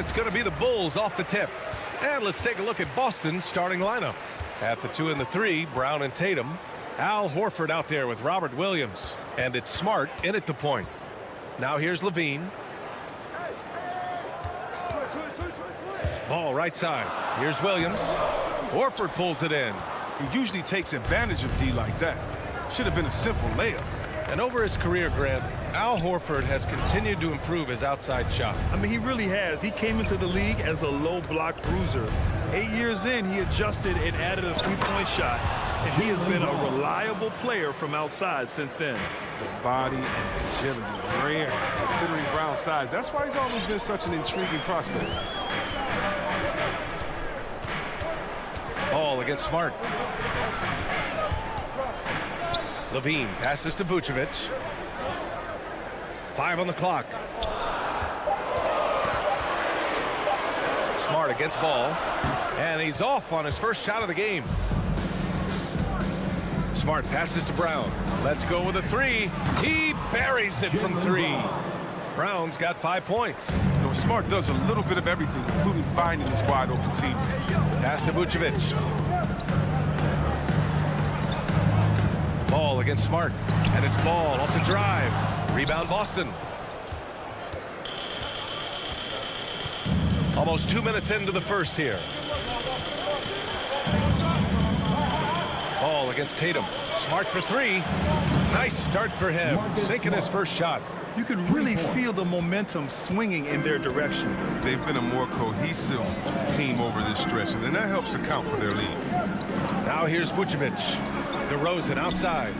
It's going to be the Bulls off the tip. And let's take a look at Boston's starting lineup. At the 2 and the 3, Brown and Tatum. Al Horford out there with Robert Williams. And it's Smart in at the point. Now here's Levine. Ball right side. Here's Williams. Horford pulls it in. He usually takes advantage of D like that. Should have been a simple layup. And over his career, Grant, Al Horford has continued to improve his outside shot. I mean, he really has. He came into the league as a low block bruiser. 8 years in, he adjusted and added a three-point shot. And he has been a reliable player from outside since then. The body and agility, rare considering Brown's size. That's why he's always been such an intriguing prospect. Ball against Smart. Levine passes to Vucevic. 5 on the clock. Smart against Ball. And he's off on his first shot of the game. Smart passes to Brown. Let's go with a 3. He buries it from 3. Brown's got 5 points. You know, Smart does a little bit of everything, including finding his wide open teammates. Pass to Vucevic. Ball against Smart. And it's Ball off the drive. Rebound Boston. Almost 2 minutes into the first here. Ball against Tatum. Smart for 3. Nice start for him. Sinking his first shot. You can really feel the momentum swinging in their direction. They've been a more cohesive team over this stretch, and that helps account for their lead. Now here's Vucevic. DeRozan outside.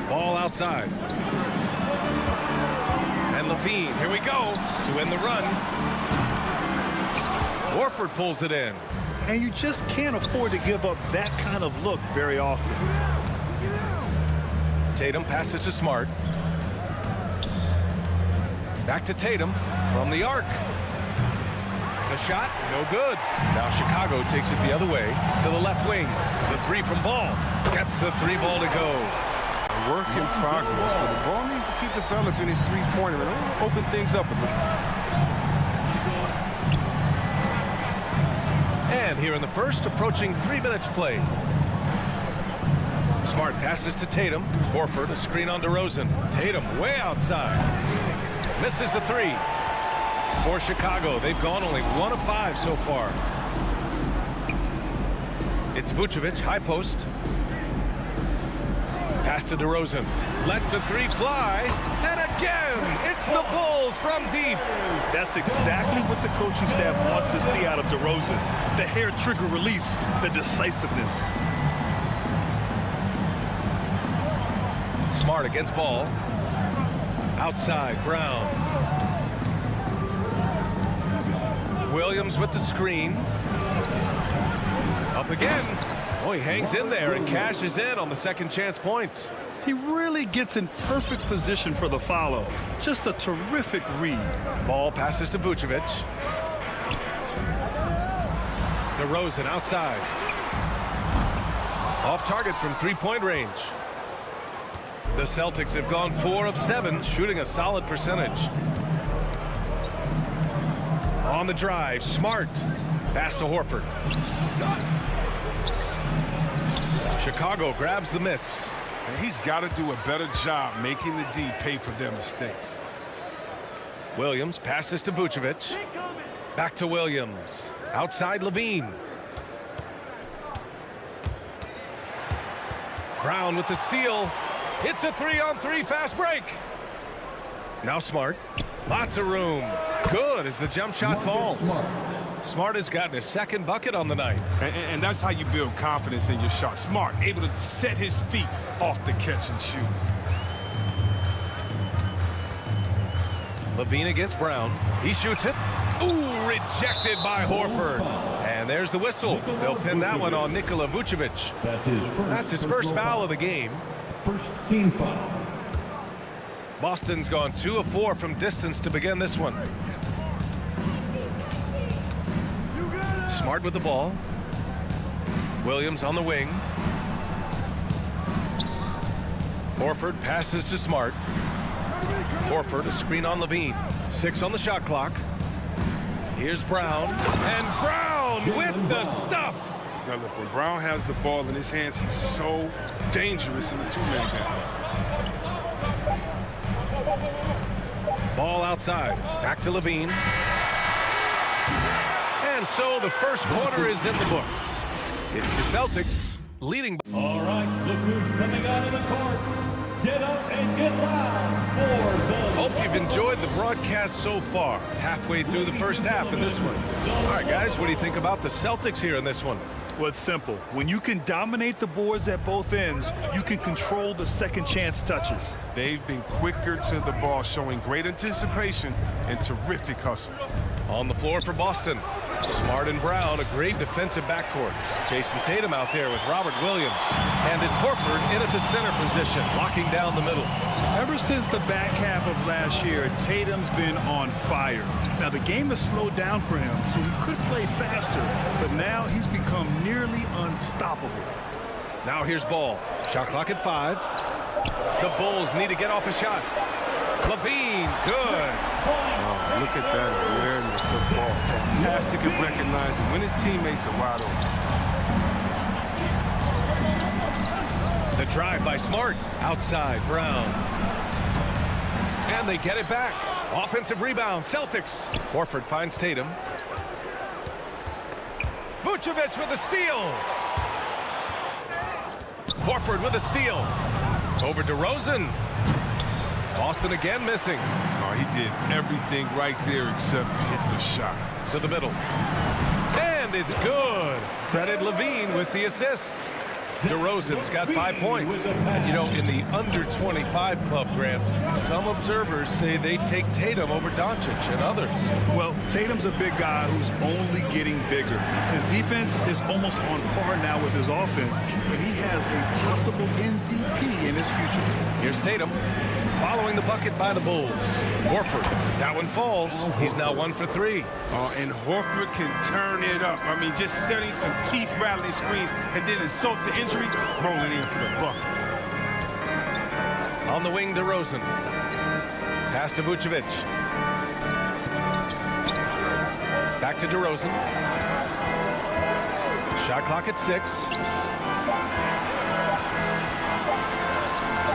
Ball outside. And Levine, here we go, to end the run. Horford pulls it in. And you just can't afford to give up that kind of look very often. Tatum passes to Smart. Back to Tatum from the arc. The shot, no good. Now Chicago takes it the other way to the left wing. The 3 from Ball. Gets the 3 ball to go. A work in progress, but the ball needs to keep developing his three-pointer and open things up a little. And here in the first, approaching 3 minutes played. Smart passes to Tatum. Horford, a screen on DeRozan. Tatum way outside. Misses the 3. For Chicago, they've gone only 1 of 5 so far. It's Vucevic, high post. Pass to DeRozan. Lets the 3 fly. And again, it's the Bulls from deep. That's exactly what the coaching staff wants to see out of DeRozan. The hair trigger release, the decisiveness. Smart against Ball. Outside, Brown. Williams with the screen. Up again. Oh, he hangs in there and cashes in on the second chance points. He really gets in perfect position for the follow. Just a terrific read. Ball passes to Vucevic. DeRozan outside. Off target from 3-point range. The Celtics have gone 4 of 7, shooting a solid percentage. On the drive, Smart. Pass to Horford. Chicago grabs the miss. And he's got to do a better job making the D pay for their mistakes. Williams passes to Vucevic. Back to Williams. Outside Levine. Brown with the steal. It's a 3-on-3 fast break. Now Smart. Lots of room. Good as the jump shot falls. Smart has gotten his second bucket on the night. And that's how you build confidence in your shot. Smart, able to set his feet off the catch and shoot. Levine against Brown. He shoots it. Ooh, rejected by Horford. And there's the whistle. They'll pin that one on Nikola Vucevic. That's his first foul of the game. First team foul. Boston's gone 2 of 4 from distance to begin this one. Smart with the ball. Williams on the wing. Horford passes to Smart. Horford, a screen on Levine. 6 on the shot clock. Here's Brown. And Brown with the stuff. Now look, when Brown has the ball in his hands, he's so dangerous in the two-man game. Ball outside. Back to Levine. And so the first quarter is in the books. It's the Celtics leading. All right, look who's coming out of the court. Get up and get loud for the... Hope you've enjoyed the broadcast so far. Halfway through the first half in this one. All right, guys, what do you think about the Celtics here in this one? Well, it's simple. When you can dominate the boards at both ends, you can control the second chance touches. They've been quicker to the ball, showing great anticipation and terrific hustle. On the floor for Boston, Smart and Brown, a great defensive backcourt. Jason Tatum out there with Robert Williams. And it's Horford in at the center position, locking down the middle. Ever since the back half of last year, Tatum's been on fire. Now, the game has slowed down for him, so he could play faster, but now he's become nearly unstoppable. Now here's Ball. Shot clock at 5. The Bulls need to get off a shot. Levine, good. Oh, look at that awareness of ball. Fantastic at recognizing when his teammates are wide open. The drive by Smart. Outside, Brown. And they get it back. Offensive rebound, Celtics. Horford finds Tatum. Vucevic with a steal. Horford with a steal. Over to DeRozan. Boston again missing. Oh, he did everything right there except hit the shot. To the middle. And it's good. Credit Levine with the assist. DeRozan's got 5 points. You know, in the under-25 club, Grant, some observers say they take Tatum over Doncic and others. Well, Tatum's a big guy who's only getting bigger. His defense is almost on par now with his offense, but he has a possible MVP in his future. Here's Tatum. Following the bucket by the Bulls. Horford. That one falls. He's now 1 for 3. And Horford can turn it up. I mean, just setting some teeth-rattling screens and then insult to injury, rolling in for the bucket. On the wing, DeRozan. Pass to Vucevic. Back to DeRozan. Shot clock at 6.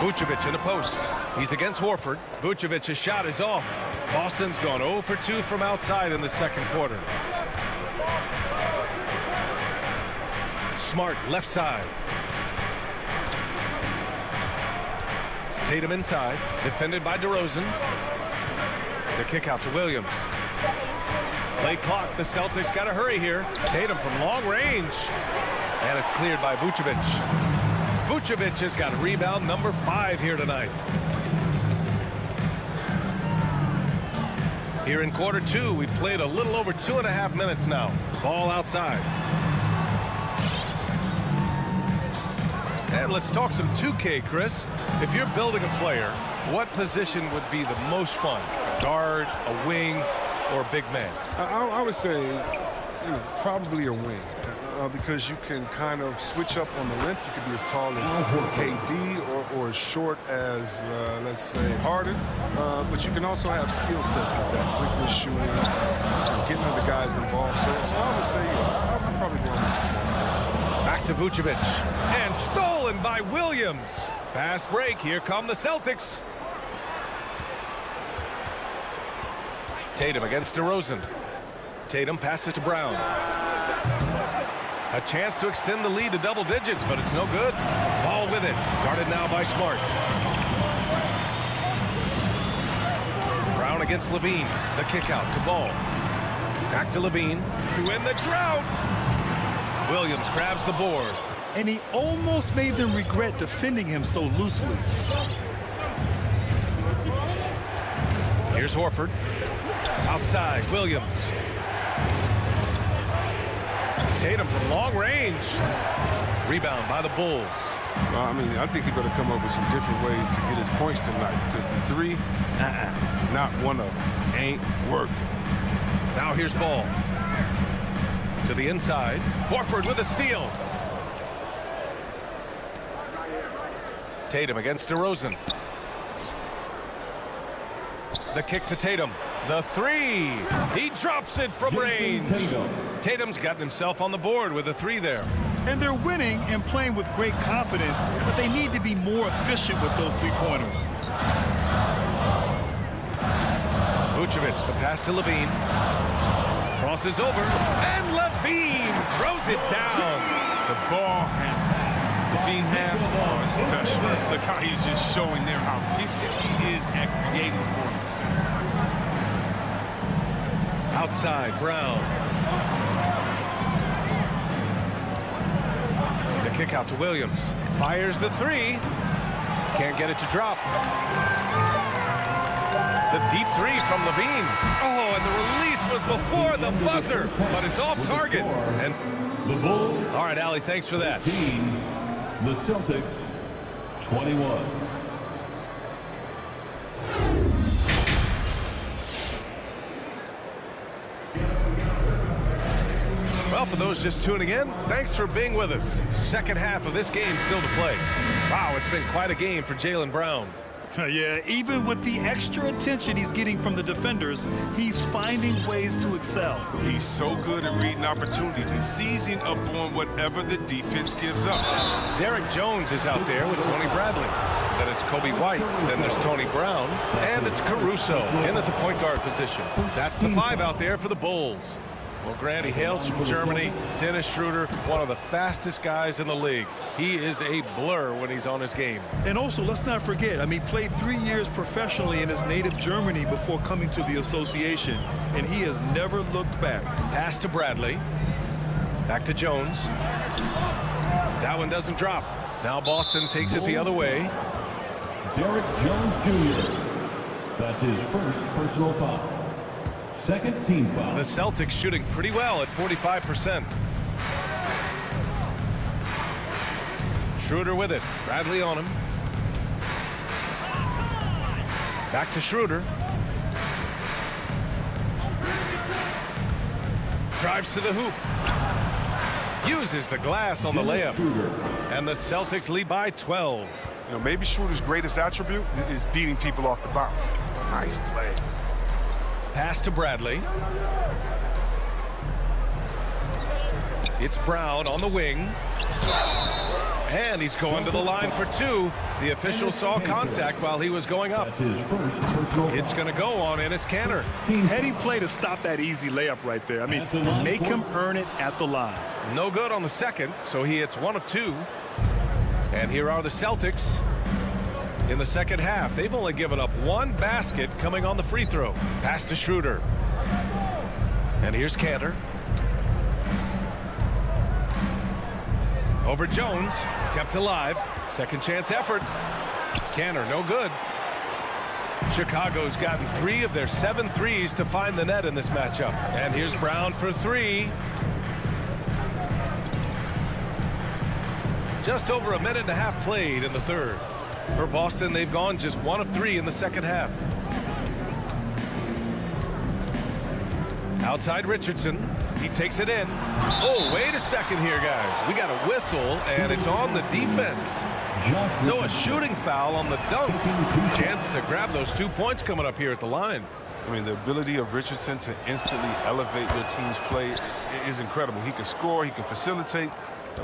Vucevic in the post. He's against Horford. Vucevic's shot is off. Boston's gone 0 for 2 from outside in the second quarter. Smart left side. Tatum inside. Defended by DeRozan. The kick out to Williams. Late clock. The Celtics got to hurry here. Tatum from long range. And it's cleared by Vucevic. Vucevic has got rebound number 5 here tonight. Here in quarter 2, we played a little over 2.5 minutes now. Ball outside. And let's talk some 2K, Chris. If you're building a player, what position would be the most fun? A guard, a wing, or a big man? I would say probably a wing. Because you can kind of switch up on the length. You could be as tall as KD or as short as, let's say, Harden. But you can also have skill sets with that. Quickness, shooting, getting other guys involved. So I would say I'm probably going with the small. Back to Vucevic. And stolen by Williams. Fast break. Here come the Celtics. Tatum against DeRozan. Tatum passes to Brown. A chance to extend the lead to double digits, but it's no good. Ball with it. Guarded now by Smart. Brown against Levine. The kick out to Ball. Back to Levine to win the drought. Williams grabs the board. And he almost made them regret defending him so loosely. Here's Horford. Outside, Williams. Tatum from long range. Rebound by the Bulls. I mean, I think he's going to come up with some different ways to get his points tonight because the 3, not one of them, ain't working. Now here's Ball. To the inside. Horford with a steal. Tatum against DeRozan. The kick to Tatum. The three. He drops it from range. Tatum's gotten himself on the board with a three there. And they're winning and playing with great confidence, but they need to be more efficient with those three-pointers. Vucevic, the pass to Levine. Crosses over, and Levine throws it down. The ball handle. Levine has the ball is special. Look how he's just showing there how gifted he is at creating for himself. Outside, Brown. The kick out to Williams. Fires the three. Can't get it to drop. The deep three from Levine. Oh, and the release was before the buzzer, but it's off target. And The Bulls. all right, Allie, thanks for that. 18. The Celtics 21. Well, for those just tuning in, thanks for being with us. Second half of this game still to play. Wow, it's been quite a game for Jaylen Brown. Yeah, even with the extra attention he's getting from the defenders, he's finding ways to excel. He's so good at reading opportunities and seizing up on whatever the defense gives up. Derek Jones is out there with Tony Bradley. Then it's Kobe White. Then there's Tony Brown. And it's Caruso in at the point guard position. That's the five out there for the Bulls. Well, Grant, he hails from Germany. Dennis Schroeder, one of the fastest guys in the league. He is a blur when he's on his game. And also, let's not forget, he played 3 years professionally in his native Germany before coming to the association, and he has never looked back. Pass to Bradley. Back to Jones. That one doesn't drop. Now Boston takes it the other way. Derek Jones Jr. That's his first personal foul. Second team foul. The Celtics shooting pretty well at 45%. Schroeder with it. Bradley on him. Back to Schroeder. Drives to the hoop. Uses the glass on the layup. And the Celtics lead by 12. You know, maybe Schroeder's greatest attribute is beating people off the bounce. Nice play. Pass to Bradley. It's Brown on the wing. And he's going to the line for two. The official saw contact while he was going up. That's his first personal It's going to go on Enes Kanter. Heady play to stop that easy layup right there. Make him earn it at the line. No good on the second, so he hits 1 of 2. And here are the Celtics in the second half. They've only given up 1 basket coming on the free throw. Pass to Schroeder. And here's Kanter. Over Jones, kept alive. Second chance effort. Kanter, no good. Chicago's gotten 3 of their 7 threes to find the net in this matchup. And here's Brown for 3. Just over a minute and a half played in the third. For Boston, they've gone just 1 of 3 in the second half. Outside Richardson. He takes it in. Oh, wait a second here, guys. We got a whistle, and it's on the defense. So a shooting foul on the dunk. Chance to grab those 2 points coming up here at the line. I mean, the ability of Richardson to instantly elevate your team's play is incredible. He can score, he can facilitate,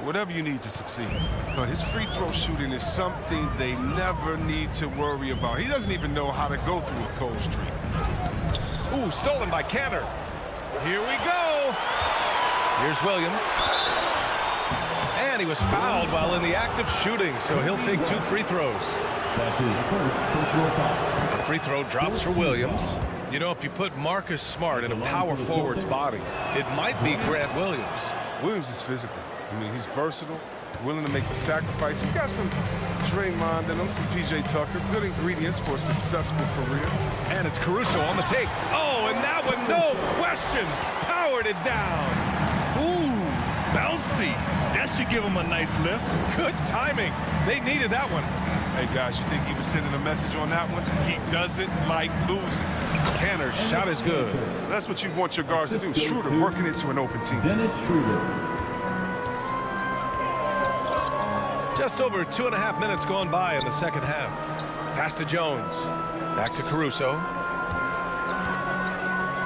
whatever you need to succeed. You know, his free throw shooting is something they never need to worry about. He doesn't even know how to go through a cold streak. Ooh, stolen by Kanter. Here we go. Here's Williams. And he was fouled while in the act of shooting, so he'll take 2 free throws. That's his first personal foul. The free throw drops for Williams. You know, if you put Marcus Smart in a power forward's body, it might be Grant Williams. Williams is physical. I mean, he's versatile, willing to make the sacrifice. He's got some Draymond in him, some P.J. Tucker, good ingredients for a successful career. And it's Caruso on the take. Oh, and that one, no question, powered it down. Ooh, bouncy. That should give him a nice lift. Good timing. They needed that one. Hey, guys, you think he was sending a message on that one? He doesn't like losing. Kanter's shot is good. That's what you want your guards to do. Schroeder working into an open team. Dennis Schroeder. Just over 2.5 minutes gone by in the second half. Pass to Jones. Back to Caruso.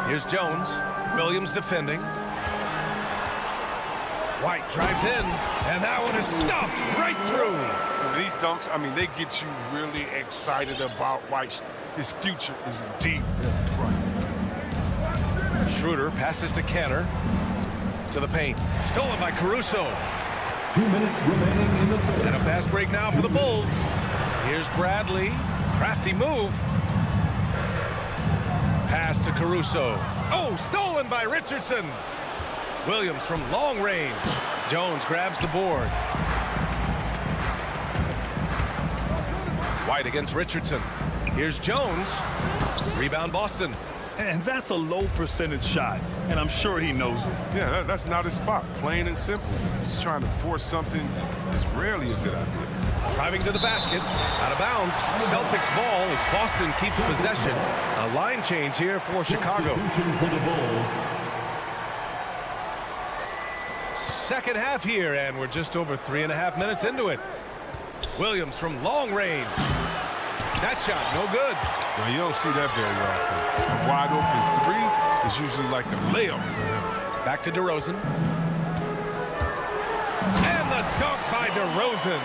Here's Jones. Williams defending. White drives in, and that one is stuffed right through. These dunks, I mean, they get you really excited about White. His future is deep. Schroeder passes to Canner. To the paint. Stolen by Caruso. 2 minutes remaining in the third. And a fast break now for the Bulls. Here's Bradley. Crafty move. Pass to Caruso. Oh, stolen by Richardson. Williams from long range. Jones grabs the board. White against Richardson. Here's Jones. Rebound Boston. And that's a low percentage shot, and I'm sure he knows it. Yeah, that's not his spot. Plain and simple. Just trying to force something is rarely a good idea. Driving to the basket. Out of bounds. Celtics ball as Boston keeps possession. A line change here for Chicago. Substitution for the Bulls. Second half here, and we're just over 3.5 minutes into it. Williams from long range. That shot, no good. Well, you don't see that very often. A wide open three is usually like a layup for him. Back to DeRozan. And the dunk by DeRozan.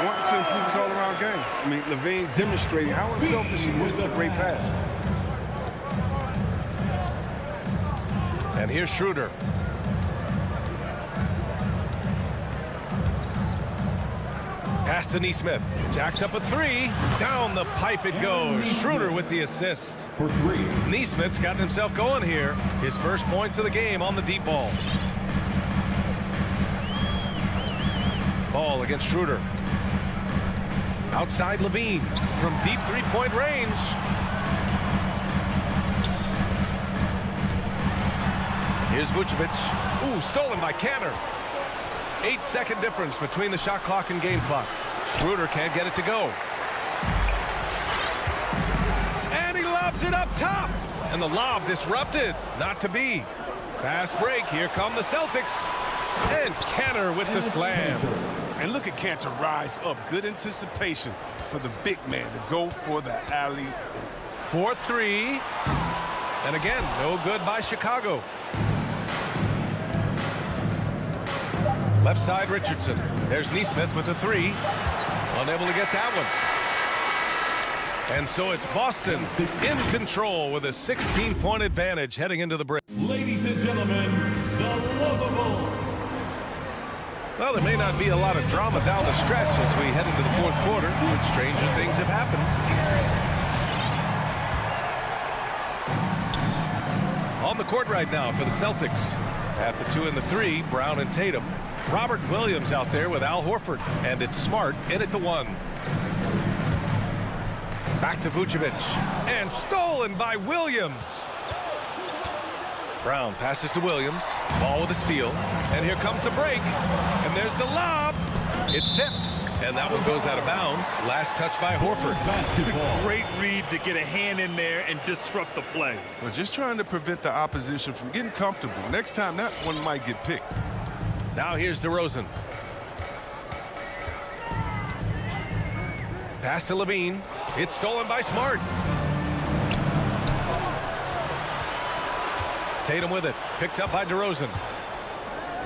Want to improve his all-around game. I mean, Levine demonstrating how unselfish he was with a great pass. And here's Schroeder. Pass to Neesmith. Jacks up a three. Down the pipe it goes. Schroeder with the assist. For 3. Neesmith's gotten himself going here. His first points of the game on the deep ball. Ball against Schroeder. Outside Levine from deep three-point range. Here's Vucevic. Ooh, stolen by Canner. 8-second difference between the shot clock and game clock. Schroeder can't get it to go. And he lobs it up top. And the lob disrupted. Not to be. Fast break. Here come the Celtics. And Canner with the slam. And look at Cantor rise up. Good anticipation for the big man to go for the alley. 4-3. And again, no good by Chicago. Left side, Richardson. There's Neesmith with a three. Unable to get that one. And so it's Boston in control with a 16-point advantage heading into the break. Ladies and gentlemen, the lovable. Well, there may not be a lot of drama down the stretch as we head into the fourth quarter, but stranger things have happened. On the court right now for the Celtics. At the 2 and the 3, Brown and Tatum. Robert Williams out there with Al Horford. And it's Smart in at the 1. Back to Vucevic. And stolen by Williams. Brown passes to Williams. Ball with a steal. And here comes the break. And there's the lob. It's tipped. And that one goes out of bounds. Last touch by Horford. Basketball. Great read to get a hand in there and disrupt the play. We're just trying to prevent the opposition from getting comfortable. Next time, that one might get picked. Now here's DeRozan. Pass to Levine. It's stolen by Smart. Tatum with it. Picked up by DeRozan.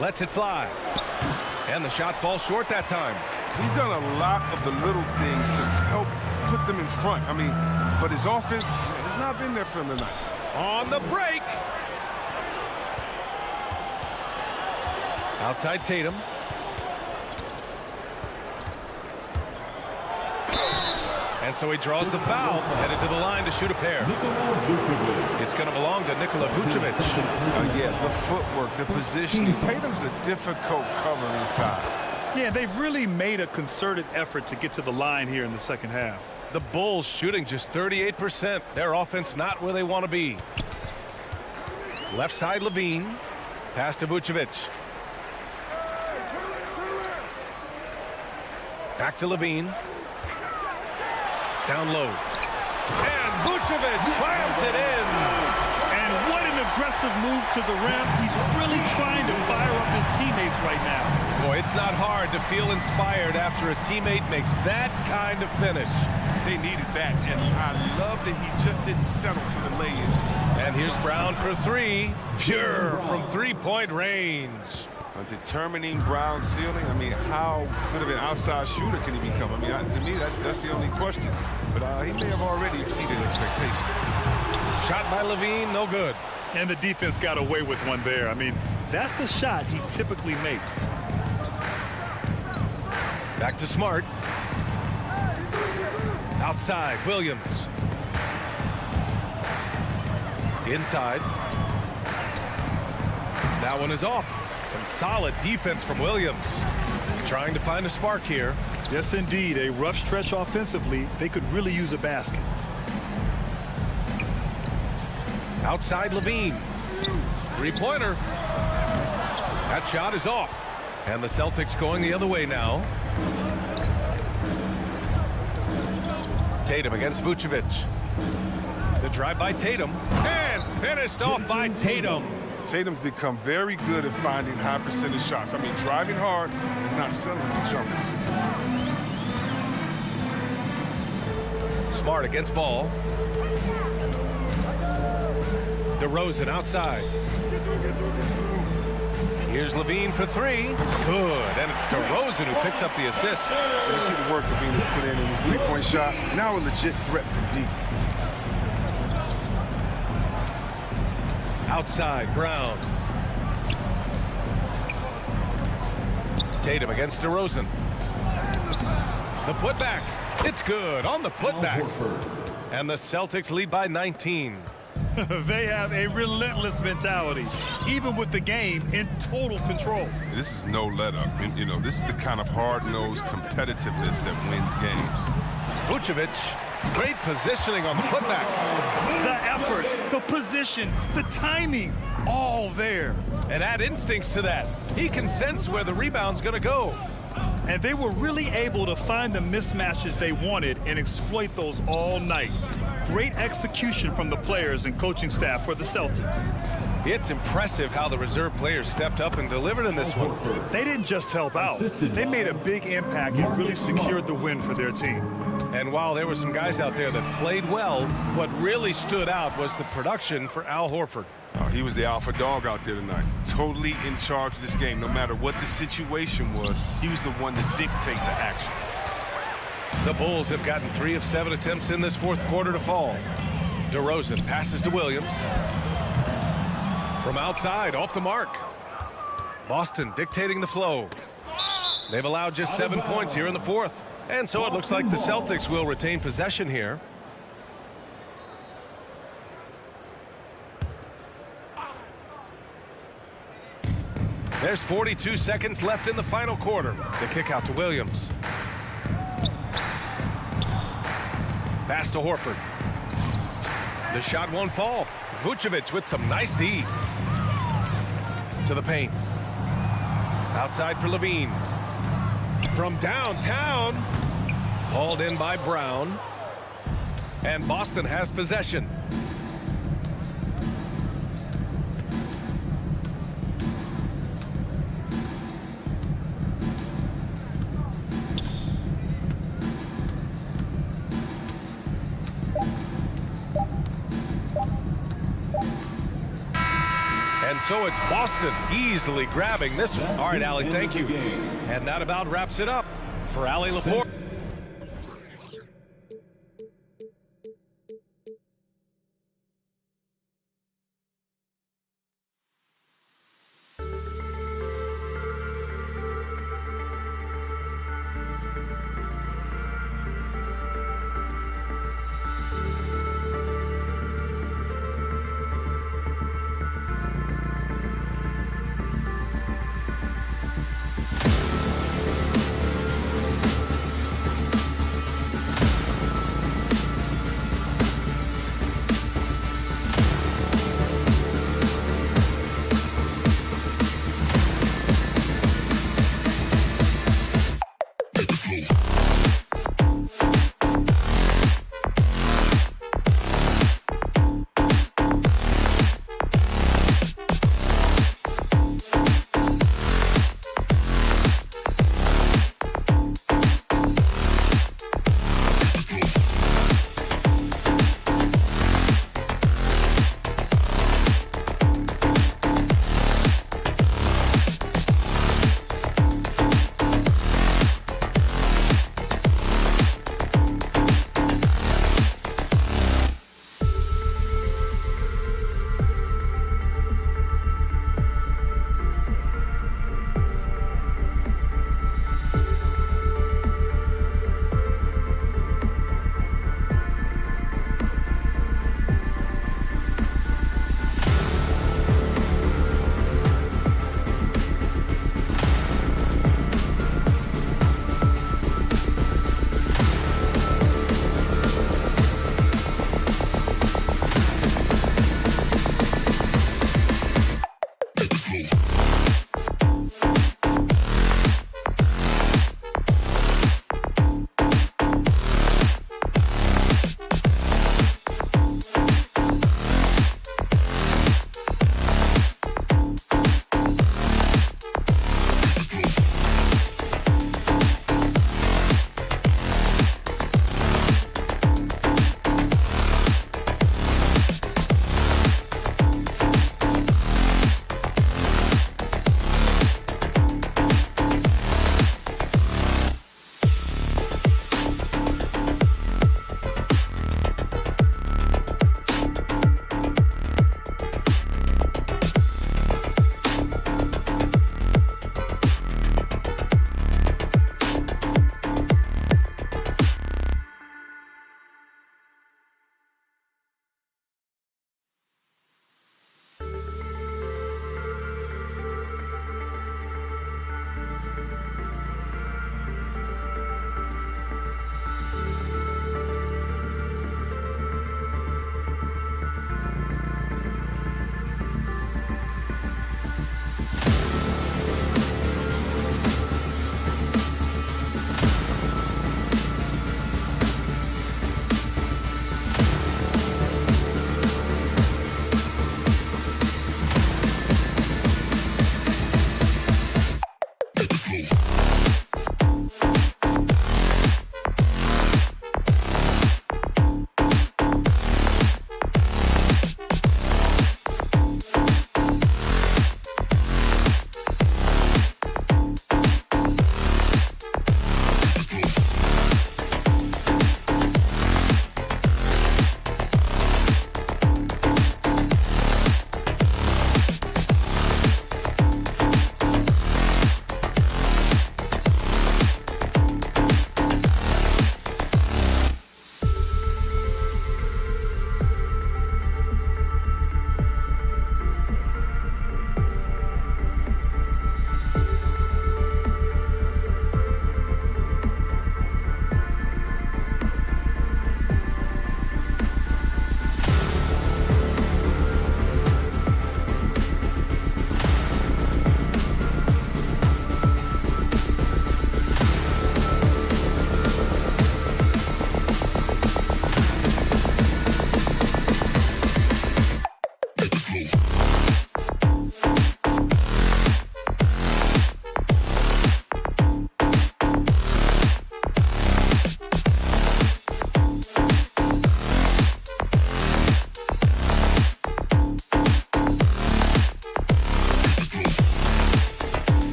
Lets it fly. And the shot falls short that time. He's done a lot of the little things to help put them in front. I mean, but his offense has not been there for him tonight. On the break. Outside Tatum. And so he draws the foul, headed to the line to shoot a pair. It's going to belong to Nikola Vucevic. Yeah, the footwork, the positioning. Tatum's a difficult cover inside. Yeah, they've really made a concerted effort to get to the line here in the second half. The Bulls shooting just 38%. Their offense not where they want to be. Left side Levine. Pass to Vucevic. Back to Levine. Down low. And Vucevic slams it in. And what an aggressive move to the rim. He's really trying to fire up his teammates right now. Boy, it's not hard to feel inspired after a teammate makes that kind of finish. They needed that, and I love that he just didn't settle for the lay-in. And here's Brown for three. Pure from three-point range. A determining Brown ceiling. I mean, how good of an outside shooter can he become? I mean, to me, that's the only question. But he may have already exceeded expectations. Shot by Levine, no good. And the defense got away with one there. I mean, that's a shot he typically makes. Back to Smart. Outside, Williams. Inside. That one is off. Some solid defense from Williams. Trying to find a spark here. Yes, indeed. A rough stretch offensively. They could really use a basket. Outside Levine. Three-pointer. That shot is off. And the Celtics going the other way now. Tatum against Vucevic. The drive by Tatum. And finished off by Tatum. Tatum's become very good at finding high percentage shots. I mean, driving hard and not settling for jumpers. Smart against Ball. DeRozan outside. Here's Levine for three. Good. And it's DeRozan who picks up the assist. You see the work Levine has put in his three-point shot. Now a legit threat from deep. Outside, Brown. Tatum against DeRozan. The putback. It's good on the putback. And the Celtics lead by 19. They have a relentless mentality, even with the game in total control. This is no let-up. You know, this is the kind of hard-nosed competitiveness that wins games. Vucevic, great positioning on the putback. The effort, the position, the timing, all there. And add instincts to that. He can sense where the rebound's going to go. And they were really able to find the mismatches they wanted and exploit those all night. Great execution from the players and coaching staff for the Celtics. It's impressive how the reserve players stepped up and delivered in this one. They didn't just help out. They made a big impact and really secured the win for their team. And while there were some guys out there that played well, what really stood out was the production for Al Horford. He was the alpha dog out there tonight. Totally in charge of this game. No matter what the situation was, he was the one to dictate the action. The Bulls have gotten 3 of 7 attempts in this fourth quarter to fall. DeRozan passes to Williams. From outside, off the mark. Boston dictating the flow. They've allowed just 7 points here in the fourth. And so it looks like the Celtics will retain possession here. There's 42 seconds left in the final quarter. The kick out to Williams. Pass to Horford. The shot won't fall. Vucevic with some nice D. To the paint. Outside for Levine. From downtown. Hauled in by Brown. And Boston has possession. And so it's Boston easily grabbing this one. All right, Allie, thank you. And that about wraps it up for Allie LaForge.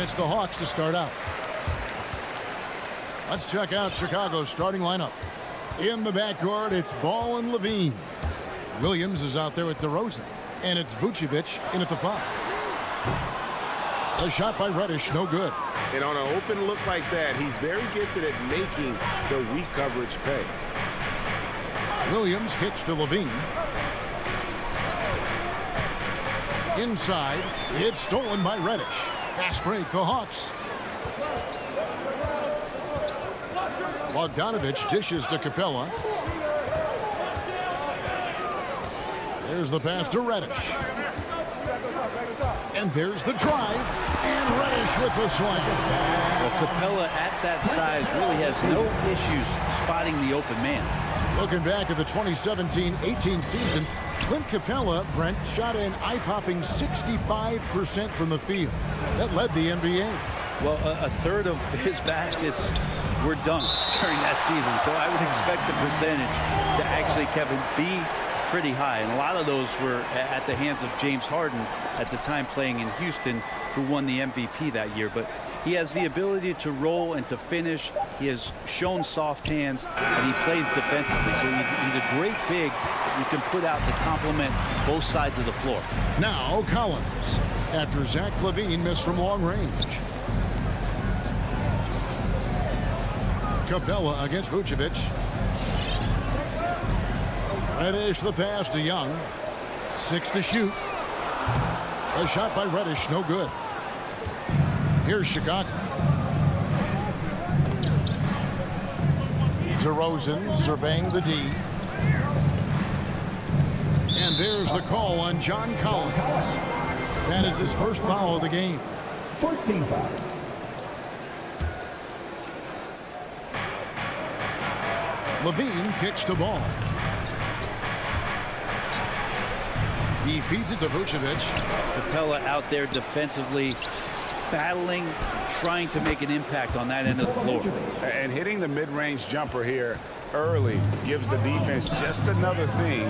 And it's the Hawks to start out. Let's check out Chicago's starting lineup. In the backcourt, it's Ball and Levine. Williams is out there with DeRozan. And it's Vucevic in at the 5. A shot by Reddish, no good. And on an open look like that, he's very gifted at making the weak coverage pay. Williams kicks to Levine. Inside, it's stolen by Reddish. Fast break, the Hawks. Bogdanovich dishes to Capella. There's the pass to Reddish. And there's the drive. And Reddish with the slam. Well, Capella at that size really has no issues spotting the open man. Looking back at the 2017-18 season, Clint Capella, Brent, shot an eye-popping 65% from the field. That led the NBA. Well, a third of his baskets were dunks during that season, so I would expect the percentage to actually, Kevin, be pretty high. And a lot of those were at the hands of James Harden at the time playing in Houston, who won the MVP that year. But he has the ability to roll and to finish. He has shown soft hands, and he plays defensively. So he's a great big that you can put out to complement both sides of the floor. Now Collins, after Zach LaVine missed from long range. Capella against Vucevic. Reddish the pass to Young. 6 to shoot. A shot by Reddish, no good. Here's Chicago. DeRozan surveying the D. And there's the call on John Collins. That is his first foul of the game. First team foul. Levine kicks to Ball. He feeds it to Vucevic. Capella out there defensively, battling, trying to make an impact on that end of the floor. And hitting the mid-range jumper here early gives the defense just another thing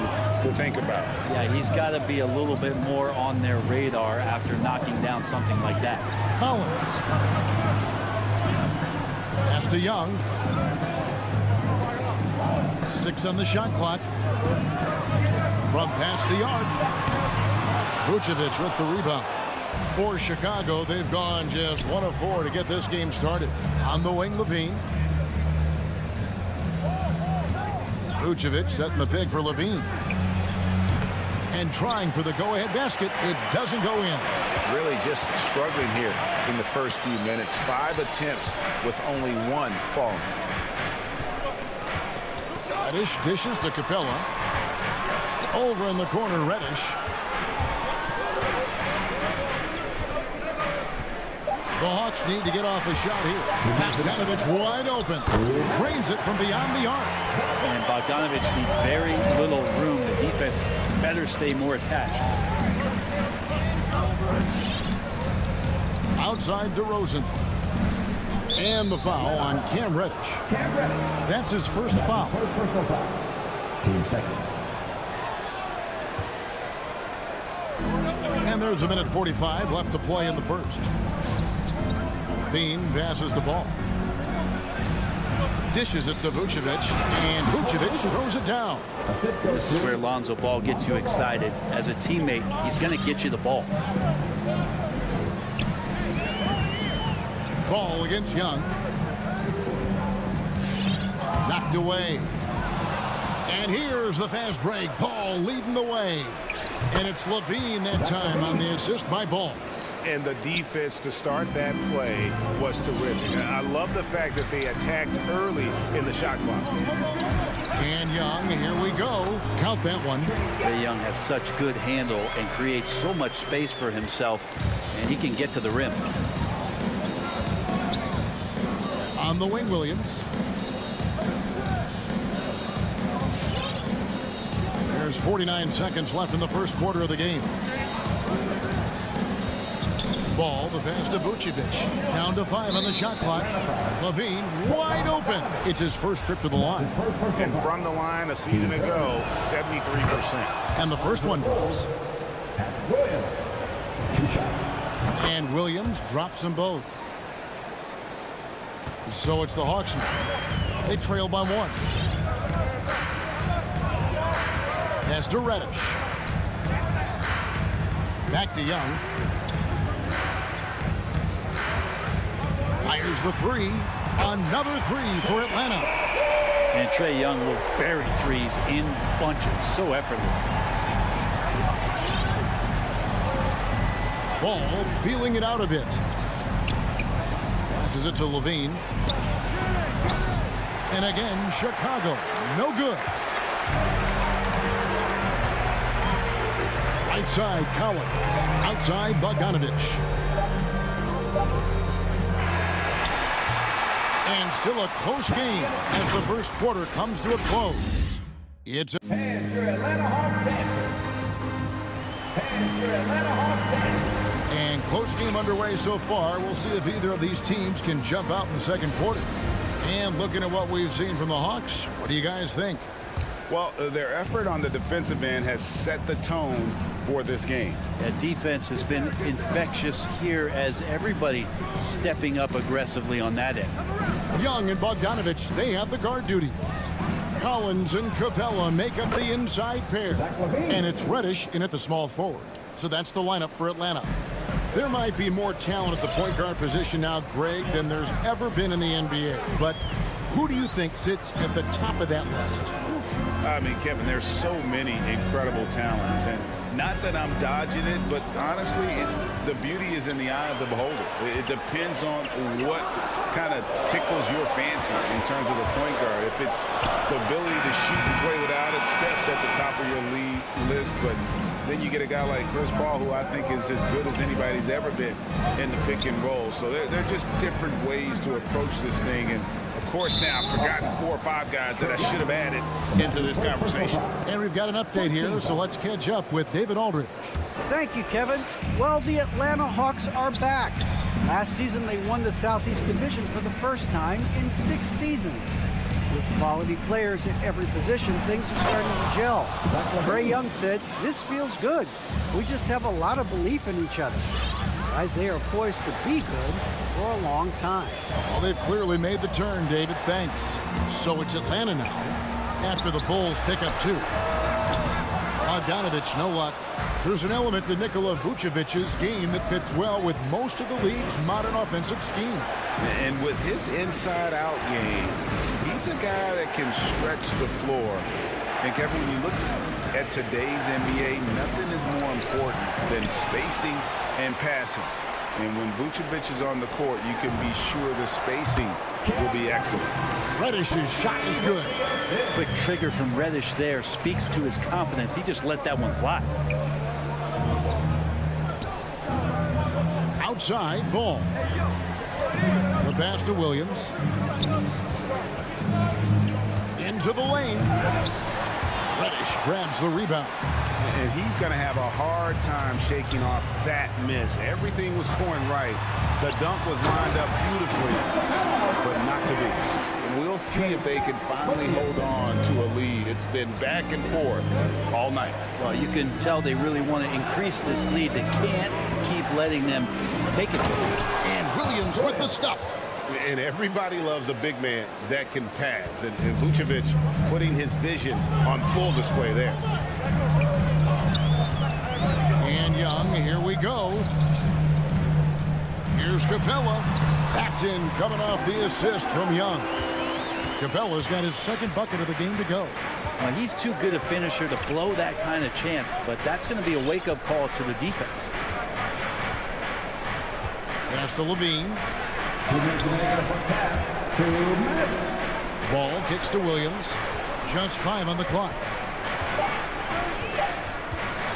to think about. Yeah, he's got to be a little bit more on their radar after knocking down something like that. Collins. Pass to Young. 6 on the shot clock. From past the arc. Vucevic with the rebound. For Chicago, they've gone just 1 of 4 to get this game started. On the wing, Levine. Vucevic setting the pick for Levine. And trying for the go-ahead basket. It doesn't go in. Really just struggling here in the first few minutes. 5 attempts with only 1 falling. Reddish dishes to Capella. Over in the corner, Reddish. The Hawks need to get off a shot here. Bogdanovich wide open. Drains it from beyond the arc. And Bogdanovich needs very little room. The defense better stay more attached. Outside DeRozan. And the foul on Cam Reddish. That's his first foul. First personal foul. Team second. And there's a minute 45 left to play in the first. Bean passes the ball. Dishes it to Vucevic. And Vucevic throws it down. This is where Lonzo Ball gets you excited. As a teammate, he's going to get you the ball. Ball against Young. Knocked away. And here's the fast break. Ball leading the way. And it's Levine that time on the assist by Ball. And the defense to start that play was terrific. I love the fact that they attacked early in the shot clock. And Young, here we go. Count that one. Trae Young has such good handle and creates so much space for himself, and he can get to the rim. On the wing, Williams. There's 49 seconds left in the first quarter of the game. Ball, the pass to Vucevic. Down to 5 on the shot clock. Levine wide open. It's his first trip to the line. And from the line a season ago, 73%. And the first one drops. Williams. 2 shots. And Williams drops them both. So it's the Hawks now. They trail by 1. Pass to Reddish. Back to Young. Fires the 3. Another 3 for Atlanta. And Trae Young will bury threes in bunches. So effortless. Ball feeling it out a bit. Passes it to Levine. And again, Chicago. No good. Right side, Collins. Outside, Bogdanovich. And still a close game as the first quarter comes to a close. It's Hands for Atlanta Hawks dancers. Hands for Atlanta Hawks dancers. And close game underway so far. We'll see if either of these teams can jump out in the second quarter. And looking at what we've seen from the Hawks, what do you guys think? Well, their effort on the defensive end has set the tone for this game. Yeah, defense has been infectious here as everybody stepping up aggressively on that end. Young and Bogdanovich, they have the guard duties. Collins and Capella make up the inside pair. And it's Reddish in at the small forward. So that's the lineup for Atlanta. There might be more talent at the point guard position now, Greg, than there's ever been in the NBA. But who do you think sits at the top of that list? I mean, Kevin, there's so many incredible talents, and not that I'm dodging it, but honestly, the beauty is in the eye of the beholder. It depends on what kind of tickles your fancy in terms of the point guard. If it's the ability to shoot and play without it, Steph's at the top of your league list, but then you get a guy like Chris Paul, who I think is as good as anybody's ever been in the pick and roll. So they're just different ways to approach this thing. And of course, now I've forgotten 4 or 5 guys that I should have added into this conversation. And we've got an update here, so let's catch up with David Aldridge. Thank you, Kevin. Well, the Atlanta Hawks are back. Last season, they won the Southeast Division for the first time in 6 seasons. With quality players at every position, things are starting to gel. Trae Young said, "This feels good. We just have a lot of belief in each other." Guys, they are poised to be good for a long time. Well, they've clearly made the turn, David. Thanks. So it's Atlanta now, after the Bulls pick up 2. Bogdanovich, no luck. There's an element to Nikola Vucevic's game that fits well with most of the league's modern offensive scheme. And with his inside-out game, he's a guy that can stretch the floor. And Kevin, when you look at today's NBA, nothing is more important than spacing and passing. And when Vucevic is on the court, you can be sure the spacing will be excellent. Reddish's shot is good. Quick trigger from Reddish there speaks to his confidence. He just let that one fly. Outside, Ball. The pass to Williams. Into the lane. Reddish grabs the rebound. And he's going to have a hard time shaking off that miss. Everything was going right. The dunk was lined up beautifully, but not to be. We'll see if they can finally hold on to a lead. It's been back and forth all night. Well, you can tell they really want to increase this lead. They can't keep letting them take it. And Williams with the stuff. And everybody loves a big man that can pass. And Vucevic putting his vision on full display there. And Young, here we go. Here's Capella. That's in, coming off the assist from Young. Capella's got his second bucket of the game to go. Well, he's too good a finisher to blow that kind of chance, but that's going to be a wake-up call to the defense. Pass to Levine. 2 minutes remaining for half. 2 minutes. Ball kicks to Williams. Just 5 on the clock.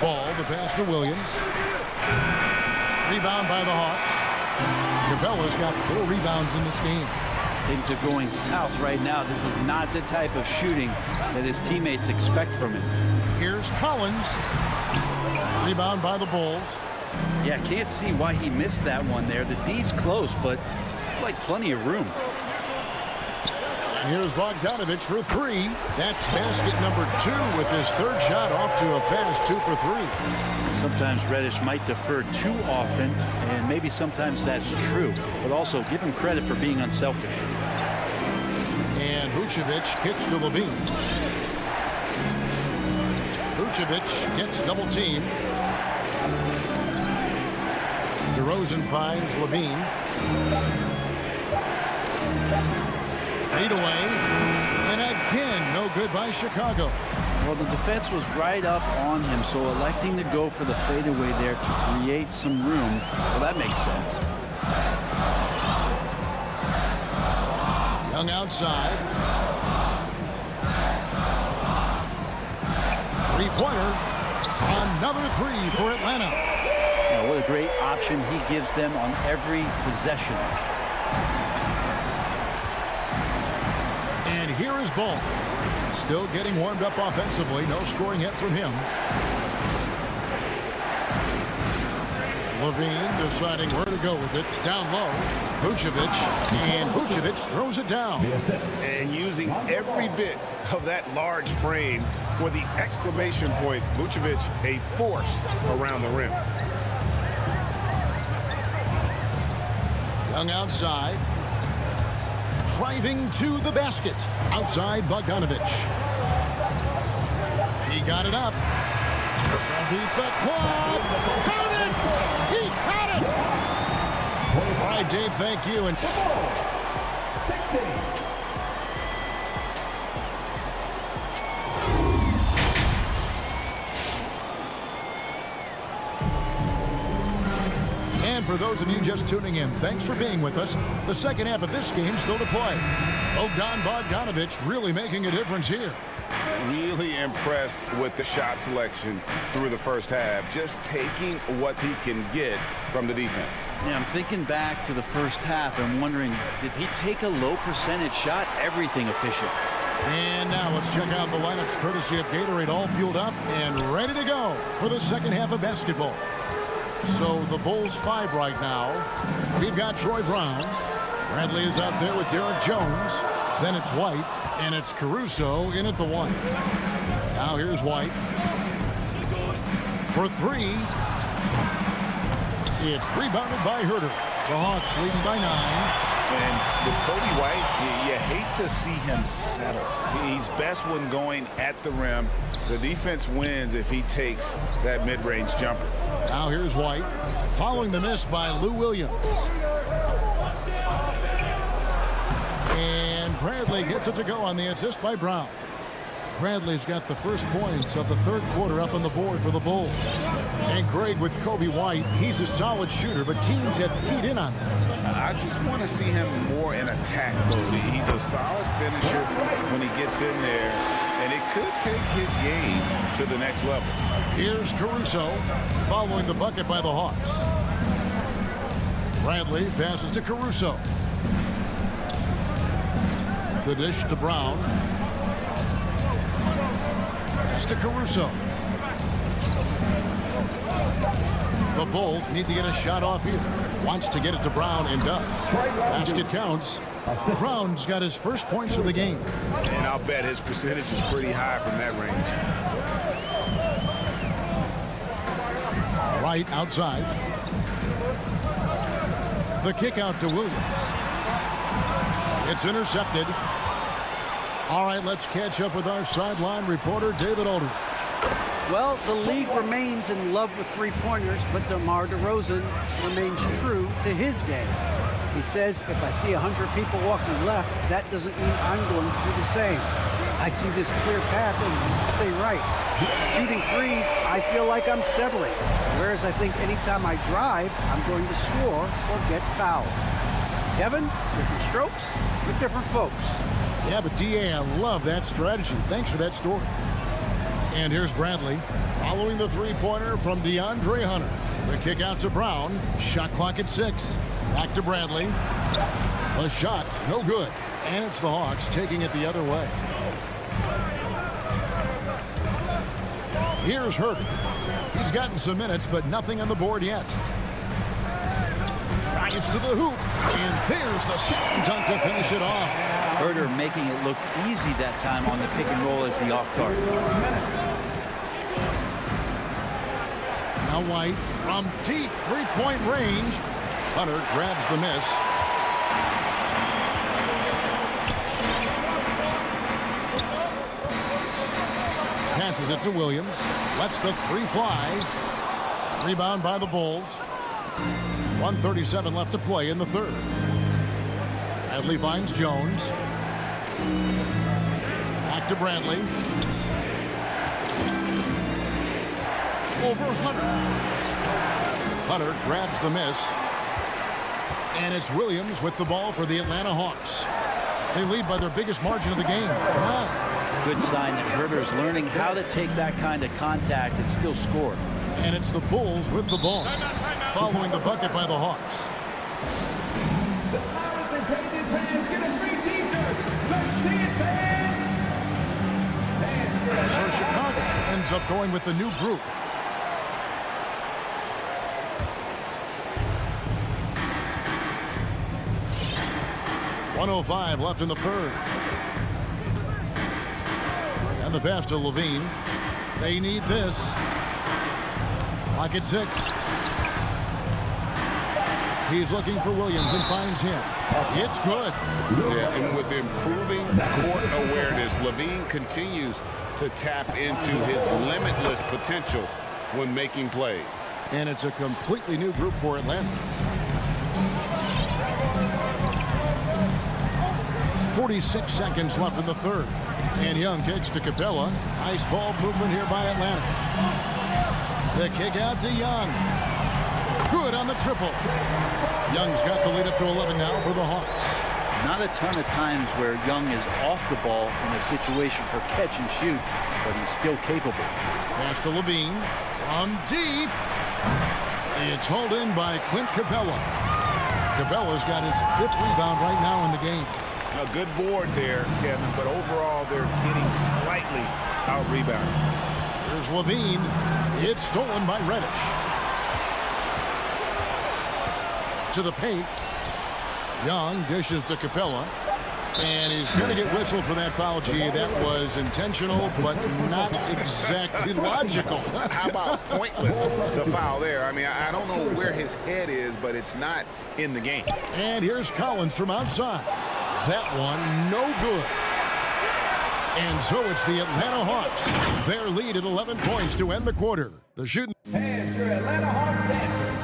Ball, the pass to Williams. Rebound by the Hawks. Capella's got 4 rebounds in this game. Things are going south right now. This is not the type of shooting that his teammates expect from him. Here's Collins. Rebound by the Bulls. Yeah, can't see why he missed that one there. The D's close, but like plenty of room. Here's Bogdanovich for three. That's basket number 2 with his third shot off to a fast 2 for 3. Sometimes Reddish might defer too often, and maybe sometimes that's true. But also give him credit for being unselfish. And Vucevic kicks to Levine. Vucevic gets double teamed. DeRozan finds Levine. Fade away. And again, no good by Chicago. Well, the defense was right up on him, so electing to go for the fadeaway there to create some room, well, that makes sense. Young outside. Three-pointer. Another 3 for Atlanta. Yeah, what a great option he gives them on every possession. And here is Ball. Still getting warmed up offensively. No scoring yet from him. Levine deciding where to go with it. Down low. Vucevic. And Vucevic throws it down. And using every bit of that large frame for the exclamation point. Vucevic, a force around the rim. Young outside. Driving to the basket. Outside Bogdanovich. He got it up. Beat the quad. Count it! He caught it! All right, Dave, thank you. And 16. And for those of you just tuning in, thanks for being with us. The second half of this game still to play. Bogdanovich really making a difference here. Really impressed with the shot selection through the first half. Just taking what he can get from the defense. Yeah, I'm thinking back to the first half and wondering, did he take a low percentage shot? Everything efficient. And now let's check out the lineups courtesy of Gatorade, all fueled up and ready to go for the second half of basketball. So the Bulls 5 right now. We've got Troy Brown. Bradley is out there with Derek Jones. Then it's White, and it's Caruso in at the 1. Now here's White. For 3. It's rebounded by Herter. The Hawks leading by 9. And with Kobe White, you hate to see him settle. He's best when going at the rim. The defense wins if he takes that mid-range jumper. Now here's White. Following the miss by Lou Williams. And Bradley gets it to go on the assist by Brown. Bradley's got the first points of the third quarter up on the board for the Bulls. And Greg with Kobe White, he's a solid shooter, but teams have keyed in on him. I just want to see him more in attack mode. He's a solid finisher when he gets in there, and it could take his game to the next level. Here's Caruso following the bucket by the Hawks. Bradley passes to Caruso. The dish to Brown. Pass to Caruso. The Bulls need to get a shot off here. Wants to get it to Brown and does. Basket counts. Brown's got his first points of the game. And I'll bet his percentage is pretty high from that range. Right outside. The kick out to Williams. It's intercepted. All right, let's catch up with our sideline reporter, David Aldridge. Well, the league remains in love with three-pointers, but DeMar DeRozan remains true to his game. He says, if I see 100 people walking left, that doesn't mean I'm going to do the same. I see this clear path and stay right. Shooting threes, I feel like I'm settling. Whereas I think anytime I drive, I'm going to score or get fouled. Kevin, different strokes with different folks. Yeah, but DA, I love that strategy. Thanks for that story. And here's Bradley following the three-pointer from DeAndre Hunter. The kick out to Brown. Shot clock at 6. Back to Bradley. A shot, no good. And it's the Hawks taking it the other way. Here's Herter. He's gotten some minutes, but nothing on the board yet. Drives to the hoop. And there's the dunk to finish it off. Herder making it look easy that time on the pick and roll as the off guard. Now White from deep three-point range. Hunter grabs the miss. Passes it to Williams. Lets the three fly. Rebound by the Bulls. 1:37 left to play in the third. Bradley finds Jones. Back to Bradley. Over Hunter. Hunter grabs the miss. And it's Williams with the ball for the Atlanta Hawks. They lead by their biggest margin of the game. 9. Good sign that Herder's learning how to take that kind of contact and still score. And it's the Bulls with the ball. Following the bucket by the Hawks. So Chicago ends up going with the new group. .105 left in the third. And the pass to Levine. They need this. Lock at 6. He's looking for Williams and finds him. It's good. Yeah, and with improving court awareness, Levine continues to tap into his limitless potential when making plays. And it's a completely new group for Atlanta. 46 seconds left in the third. And Young kicks to Capella. Nice ball movement here by Atlanta. The kick out to Young. Good on the triple. Young's got the lead up to 11 now for the Hawks. Not a ton of times where Young is off the ball in a situation for catch and shoot, but he's still capable. Pass to Levine. On deep. It's hauled in by Clint Capella. Capella's got his 5th rebound right now in the game. A good board there, Kevin, but overall they're getting slightly out-rebounded. Here's Levine. It's stolen by Reddish. To the paint. Young dishes to Capella. And he's going to get whistled for that foul, G. That was intentional, but not exactly logical. How about pointless to foul there? I mean, I don't know where his head is, but it's not in the game. And here's Collins from outside. That one, no good. And so it's the Atlanta Hawks. Their lead at 11 points to end the quarter. The shooting. And your Atlanta Hawks dancers.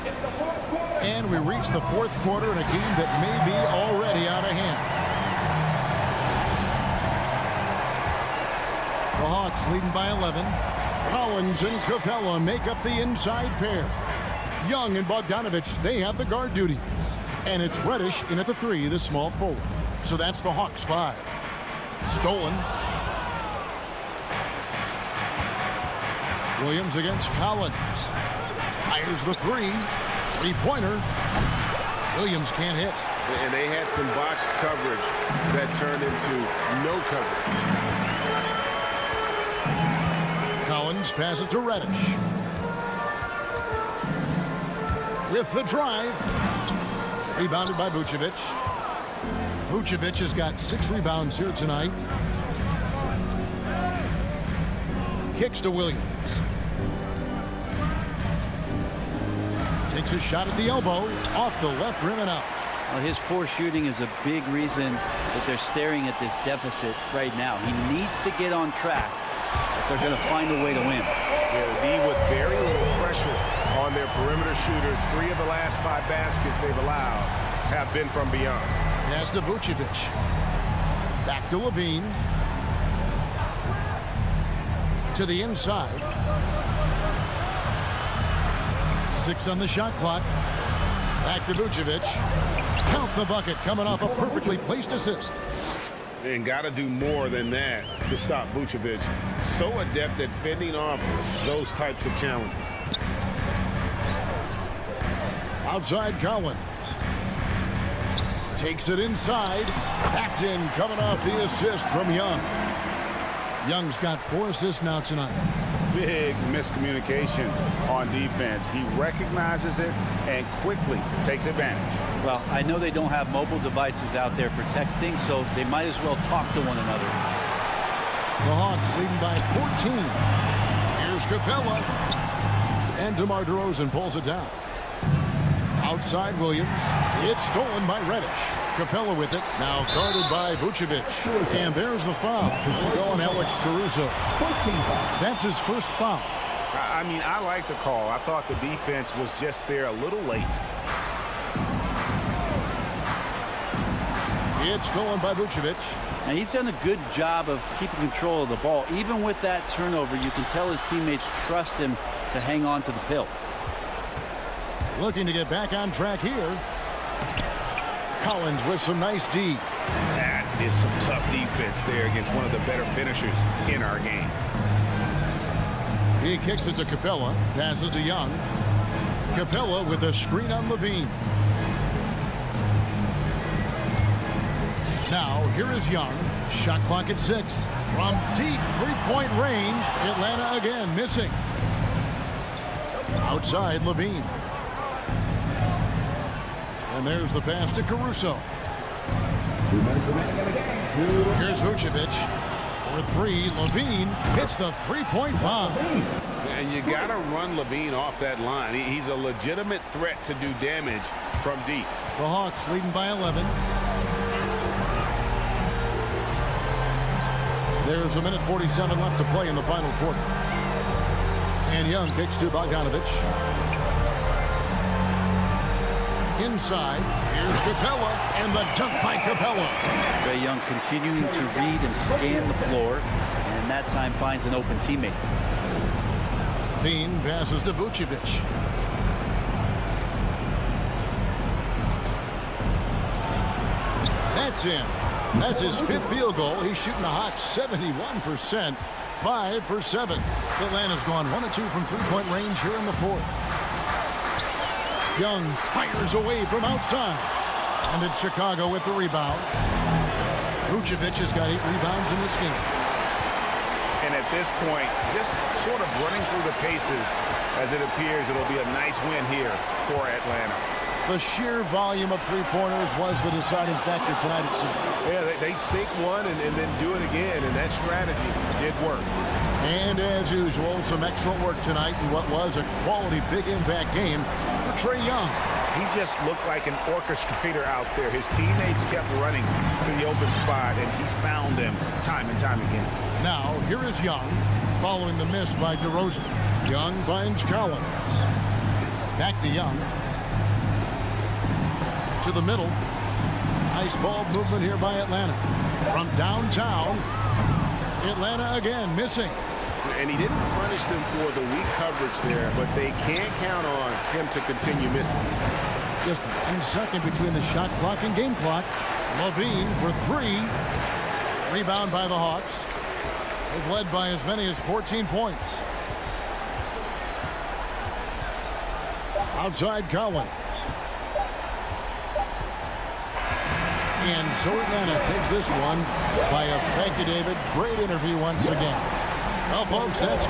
It's the fourth quarter. And we reach the fourth quarter in a game that may be already out of hand. The Hawks leading by 11. Collins and Capella make up the inside pair. Young and Bogdanovich, they have the guard duties. And it's Reddish in at the 3, the small forward. So that's the Hawks 5. Stolen. Williams against Collins. Fires the 3. Three-pointer. Williams can't hit. And they had some botched coverage that turned into no coverage. Collins passes to Reddish. With the drive. Rebounded by Vucevic. Vucevic has got 6 rebounds here tonight. Kicks to Williams. Takes a shot at the elbow. Off the left rim and out. Well, his poor shooting is a big reason that they're staring at this deficit right now. He needs to get on track if they're going to find a way to win. Yeah, the with very little pressure on their perimeter shooters. 3 of the last 5 baskets they've allowed have been from beyond. Pass to Vucevic. Back to Levine. To the inside. 6 on the shot clock. Back to Vucevic. Count the bucket coming off a perfectly placed assist. And got to do more than that to stop Vucevic. So adept at fending off those types of challenges. Outside Collins. Takes it inside. Backs in, coming off the assist from Young. Young's got 4 assists now tonight. big miscommunication on defense. He recognizes it and quickly takes advantage. Well, I know they don't have mobile devices out there for texting, so they might as well talk to one another. The Hawks leading by 14. Here's Capella. And DeMar DeRozan pulls it down. Outside Williams. It's stolen by Reddish. Capella with it. Now guarded by Vucevic. And there's the foul. Go on Alex Caruso. That's his first foul. I mean, I like the call. I thought the defense was just there a little late. It's stolen by Vucevic. And he's done a good job of keeping control of the ball. Even with that turnover, you can tell his teammates trust him to hang on to the pill. Looking to get back on track here. Collins with some nice D. That is some tough defense there against one of the better finishers in our game. He kicks it to Capella. Passes to Young. Capella with a screen on Levine. Now, here is Young. Shot clock at 6. From deep three-point range, Atlanta again missing. Outside Levine. And there's the pass to Caruso. Here's Vucevic. For 3, Levine hits the three-point foul. And you got to run Levine off that line. He's a legitimate threat to do damage from deep. The Hawks leading by 11. There's a minute 47 left to play in the final quarter. And Young kicks to Bogdanovich. Inside, here's Capella, and the dunk by Capella. Trae Young continuing to read and scan the floor, and that time finds an open teammate. Bean passes to Vucevic. That's in. That's his 5th field goal. He's shooting a hot 71%. 5 for 7. Atlanta's gone 1 of 2 from three-point range here in the 4th. Young fires away from outside. And it's Chicago with the rebound. Vucevic has got 8 rebounds in this game. And at this point, just sort of running through the paces as it appears it'll be a nice win here for Atlanta. The sheer volume of three-pointers was the deciding factor tonight, it seemed. Yeah, they sink one and then do it again, and that strategy did work. And as usual, some excellent work tonight in what was a quality big impact game for Trae Young. He just looked like an orchestrator out there. His teammates kept running to the open spot, and he found them time and time again. Now, here is Young, following the miss by DeRozan. Young finds Collins. Back to Young. To the middle. Nice ball movement here by Atlanta. From downtown, Atlanta again missing. And he didn't punish them for the weak coverage there, but they can't count on him to continue missing. Just 1 second between the shot clock and game clock. Levine for 3. Rebound by the Hawks. They've led by as many as 14 points. Outside Collins. And so Atlanta takes this one by a thank you, David. Great interview once again. Well, folks, that's...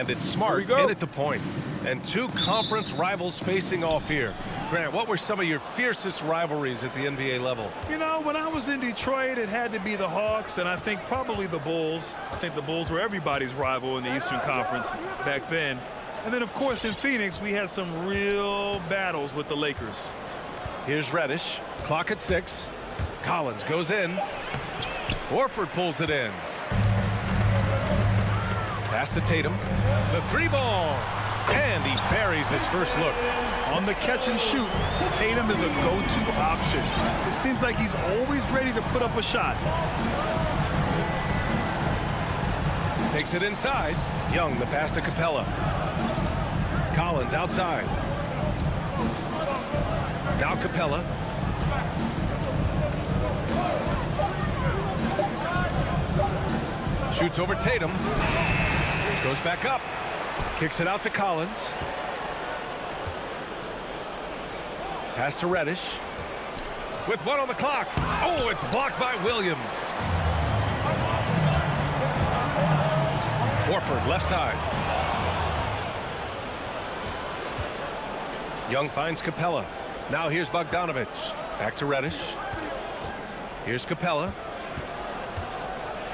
And it's Smart in at the point. And two conference rivals facing off here. Grant, what were some of your fiercest rivalries at the NBA level? You know, when I was in Detroit, it had to be the Hawks, and I think probably the Bulls. I think the Bulls were everybody's rival in the Eastern Conference back then. And then, of course, in Phoenix, we had some real battles with the Lakers. Here's Reddish. Clock at 6. Collins goes in. Horford pulls it in. Pass to Tatum. The 3-ball. And he buries his first look. On the catch and shoot, Tatum is a go-to option. It seems like he's always ready to put up a shot. Takes it inside. Young, the pass to Capella. Collins outside. Now Capella. Shoots over Tatum. Goes back up. Kicks it out to Collins. Pass to Reddish. With one on the clock. Oh, it's blocked by Williams. Horford left side. Young finds Capella. Now here's Bogdanovich. Back to Reddish. Here's Capella.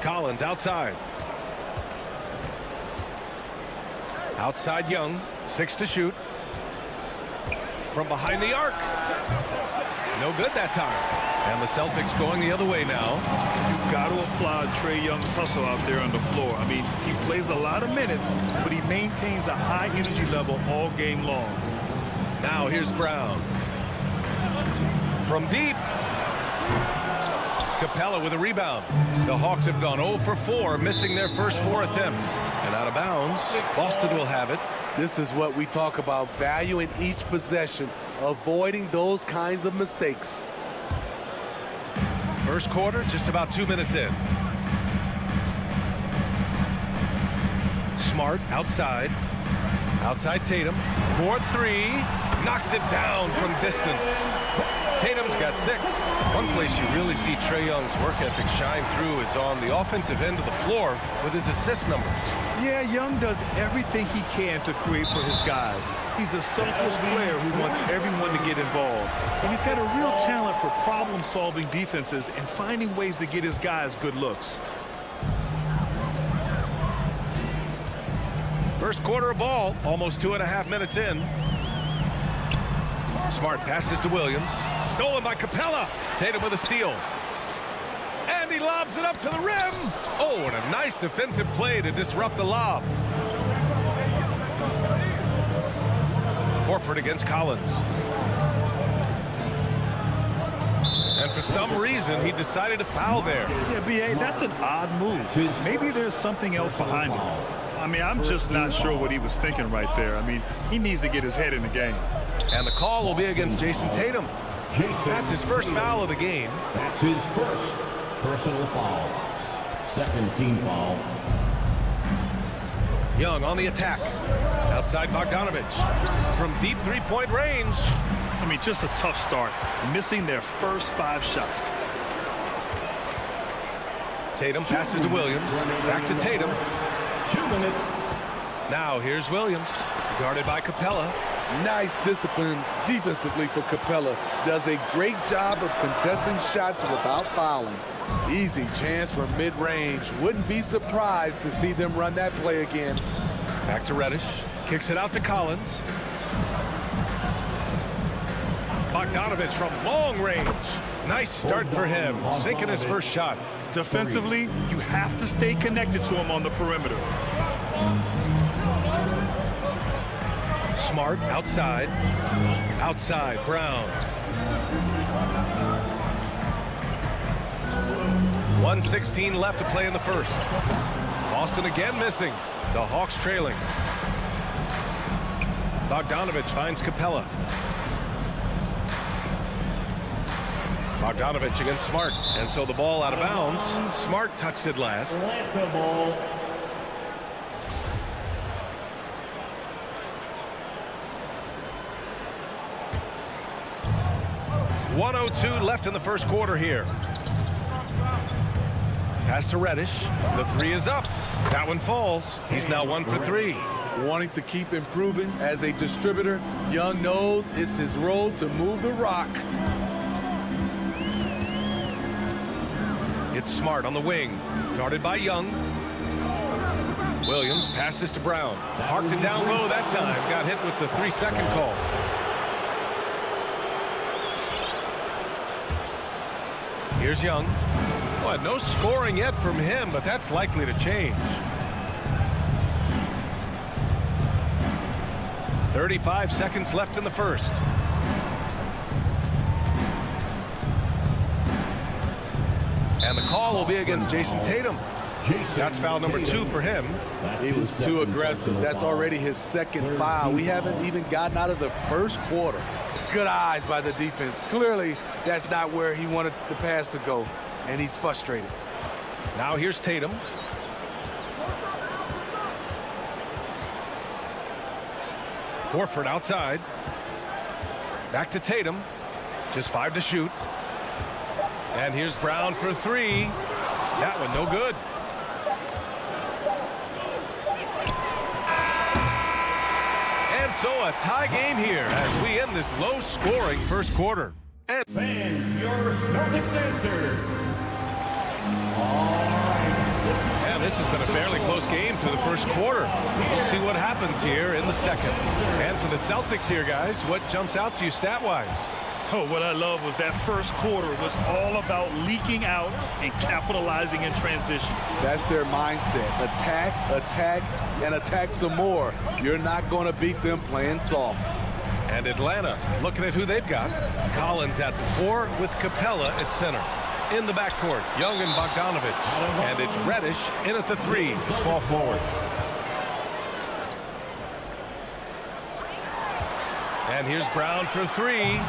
Collins outside. Outside Young. 6 to shoot. From behind the arc. No good that time. And the Celtics going the other way now. You've got to applaud Trae Young's hustle out there on the floor. I mean, he plays a lot of minutes, but he maintains a high energy level all game long. Now here's Brown. From deep. Capella with a rebound. The Hawks have gone 0 for 4, missing their first 4 attempts. And out of bounds, Boston will have it. This is what we talk about, valuing each possession, avoiding those kinds of mistakes. First quarter, just about 2 minutes in. Smart outside. Outside Tatum. 4-3. Knocks it down from distance. Tatum's got 6. One place you really see Trae Young's work ethic shine through is on the offensive end of the floor with his assist numbers. Yeah, Young does everything he can to create for his guys. He's a selfless player who wants everyone to get involved. And he's got a real talent for problem-solving defenses and finding ways to get his guys good looks. First quarter of ball, almost 2.5 minutes in. Smart passes to Williams. Stolen by Capella. Tatum with a steal. And he lobs it up to the rim. Oh, and a nice defensive play to disrupt the lob. Horford against Collins. And for some reason, he decided to foul there. Yeah, B.A., that's an odd move. Maybe there's something else behind it. I mean, I'm just not sure what he was thinking right there. I mean, he needs to get his head in the game. And the call will be against Jason Tatum. That's his first foul of the game. That's his first personal foul. Second team foul. Young on the attack. Outside Bogdanovich. From deep three-point range. I mean, just a tough start. Missing their first 5 shots. Tatum passes to Williams. Back to Tatum. 2 minutes. Now here's Williams. Guarded by Capella. Nice discipline defensively for Capella. Does a great job of contesting shots without fouling. Easy chance for mid-range. Wouldn't be surprised to see them run that play again. Back to Reddish. Kicks it out to Collins. Bogdanovich from long range. Nice start for him. Sinking his first shot. Defensively, you have to stay connected to him on the perimeter. Smart outside. Outside Brown. 1:16 left to play in the first. Boston again missing. The Hawks trailing. Bogdanovich finds Capella. Bogdanovich against Smart. And so the ball out of bounds. Smart touched it last. Atlanta ball. .102 left in the first quarter here. Pass to Reddish. The 3 is up. That one falls. He's now 1 for 3. wanting to keep improving as a distributor. Young knows it's his role to move the rock. It's Smart on the wing, guarded by Young. Williams passes to Brown. Parked it down low that time. Got hit with the 3-second call. Here's Young. Well, no scoring yet from him, but that's likely to change. 35 seconds left in the first. And the call will be against Jason Tatum. That's foul number 2 for him. He was too aggressive. That's already his second foul. We haven't even gotten out of the first quarter. Good eyes by the defense. Clearly, that's not where he wanted the pass to go, and he's frustrated. Now here's Tatum. Horford outside. Back to Tatum. Just 5 to shoot. And here's Brown for 3. That one no good. And so a tie game here as we end this low-scoring first quarter. And Fans, your Celtics answer. yeah, this has been a fairly close game through the first quarter. We'll see what happens here in the second. And for the Celtics here, guys, what jumps out to you stat-wise? Oh, what I love was that first quarter was all about leaking out and capitalizing in transition. That's their mindset. Attack, attack, and attack some more. You're not going to beat them playing soft. And Atlanta, looking at who they've got. Collins at the 4 with Capella at center. In the backcourt, Young and Bogdanovich. And it's Reddish in at the 3, small forward. And here's Brown for 3.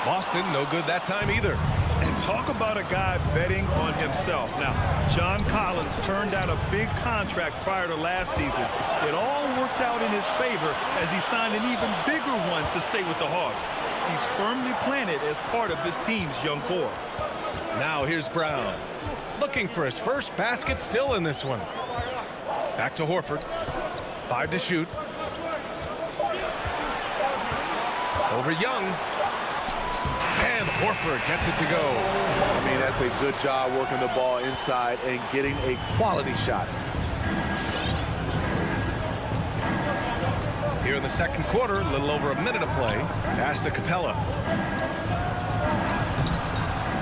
Boston, no good that time either. And talk about a guy betting on himself. Now, John Collins turned down a big contract prior to last season. It all worked out in his favor as he signed an even bigger one to stay with the Hawks. He's firmly planted as part of this team's young core. Now here's Brown. Looking for his first basket still in this one. Back to Horford. 5 to shoot. Over Young. And Horford gets it to go. I mean, that's a good job working the ball inside and getting a quality shot. Here in the second quarter, a little over a minute of play. Pass to Capella.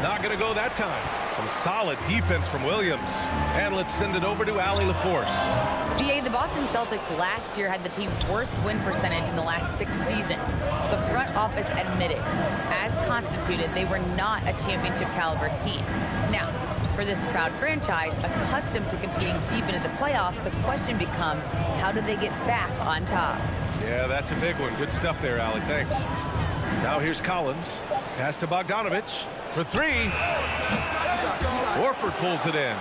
Not going to go that time. Some solid defense from Williams. And let's send it over to Allie LaForce. VA, the Boston Celtics last year had the team's worst win percentage in the last 6 seasons. The front office admitted, as constituted, they were not a championship caliber team. Now, for this proud franchise, accustomed to competing deep into the playoffs, the question becomes, how do they get back on top? Yeah, that's a big one. Good stuff there, Allie. Thanks. Now here's Collins. Pass to Bogdanovich for 3. Horford pulls it in.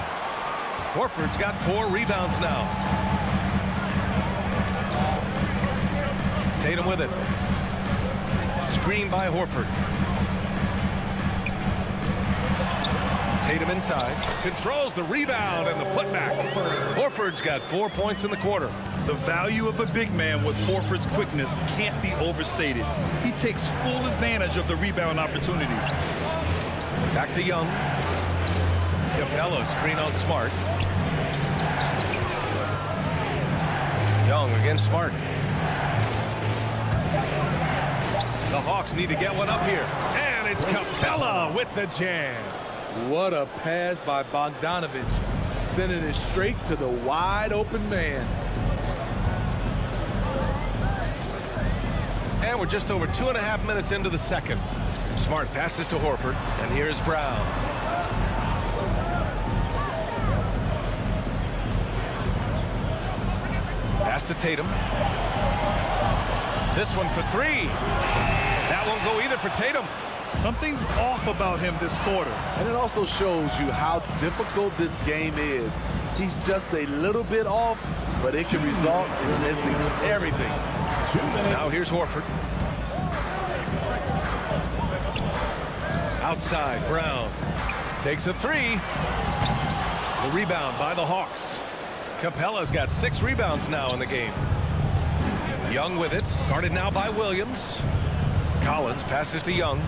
Horford's got 4 rebounds now. Tatum with it. Screen by Horford. Tatum inside. Controls the rebound and the putback. Horford's got 4 points in the quarter. The value of a big man with Horford's quickness can't be overstated. He takes full advantage of the rebound opportunity. Back to Young. Capella screen on Smart. Young against Smart. The Hawks need to get one up here. And it's Capella with the jam. What a pass by Bogdanovich. Sending it straight to the wide open man. And we're just over 2.5 minutes into the second. Smart passes to Horford. And here's Brown. Pass to Tatum. This one for 3. That won't go either for Tatum. Something's off about him this quarter. And it also shows you how difficult this game is. He's just a little bit off, but it can result in missing everything. Now here's Horford. Outside, Brown takes a 3. The rebound by the Hawks. Capella's got 6 rebounds now in the game. Young with it. Guarded now by Williams. Collins passes to Young.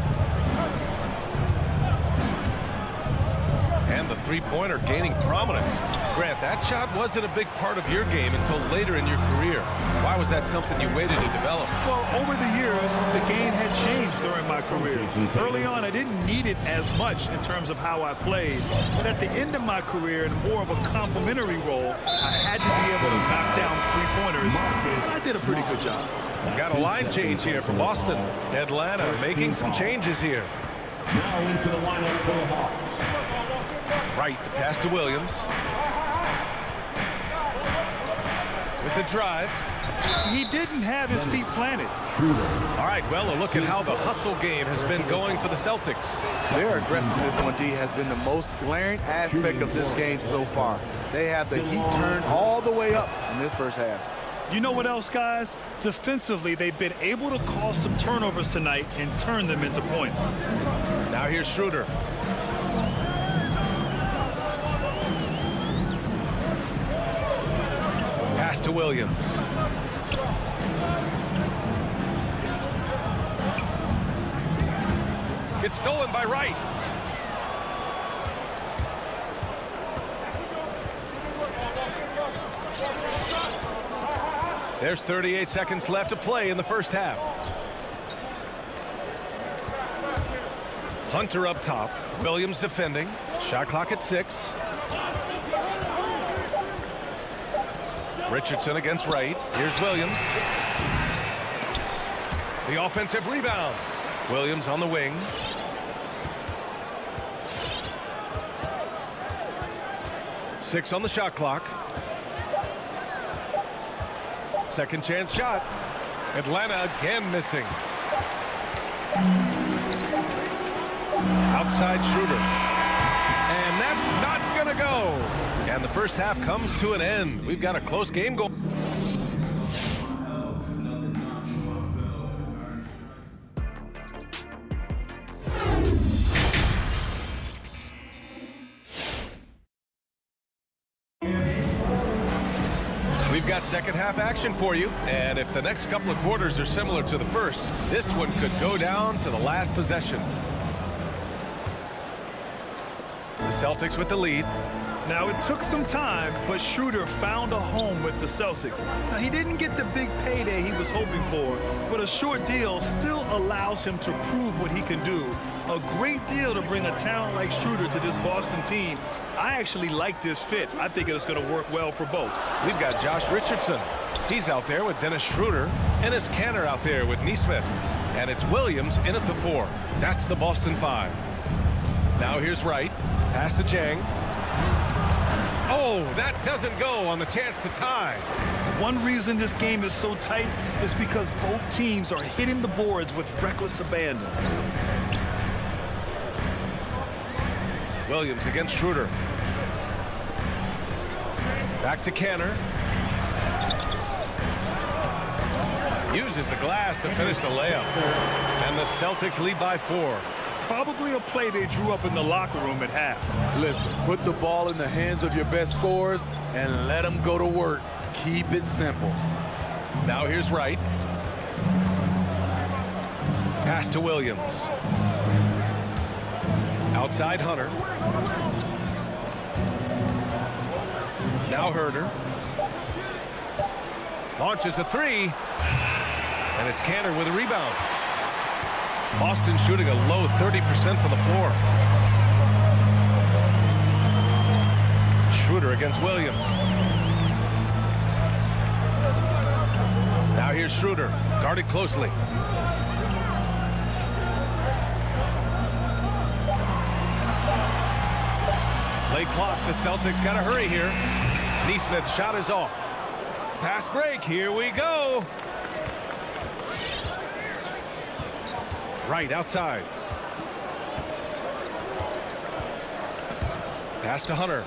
And the three-pointer gaining prominence. Grant, that shot wasn't a big part of your game until later in your career. Why was that something you waited to develop? Well, over the years, the game had changed during my career. Early on, I didn't need it as much in terms of how I played. But at the end of my career, in more of a complementary role, I had to be able to knock down three-pointers. I did a pretty good job. Got a line change here for Boston. Atlanta making some changes here. Now into the lineup for the Hawks. Right, the pass to Williams. With the drive. He didn't have his feet planted. All right, well, a look at how the hustle game has been going for the Celtics. Their aggressiveness on D has been the most glaring aspect of this game so far. They have the heat turned all the way up in this first half. You know what else, guys? Defensively, they've been able to cause some turnovers tonight and turn them into points. Now here's Schroeder. Pass to Williams. It's stolen by Wright. There's 38 seconds left to play in the first half. Hunter up top. Williams defending. Shot clock at 6. Richardson against Wright. Here's Williams. The offensive rebound. Williams on the wing. Six on the shot clock. Second chance shot. Atlanta again missing. Outside Schroeder. And that's not going to go. And the first half comes to an end. We've got a close game going. We've got second half action for you. And if the next couple of quarters are similar to the first, this one could go down to the last possession. The Celtics with the lead. Now, it took some time, but Schroeder found a home with the Celtics. Now, he didn't get the big payday he was hoping for, but a short deal still allows him to prove what he can do. A great deal to bring a talent like Schroeder to this Boston team. I actually like this fit. I think it's going to work well for both. We've got Josh Richardson. He's out there with Dennis Schroeder. Ennis Kanter out there with Neesmith. And it's Williams in at the 4. That's the Boston 5. Now here's Wright. Pass to Jang. Oh, that doesn't go on the chance to tie. One reason this game is so tight is because both teams are hitting the boards with reckless abandon. Williams against Schroeder. Back to Kanter. Uses the glass to finish the layup. And the Celtics lead by 4. Probably a play they drew up in the locker room at half. Listen, put the ball in the hands of your best scorers and let them go to work. Keep it simple. Now here's Wright. Pass to Williams. Outside Hunter. Now Herter. Launches a 3. And it's Kanter with a rebound. Boston shooting a low 30% from the floor. Schroeder against Williams. Now here's Schroeder, guarded closely. Late clock, the Celtics got to hurry here. Neesmith's shot is off. Fast break, here we go. Right outside. Pass to Hunter.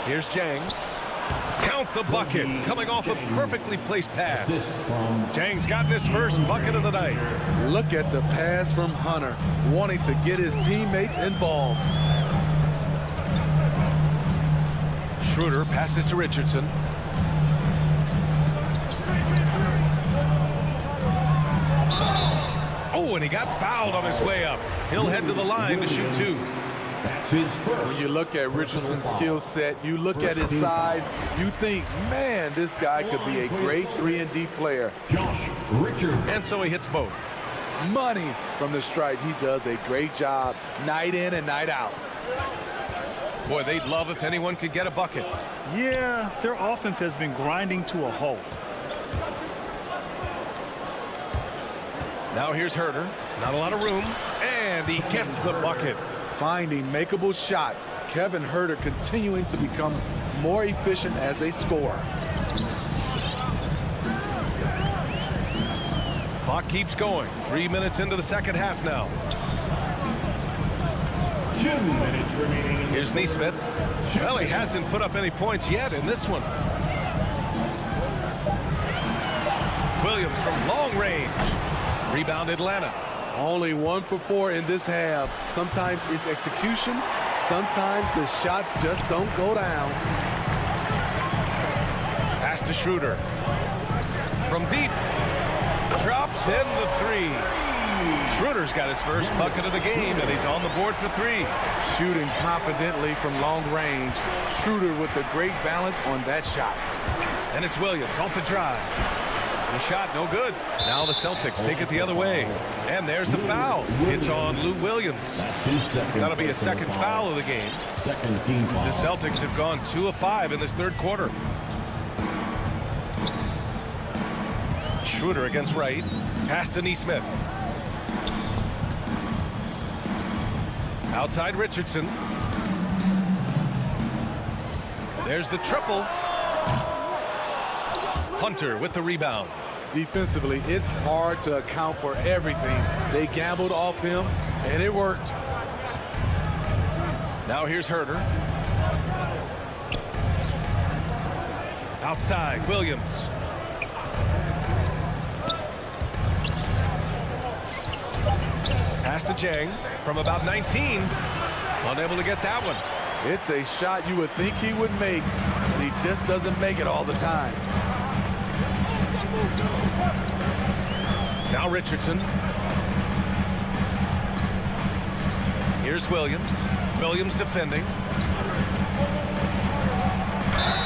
Here's Jang. Count the bucket. Coming off a perfectly placed pass. Jang's gotten his first bucket of the night. Look at the pass from Hunter, wanting to get his teammates involved. Schroeder passes to Richardson. got fouled on his way up. He'll head to the line to shoot 2. That's his first. When you look at Richardson's skill set, you look at his size, you think, man, this guy could be a great 3-and-D player. Josh Richard. And so he hits both. Money from the stripe. He does a great job night in and night out. Boy, they'd love if anyone could get a bucket. Yeah, their offense has been grinding to a halt. Now here's Herter. Not a lot of room. And he gets the bucket. Finding makeable shots. Kevin Herter continuing to become more efficient as a scorer. Clock keeps going. 3 minutes into the second half now. 2 minutes remaining. Here's Neesmith. Well, he hasn't put up any points yet in this one. Williams from long range. Rebound Atlanta. Only 1 for 4 in this half. Sometimes it's execution. Sometimes the shots just don't go down. Pass to Schroeder. From deep. Drops in the 3. Schroeder's got his first bucket of the game, and he's on the board for 3. Shooting confidently from long range. Schroeder with a great balance on that shot. And it's Williams off the drive. The shot no good. Now the Celtics take it the other way. And there's the foul. It's on Lou Williams. That's his second. That'll be a second foul of the game. Second team foul. The Celtics have gone 2 of 5 in this third quarter. Schroeder against Wright. Pass to Neesmith. Outside Richardson. There's the triple. Hunter with the rebound. Defensively, it's hard to account for everything. They gambled off him, and it worked. Now here's Herter. Outside, Williams. Pass to Jang from about 19. Unable to get that one. It's a shot you would think he would make, but he just doesn't make it all the time. Now Richardson. Here's Williams. Williams defending.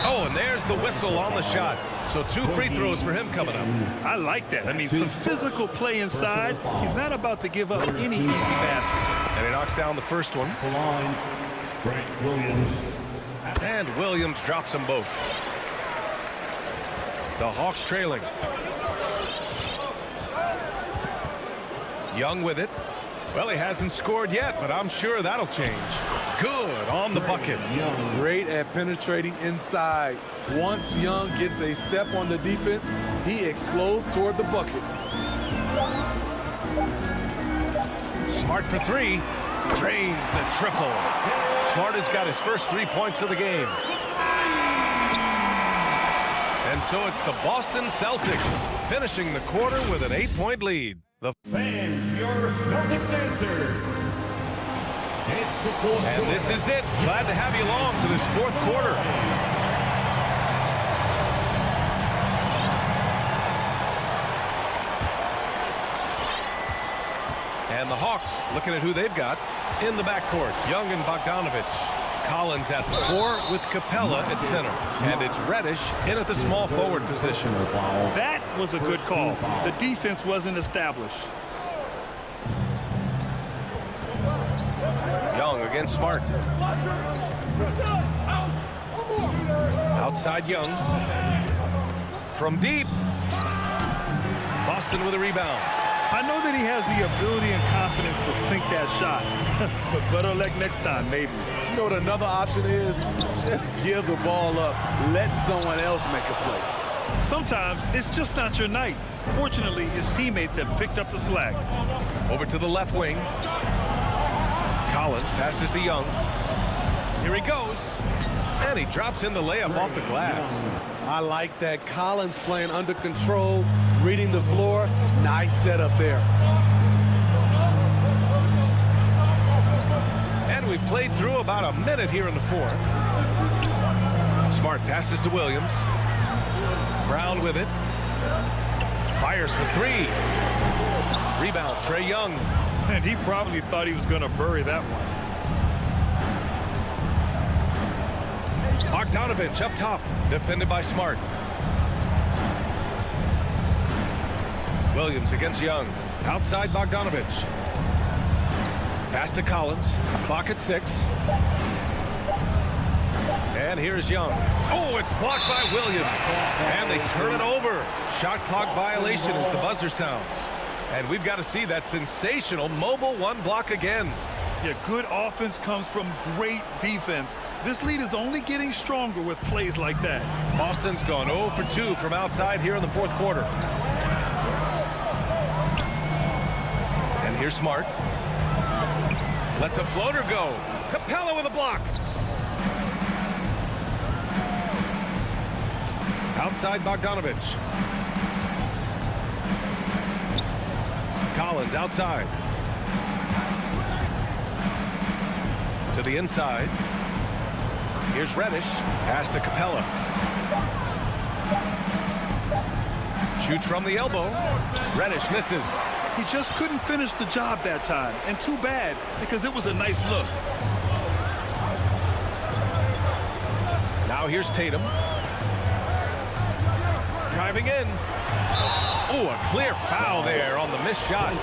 Oh, and there's the whistle on the shot. So 2 free throws for him coming up. I like that. I mean, some physical play inside. He's not about to give up any easy baskets. And he knocks down the first one. Line, Grant Williams. And Williams drops them both. The Hawks trailing. Young with it. Well, he hasn't scored yet, but I'm sure that'll change. Good on the bucket. Great at penetrating inside. Once Young gets a step on the defense, he explodes toward the bucket. Smart for 3. Drains the triple. Smart has got his first 3 points of the game. And so it's the Boston Celtics finishing the quarter with an 8-point lead. Fans, your Celtics answer. It's the fourth And this is it. Glad to have you along for this fourth quarter. And the Hawks looking at who they've got in the backcourt. Young and Bogdanovich. Collins at the 4 with Capella at center. And it's Reddish in at the small forward position. That was a good call. The defense wasn't established. Young against Smart. Outside Young. From deep. Boston with a rebound. I know that he has the ability and confidence to sink that shot. But better luck next time, maybe. You know what another option is? Just give the ball up. Let someone else make a play. Sometimes it's just not your night. Fortunately, his teammates have picked up the slack. Over to the left wing. Collins passes to Young. Here he goes. And he drops in the layup off the glass. I like that. Collins playing under control, reading the floor. Nice setup there. And we played through about a minute here in the fourth. Smart passes to Williams. Brown with it. Fires for 3. Rebound, Trae Young. And he probably thought he was going to bury that one. Bogdanovich up top, defended by Smart. Williams against Young. Outside Bogdanovich. Pass to Collins. Clock at 6. And here's Young. Oh, it's blocked by Williams. And they turn it over. Shot clock violation as the buzzer sounds. And we've got to see that sensational mobile one block again. Yeah, good offense comes from great defense. This lead is only getting stronger with plays like that. Boston's gone 0 for 2 from outside here in the fourth quarter. And here's Smart. Lets a floater go. Capella with a block. Outside Bogdanovich. Collins outside. To the inside. Here's Reddish. Pass to Capella. Shoots from the elbow. Reddish misses. He just couldn't finish the job that time. And too bad, because it was a nice look. Now here's Tatum. Driving in. Oh, a clear foul there on the missed shot.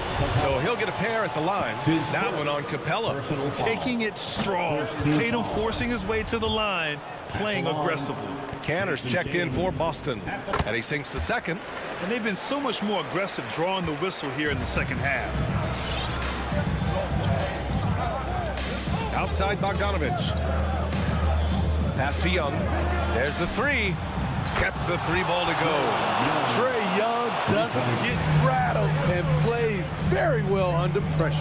So he'll get a pair at the line. That one on Capella. Taking it strong. Tatum forcing his way to the line, playing aggressively. Canner's checked in for Boston. And he sinks the second. And they've been so much more aggressive drawing the whistle here in the second half. Outside Bogdanovich. Pass to Young. There's the three. Gets the three ball to go. Trae Young doesn't get rattled and plays very well under pressure.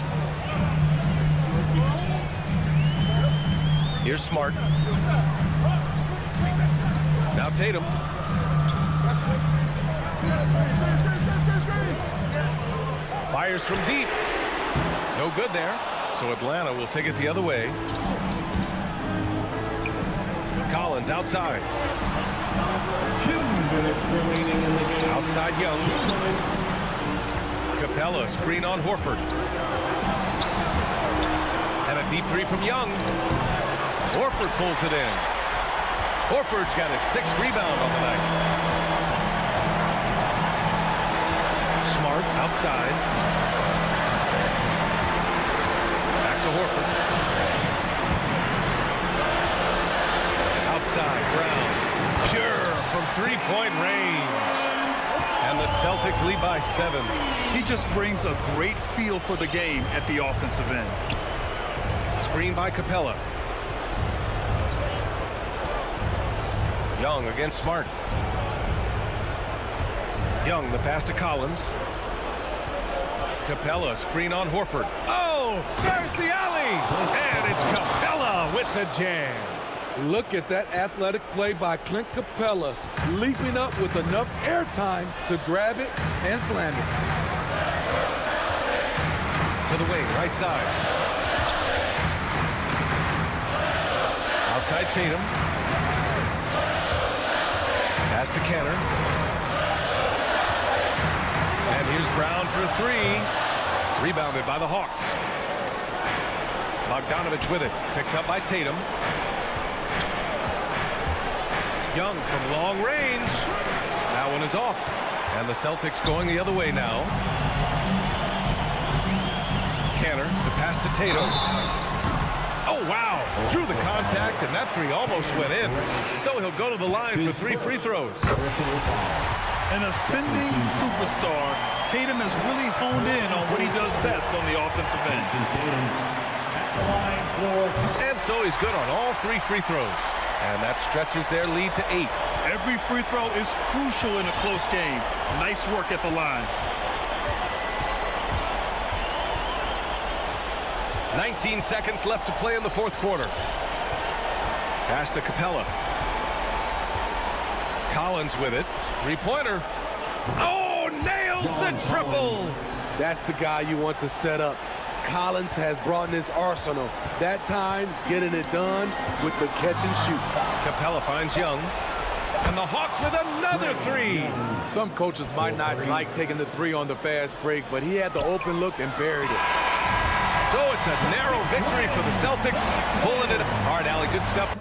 Here's Smart. Now Tatum. Fires from deep. No good there. So Atlanta will take it the other way. Collins outside. 2 minutes remaining in the game. Outside Young. Capella screen on Horford. And a deep three from Young. Horford pulls it in. Horford's got his 6th rebound on the night. Smart outside. Back to Horford. Outside, Brown. Pure from three-point range. And the Celtics lead by 7. He just brings a great feel for the game at the offensive end. Screen by Capella. Young against Smart. Young, the pass to Collins. Capella, screen on Horford. Oh, there's the alley! And it's Capella with the jam. Look at that athletic play by Clint Capella, leaping up with enough airtime to grab it and slam it. To the wing, right side. Outside Tatum. Pass to Canner. And here's Brown for 3. Rebounded by the Hawks. Bogdanovich with it. Picked up by Tatum. Young from long range. That one is off. And the Celtics going the other way now. Canner, the pass to Tatum. Oh, wow. Drew the contact, and that three almost went in. So he'll go to the line for 3 free throws. An ascending superstar, Tatum has really honed in on what he does best on the offensive end. And so he's good on all 3 free throws. And that stretches their lead to 8. Every free throw is crucial in a close game. Nice work at the line. 19 seconds left to play in the fourth quarter. Pass to Capella. Collins with it. Three-pointer. Oh, nails the triple. That's the guy you want to set up. Collins has brought in his arsenal. That time, getting it done with the catch and shoot. Capella finds Young. And the Hawks with another three. Some coaches might not like taking the three on the fast break, but he had the open look and buried it. So it's a narrow victory for the Celtics, pulling it. All right, Allie, good stuff.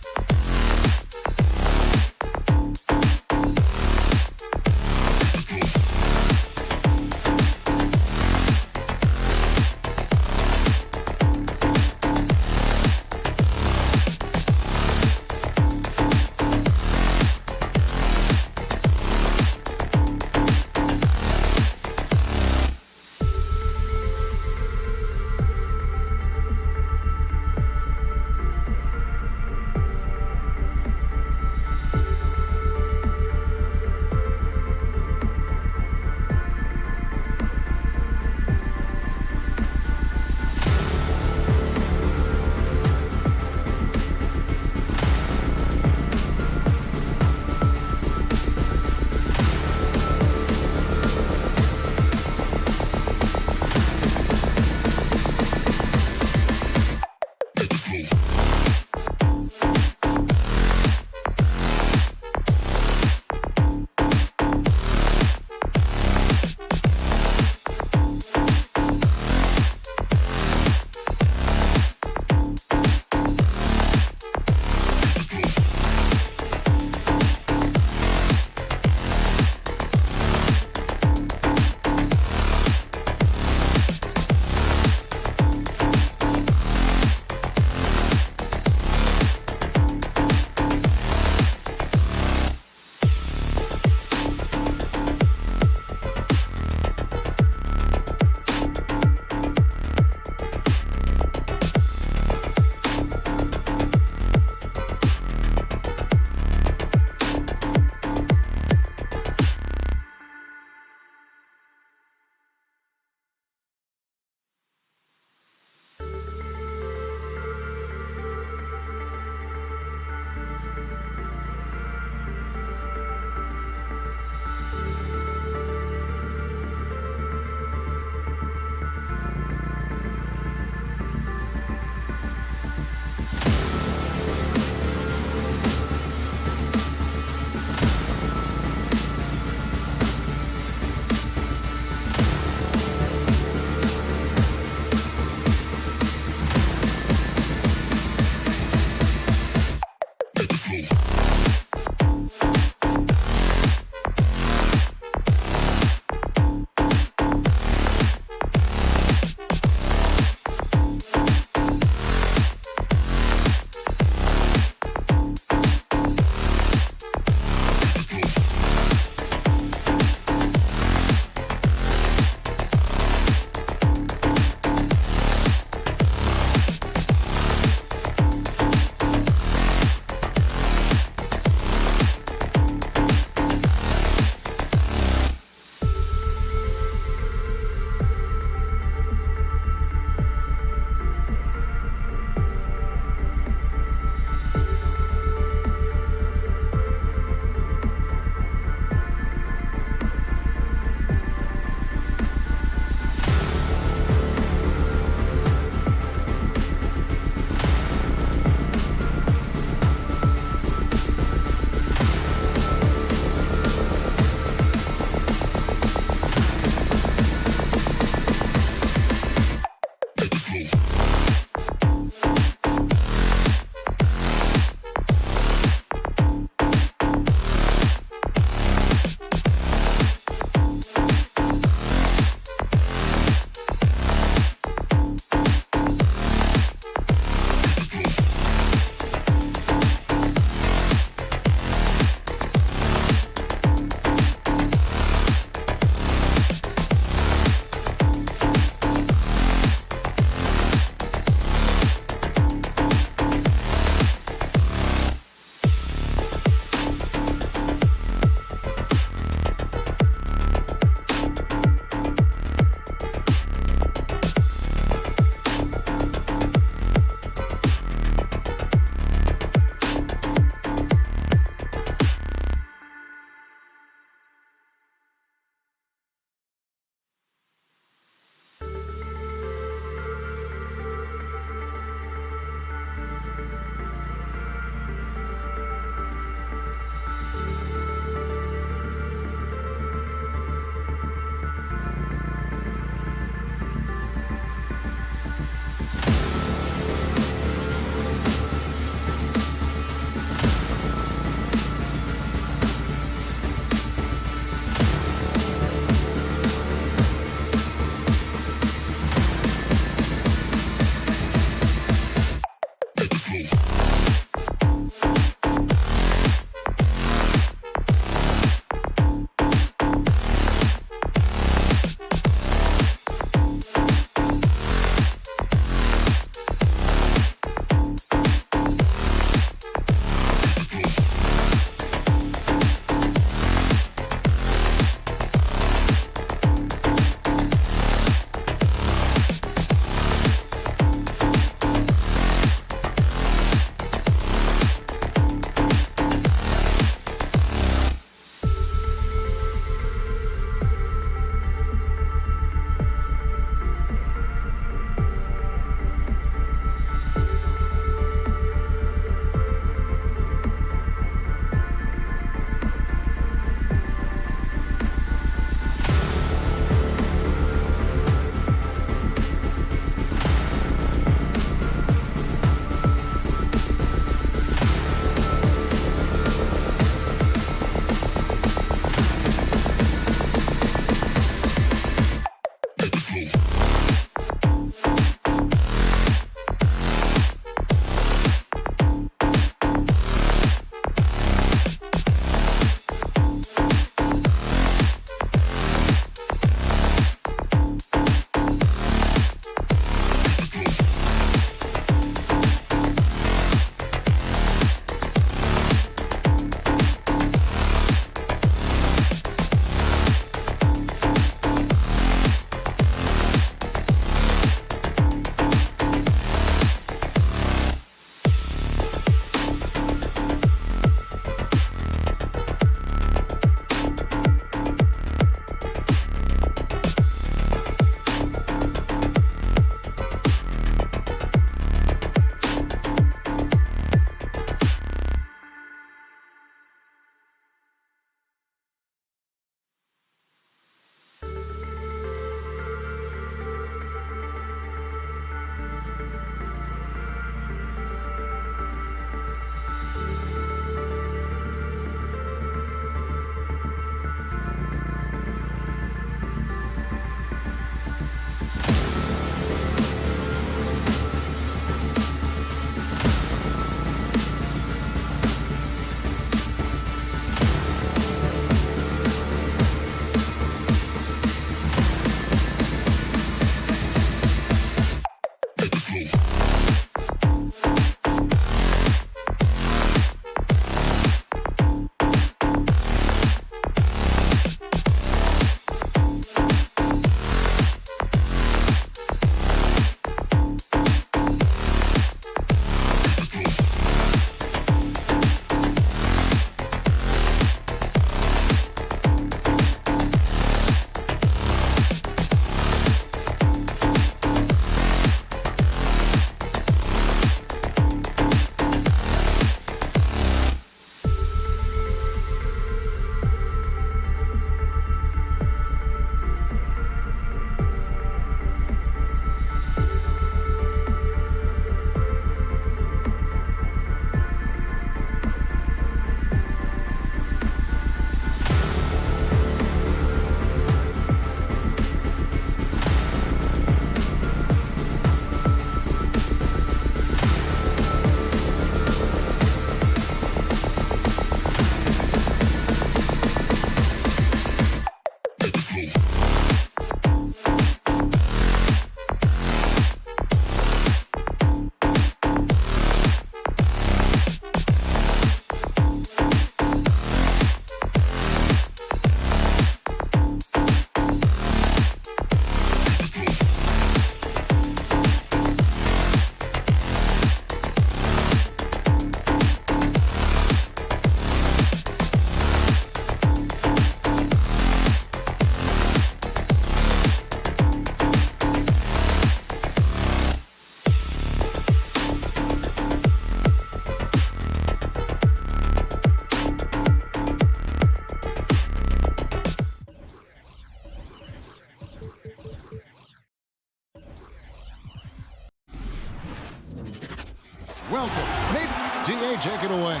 Welcome. Maybe. DA, take it away.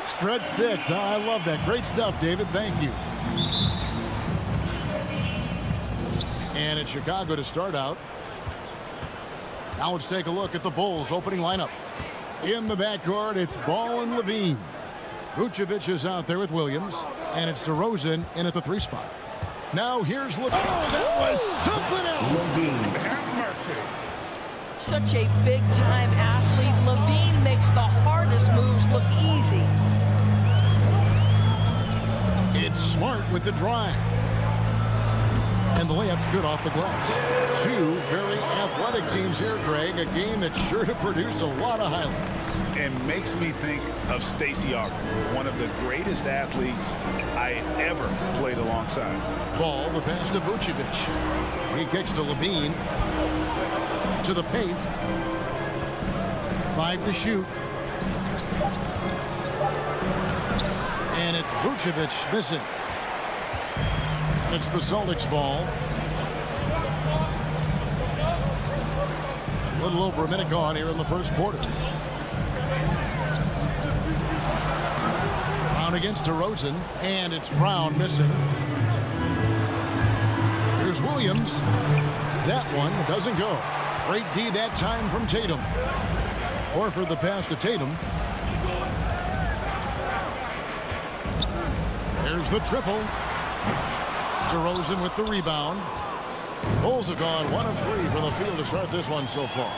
Stretch 6. Oh, I love that. Great stuff, David. Thank you. And it's Chicago to start out. Now let's take a look at the Bulls' opening lineup. In the backcourt, it's Ball and Levine. Vucevic is out there with Williams. And it's DeRozan in at the 3 spot. Now here's Levine. Oh, that was something else. Have mercy. Such a big-time athlete. Levine makes the hardest moves look easy. It's Smart with the drive. And the layup's good off the glass. Two very athletic teams here, Greg. A game that's sure to produce a lot of highlights. It makes me think of Stacey Augmon, one of the greatest athletes I ever played alongside. Ball, the pass to Vucevic. He kicks to Levine. To the paint. 5 to shoot. And it's Vucevic missing. It's the Celtics ball. A little over a minute gone here in the first quarter. Brown against DeRozan, and it's Brown missing. Here's Williams. That one doesn't go. Great D that time from Tatum. Horford the pass to Tatum. There's the triple. DeRozan with the rebound. Bulls have gone 1 of 3 from the field to start this one so far.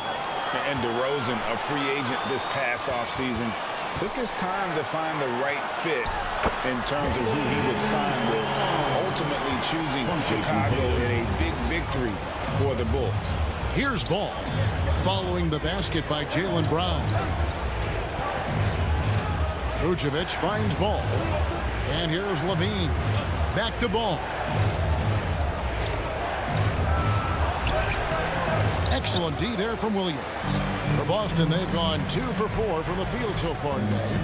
And DeRozan, a free agent this past offseason, took his time to find the right fit in terms of who he would sign with, ultimately choosing Chicago in a big victory for the Bulls. Here's Ball, following the basket by Jaylen Brown. Vucevic finds Ball. And here's Levine. Back to Ball. Excellent D there from Williams. For Boston, they've gone 2 for 4 from the field so far today.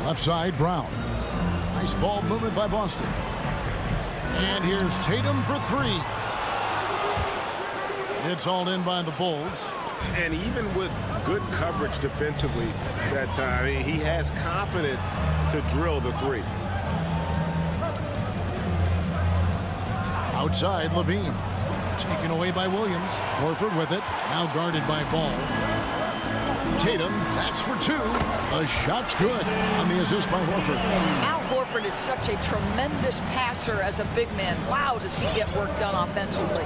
Left side, Brown. Nice ball movement by Boston. And here's Tatum for 3. It's all in by the Bulls. And even with good coverage defensively that time, he has confidence to drill the 3. Outside, Levine. Taken away by Williams. Horford with it. Now guarded by Ball. Tatum, that's for 2. The shot's good on the assist by Horford. Al Horford is such a tremendous passer as a big man. Wow, does he get work done offensively.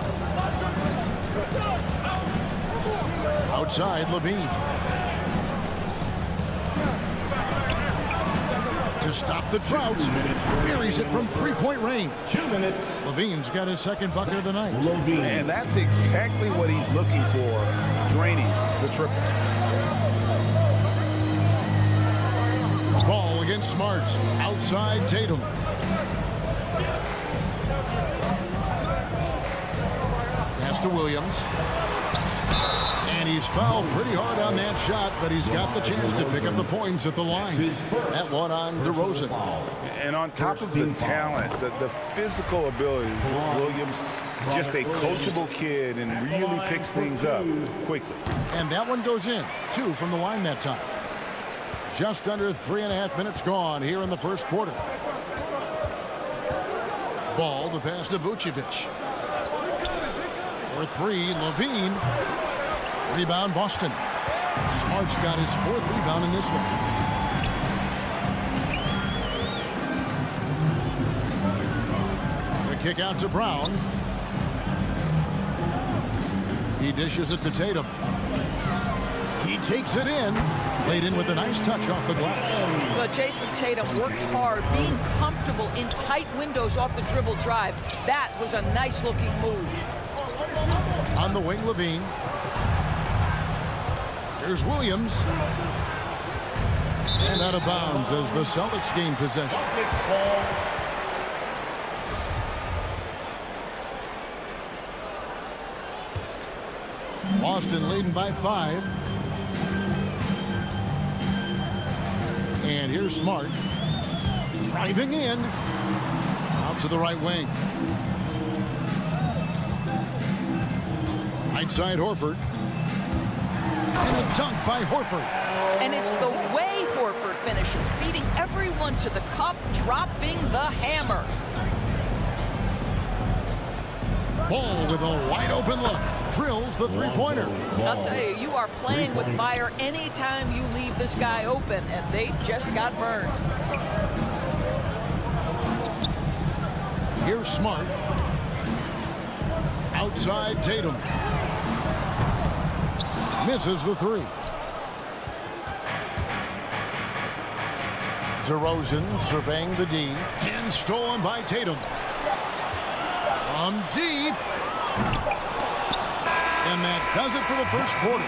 Outside, Levine. To stop the drought. Buries it from 3-point range. 2 minutes. Levine's got his second bucket of the night. And that's exactly what he's looking for, draining the triple. Ball against Smart. Outside, Tatum. Pass to Williams. And he's fouled pretty hard on that shot, but he's got the chance to pick up the points at the line. That one on DeRozan. And on top of the talent, the physical ability, Williams, just a coachable kid and really picks things up quickly. And that one goes in. 2 from the line that time. Just under 3.5 minutes gone here in the first quarter. Ball, the pass to Vucevic. For 3, Levine. Rebound, Boston. Smart's got his 4th rebound in this one. The kick out to Brown. He dishes it to Tatum. He takes it in. Laid in with a nice touch off the glass. But Jason Tatum worked hard, being comfortable in tight windows off the dribble drive. That was a nice-looking move. On the wing, Levine. Here's Williams. And out of bounds as the Celtics gain possession. Boston leading by 5. And here's Smart. Driving in. Out to the right wing. Right side Horford. And a dunk by Horford. And it's the way Horford finishes, beating everyone to the cup, dropping the hammer. Ball with a wide open look. Drills the three-pointer. I'll tell you, you are playing with fire anytime you leave this guy open, and they just got burned. Here's Smart. Outside Tatum. Misses the three. DeRozan surveying the D. And stolen by Tatum. From deep. And that does it for the first quarter.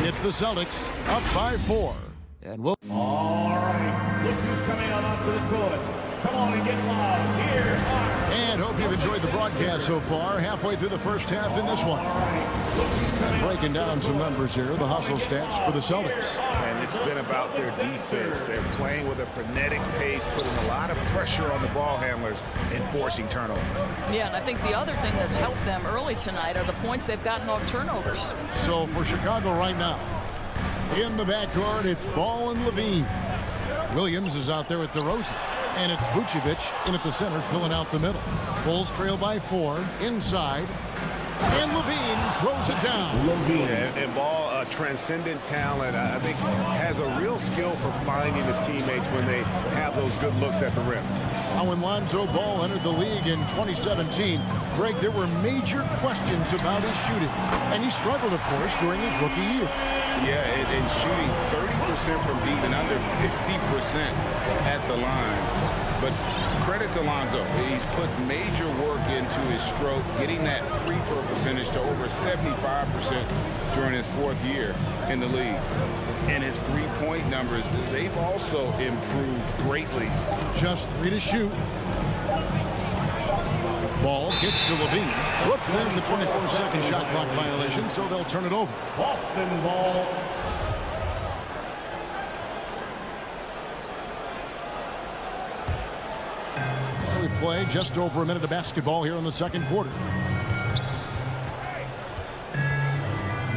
It's the Celtics up by 4. And we'll... All right. Look who's coming out onto the court. Come on and get loud. Here are... And hope you've enjoyed the broadcast so far. Halfway through the first half in this one. And breaking down some numbers here. The hustle stats for the Celtics. And it's been about their defense. They're playing with a frenetic pace, putting a lot of pressure on the ball handlers and forcing turnovers. Yeah, and I think the other thing that's helped them early tonight are the points they've gotten off turnovers. So for Chicago right now, in the backcourt, it's Ball and Levine. Williams is out there with DeRozan. And it's Vucevic in at the center, filling out the middle. Bulls trail by 4. Inside. And Levine throws it down. And Ball, a transcendent talent, I think has a real skill for finding his teammates when they have those good looks at the rim. Now, when Lonzo Ball entered the league in 2017, Greg, there were major questions about his shooting. And he struggled, of course, during his rookie year. Yeah, and shooting 30% from deep and under 50% at the line. But credit to Lonzo. He's put major work into his stroke, getting that free throw percentage to over 75% during his 4th year in the league. And his three-point numbers, they've also improved greatly. Just 3 to shoot. Ball gets to Levine. Whoops, there's the 24-second shot clock violation, so they'll turn it over. Boston ball. We play just over a minute of basketball here in the second quarter.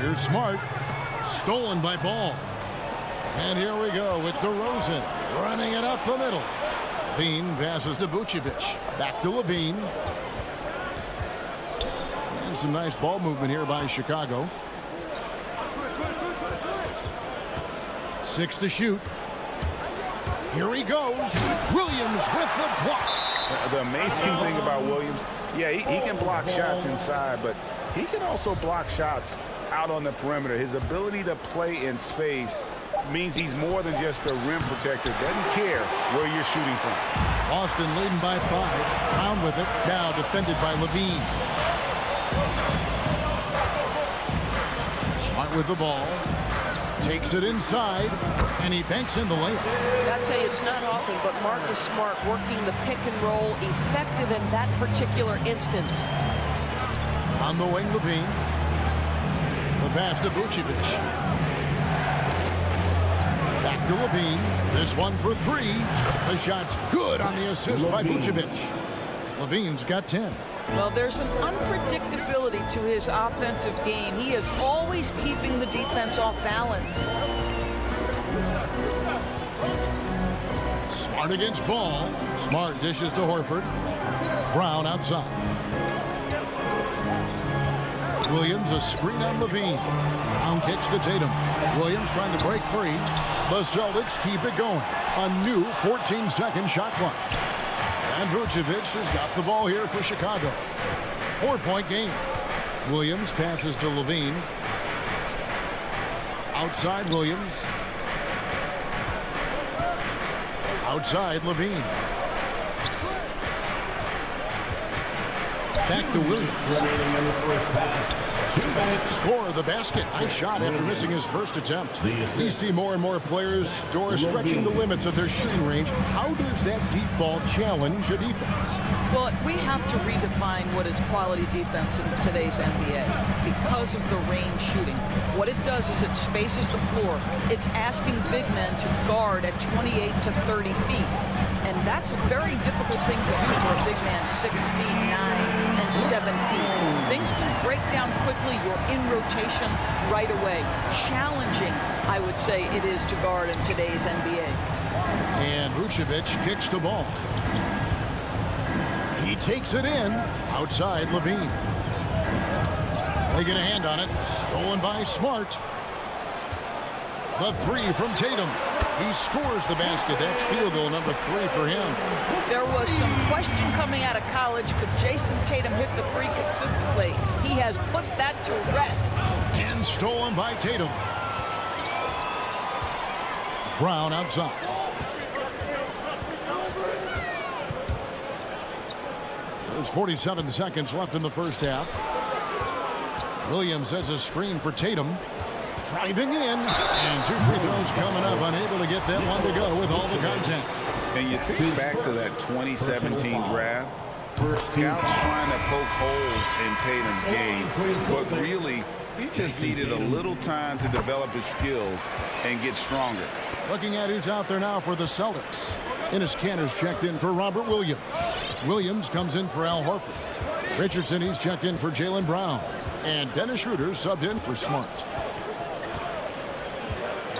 Here's Smart. Stolen by Ball. And here we go with DeRozan running it up the middle. Levine passes to Vucevic. Back to Levine. And some nice ball movement here by Chicago. 6 to shoot. Here he goes. Williams with the block. The amazing thing about Williams, yeah, he can block shots inside, but he can also block shots out on the perimeter. His ability to play in space means he's more than just a rim protector. Doesn't care where you're shooting from. Boston leading by 5. Brown with it. Now defended by Levine. Smart with the ball. Takes it inside, and he banks in the layup. I'll tell you, it's not often, but Marcus Smart working the pick and roll, effective in that particular instance. On the wing, Levine. The pass to Vucevic. Back to Levine. This one for 3. The shot's good on the assist by Vucevic. Levine's got 10. Well, there's an unpredictability to his offensive game. He is always keeping the defense off balance. Smart against Ball. Smart dishes to Horford. Brown outside. Williams a screen on Levine. Brown kicks to Tatum. Williams trying to break free. The Celtics keep it going. A new 14-second shot clock. And Vucevic has got the ball here for Chicago. 4-point game. Williams passes to Levine. Outside Williams. Outside Levine. Back to Williams. Score the basket. Nice shot after missing his first attempt. We see more and more players stretching the limits of their shooting range. How does that deep ball challenge a defense? Well, we have to redefine what is quality defense in today's NBA because of the range shooting. What it does is it spaces the floor. It's asking big men to guard at 28 to 30 feet. And that's a very difficult thing to do for a big man 6 feet 9 and 7 feet. Things can break down quickly. You're in rotation right away. Challenging, I would say, it is to guard in today's NBA. And Vucevic kicks the ball. He takes it in outside Levine. They get a hand on it. Stolen by Smart. The three from Tatum. He scores the basket. That's field goal number 3 for him. There was some question coming out of college. Could Jason Tatum hit the three consistently? He has put that to rest. And stolen by Tatum. Brown outside. There's 47 seconds left in the first half. Williams sets a screen for Tatum. Driving in. And 2 free throws coming up. Unable to get that one to go with all the contact. And you think back to that 2017 draft. Scouts trying to poke holes in Tatum's game. But really, he just needed a little time to develop his skills and get stronger. Looking at who's out there now for the Celtics. Enes Kanter's checked in for Robert Williams. Williams comes in for Al Horford. Richardson, he's checked in for Jaylen Brown. And Dennis Schroeder subbed in for Smart.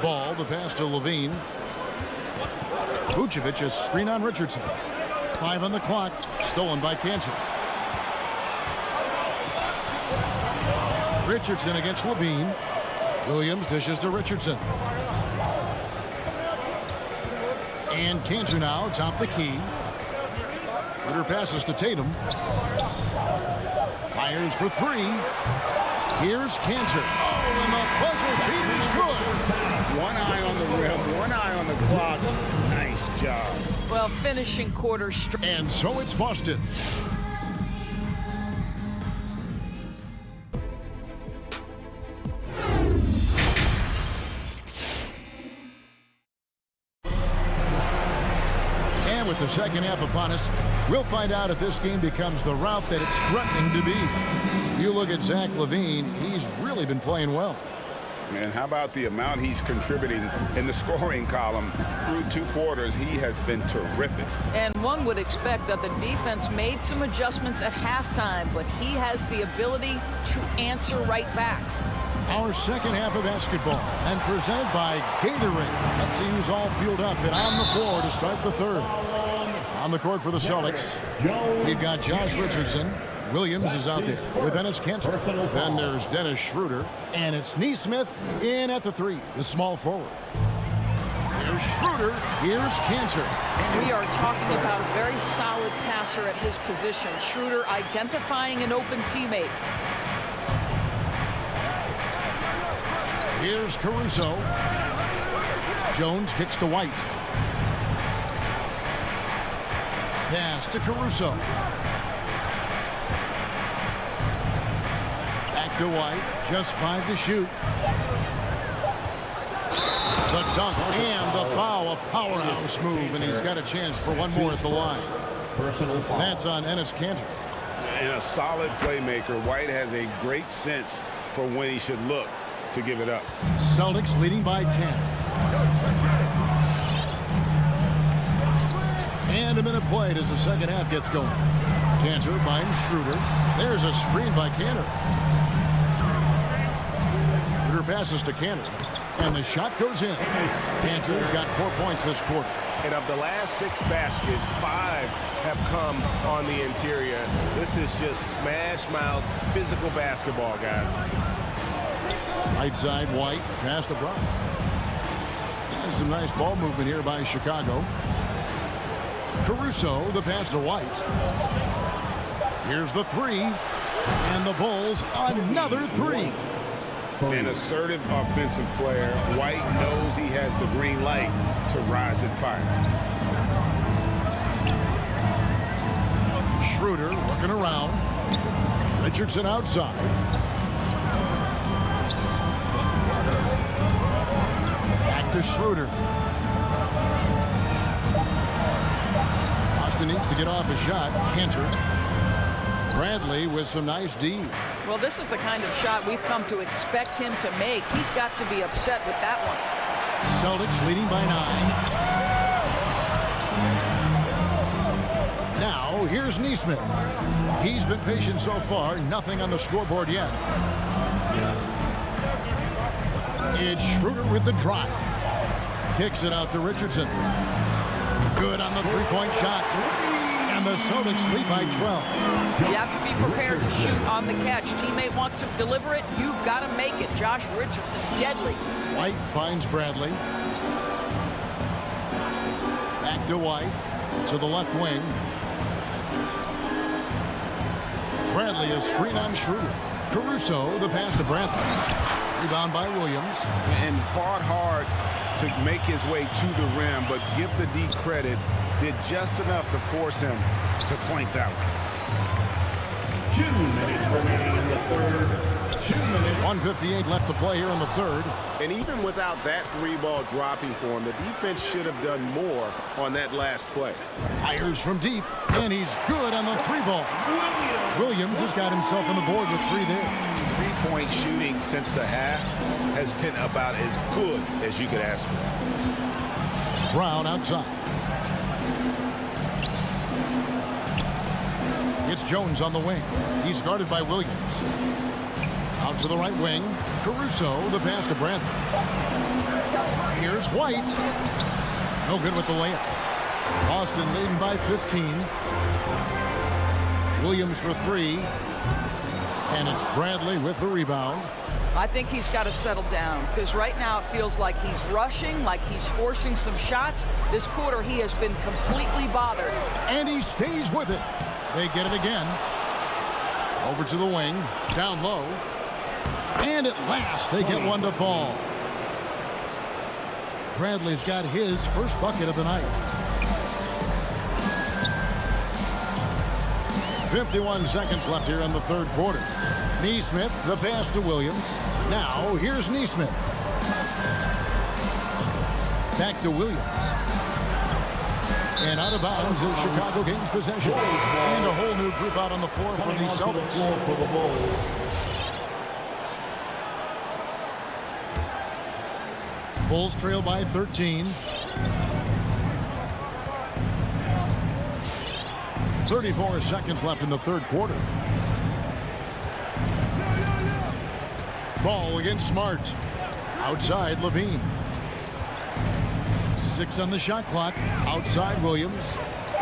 Ball, the pass to Levine. Vucevic, a screen on Richardson. 5 on the clock, stolen by Kanter. Richardson against Levine. Williams dishes to Richardson. And Kanter now top the key. Schroeder passes to Tatum. Fires for 3. Here's Kanter. Oh, and the buzzer beat is good. One eye on the rim, one eye on the clock. Nice job. Well, finishing quarter straight. And so it's Boston. And with the second half upon us, we'll find out if this game becomes the route that it's threatening to be. You look at Zach LaVine, he's really been playing well. And how about the amount he's contributing in the scoring column? Through 2 quarters, he has been terrific. And one would expect that the defense made some adjustments at halftime, but he has the ability to answer right back. Our second half of basketball, and presented by Gatorade. Let's see who's all fueled up and on the floor to start the third. On the court for the Celtics, we've got Josh Richardson. Williams is out there with Enes Kanter. Then there's Dennis Schroeder. And it's Nesmith in at the 3, the small forward. Here's Schroeder. Here's Kanter. We are talking about a very solid passer at his position. Schroeder identifying an open teammate. Here's Caruso. Jones kicks to White. Pass to Caruso. Back to White. Just 5 to shoot. The dunk and the foul. A powerhouse move, and he's got a chance for one more at the line. That's on Enes Kanter. And a solid playmaker. White has a great sense for when he should look to give it up. Celtics leading by 10. And a minute played as the second half gets going. Kanter finds Schroeder. There's a screen by Kanter. Schroeder passes to Kanter. And the shot goes in. Kanter's got 4 points this quarter. And of the last 6 baskets, 5 have come on the interior. This is just smash mouth physical basketball, guys. Right side, White, pass to Brown. And some nice ball movement here by Chicago. Caruso, the pass to White. Here's the 3. And the Bulls, another 3. An assertive offensive player. White knows he has the green light to rise and fire. Schroeder looking around. Richardson outside. Back to Schroeder. Boston needs to get off a shot. Kanter. Bradley with some nice D. Well, this is the kind of shot we've come to expect him to make. He's got to be upset with that one. Celtics leading by 9. here's Neesmith. He's been patient so far. Nothing on the scoreboard yet. It's Schroeder with the drive. Kicks it out to Richardson. Good on the three-point shot. And the Celtics lead by 12. You have to be prepared to shoot on the catch. Teammate wants to deliver it. You've got to make it. Josh Richardson, deadly. White finds Bradley. Back to White. To the left wing. Bradley, a screen on Schroeder. Caruso, the pass to Bradley. Rebound by Williams. And fought hard to make his way to the rim, but give the D credit, did just enough to force him to flank that one. 2 minutes remaining in the third. 2 minutes. 1:58 left to play here in the third. And even without that three ball dropping for him, the defense should have done more on that last play. Fires from deep, and he's good on the three ball. Williams has got himself on the board with 3 there. Three-point shooting since the half has been about as good as you could ask for. Brown outside. It's Jones on the wing. He's guarded by Williams. Out to the right wing. Caruso, the pass to Bradley. Here's White. No good with the layup. Boston leading by 15. Williams for 3. And it's Bradley with the rebound. I think he's got to settle down because right now it feels like he's rushing, like he's forcing some shots. This quarter he has been completely bothered. And he stays with it. They get it again. Over to the wing. Down low. And at last they get one to fall. Bradley's got his first bucket of the night. 51 seconds left here in the third quarter. Neesmith, the pass to Williams. Now, here's Neesmith. Back to Williams. And out of bounds is Chicago Kings possession. And a whole new group out on the floor for the Celtics. Bulls trail by 13. 34 seconds left in the third quarter. Ball against Smart. Outside Levine. 6 on the shot clock. Outside Williams.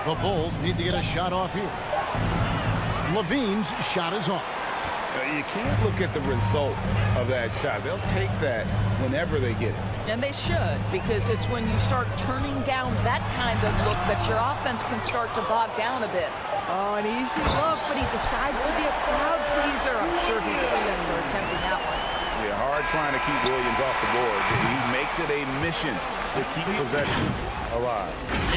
The Bulls need to get a shot off here. Levine's shot is off. You can't look at the result of that shot. They'll take that whenever they get it. And they should, because it's when you start turning down that kind of look that your offense can start to bog down a bit. Oh, an easy look, but he decides to be a crowd pleaser. I'm sure he's upset for attempting that one. Yeah, hard trying to keep Williams off the board. He makes it a mission to keep possessions alive.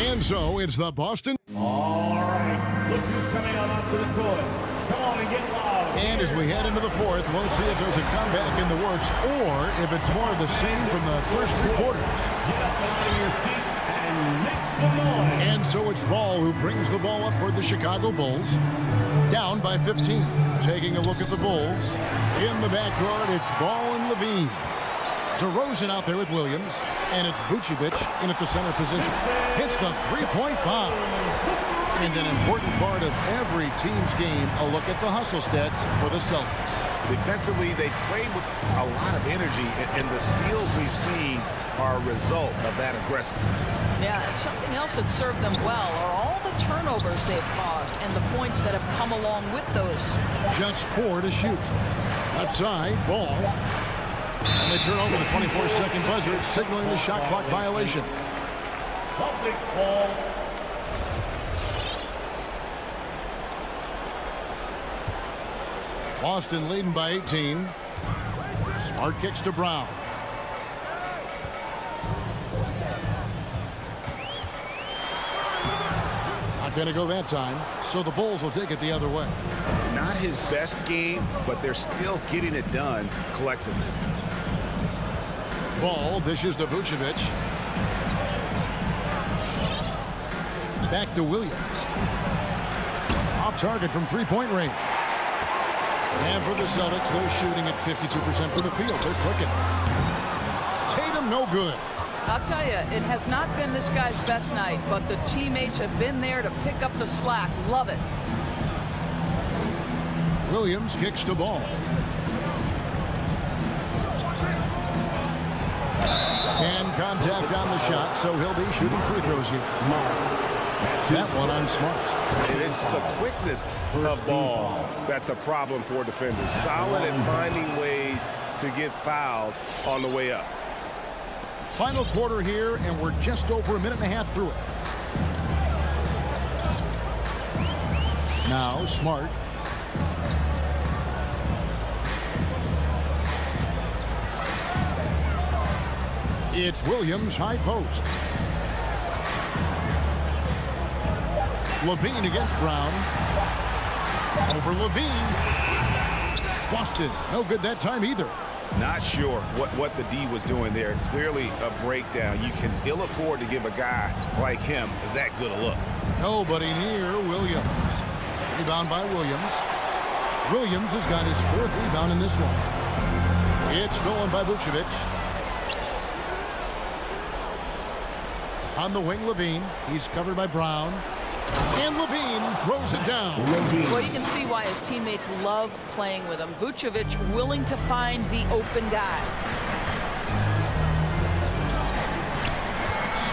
And so it's the Boston. All right, look who's coming out onto the court. Come on and get loud. And as we head into the fourth, we'll see if there's a comeback in the works or if it's more of the same from the first 3 quarters. Get up out of your seats and make some noise. And so it's Ball who brings the ball up for the Chicago Bulls. Down by 15. Taking a look at the Bulls. In the backcourt, it's Ball and Levine. DeRozan out there with Williams. And it's Vucevic in at the center position. Hits the three-point bomb. And an important part of every team's game, a look at the hustle stats for the Celtics. Defensively, they played with a lot of energy, and the steals we've seen are a result of that aggressiveness. Yeah, and something else that served them well are all the turnovers they've caused and the points that have come along with those. Just 4 to shoot. Left side, Ball. And they turn over the 24-second buzzer, signaling the shot clock violation. Celtic ball. Boston leading by 18. Smart kicks to Brown. Not going to go that time, so the Bulls will take it the other way. Not his best game, but they're still getting it done collectively. Ball dishes to Vucevic. Back to Williams. Off target from three-point range. And for the Celtics, they're shooting at 52% from the field. They're clicking. Tatum, no good. I'll tell you, it has not been this guy's best night, but the teammates have been there to pick up the slack. Love it. Williams kicks the ball. And contact on the shot, so he'll be shooting free throws here. That one on Smart. And it's the quickness of ball that's a problem for defenders. Solid at finding ways to get fouled on the way up. Final quarter here, and we're just over a minute and a half through it. Now Smart. It's Williams, high post. Levine against Brown. Over Levine. Boston, no good that time either. Not sure what the D was doing there. Clearly a breakdown. You can ill afford to give a guy like him that good a look. Nobody near Williams. Rebound by Williams. Williams has got his 4th rebound in this one. It's stolen by Vucevic. On the wing, Levine. He's covered by Brown. And Levine throws it down. Well, you can see why his teammates love playing with him. Vucevic willing to find the open guy.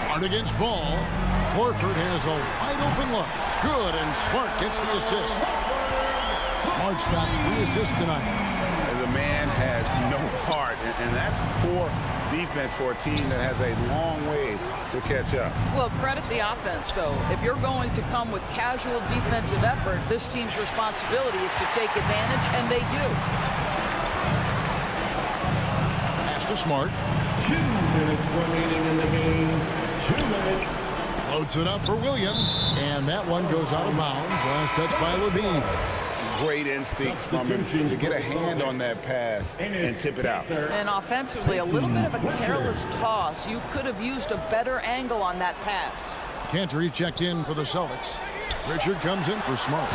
Smart against Ball. Horford has a wide open look. Good, and Smart gets the assist. Smart's got 3 assists tonight. The man has no heart, and that's poor defense for a team that has a long way to catch up. Well, credit the offense, though. If you're going to come with casual defensive effort, this team's responsibility is to take advantage, and they do. Pass to Smart. 2 minutes remaining in the game. 2 minutes. Loads it up for Williams, and that one goes out of bounds. Last touch by Levine. Great instincts from him to get a hand on that pass and tip it out. And offensively, a little bit of a careless toss. You could have used a better angle on that pass. Cantor checked in for the Celtics. Richard comes in for Smart.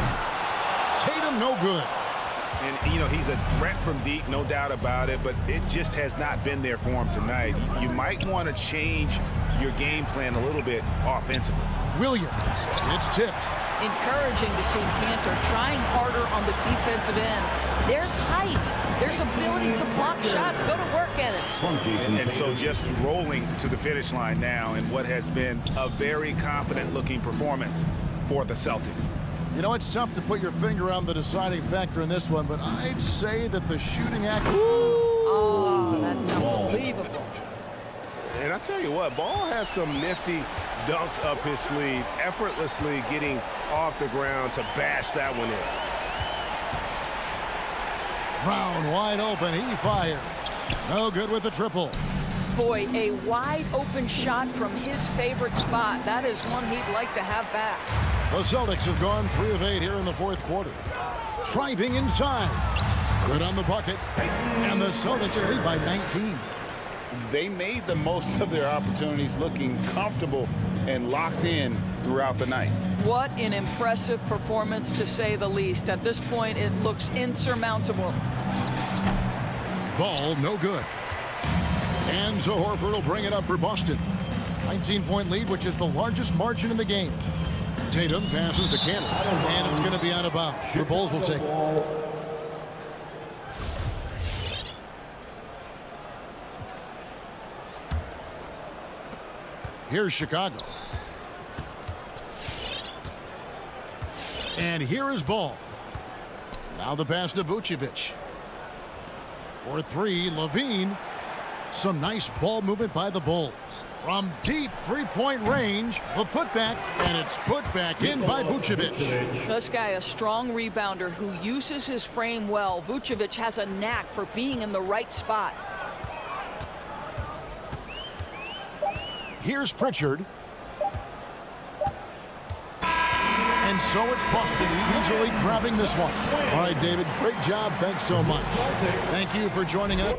Tatum no good. And, you know, he's a threat from deep, no doubt about it, but it just has not been there for him tonight. You might want to change your game plan a little bit offensively. Williams, it's tipped. Encouraging to see Cantor trying harder on the defensive end. There's height. There's ability to block shots. Go to work, Ennis. And so just rolling to the finish line now in what has been a very confident-looking performance for the Celtics. You know, it's tough to put your finger on the deciding factor in this one, but I'd say that the shooting act... Oh, that's unbelievable. And I tell you what, Ball has some nifty dunks up his sleeve, effortlessly getting off the ground to bash that one in. Brown wide open, he fires. No good with the triple. Boy, a wide open shot from his favorite spot. That is one he'd like to have back. The Celtics have gone 3 of 8 here in the 4th quarter. Driving inside. Good on the bucket. And the Celtics lead by 19. They made the most of their opportunities, looking comfortable and locked in throughout the night. What an impressive performance, to say the least. At this point, it looks insurmountable. Ball no good. And so Horford will bring it up for Boston. 19-point lead, which is the largest margin in the game. Tatum passes to Cannon, and it's going to be out of bounds. The Bulls will take it. Here's Chicago. And here is Ball. Now the pass to Vucevic. For 3, Levine. Some nice ball movement by the Bulls. From deep 3-point range, the putback, and it's put back in by Vucevic. This guy, a strong rebounder who uses his frame well. Vucevic has a knack for being in the right spot. Here's Pritchard. And so it's Boston easily grabbing this one. All right, David, great job. Thanks so much. Thank you for joining us.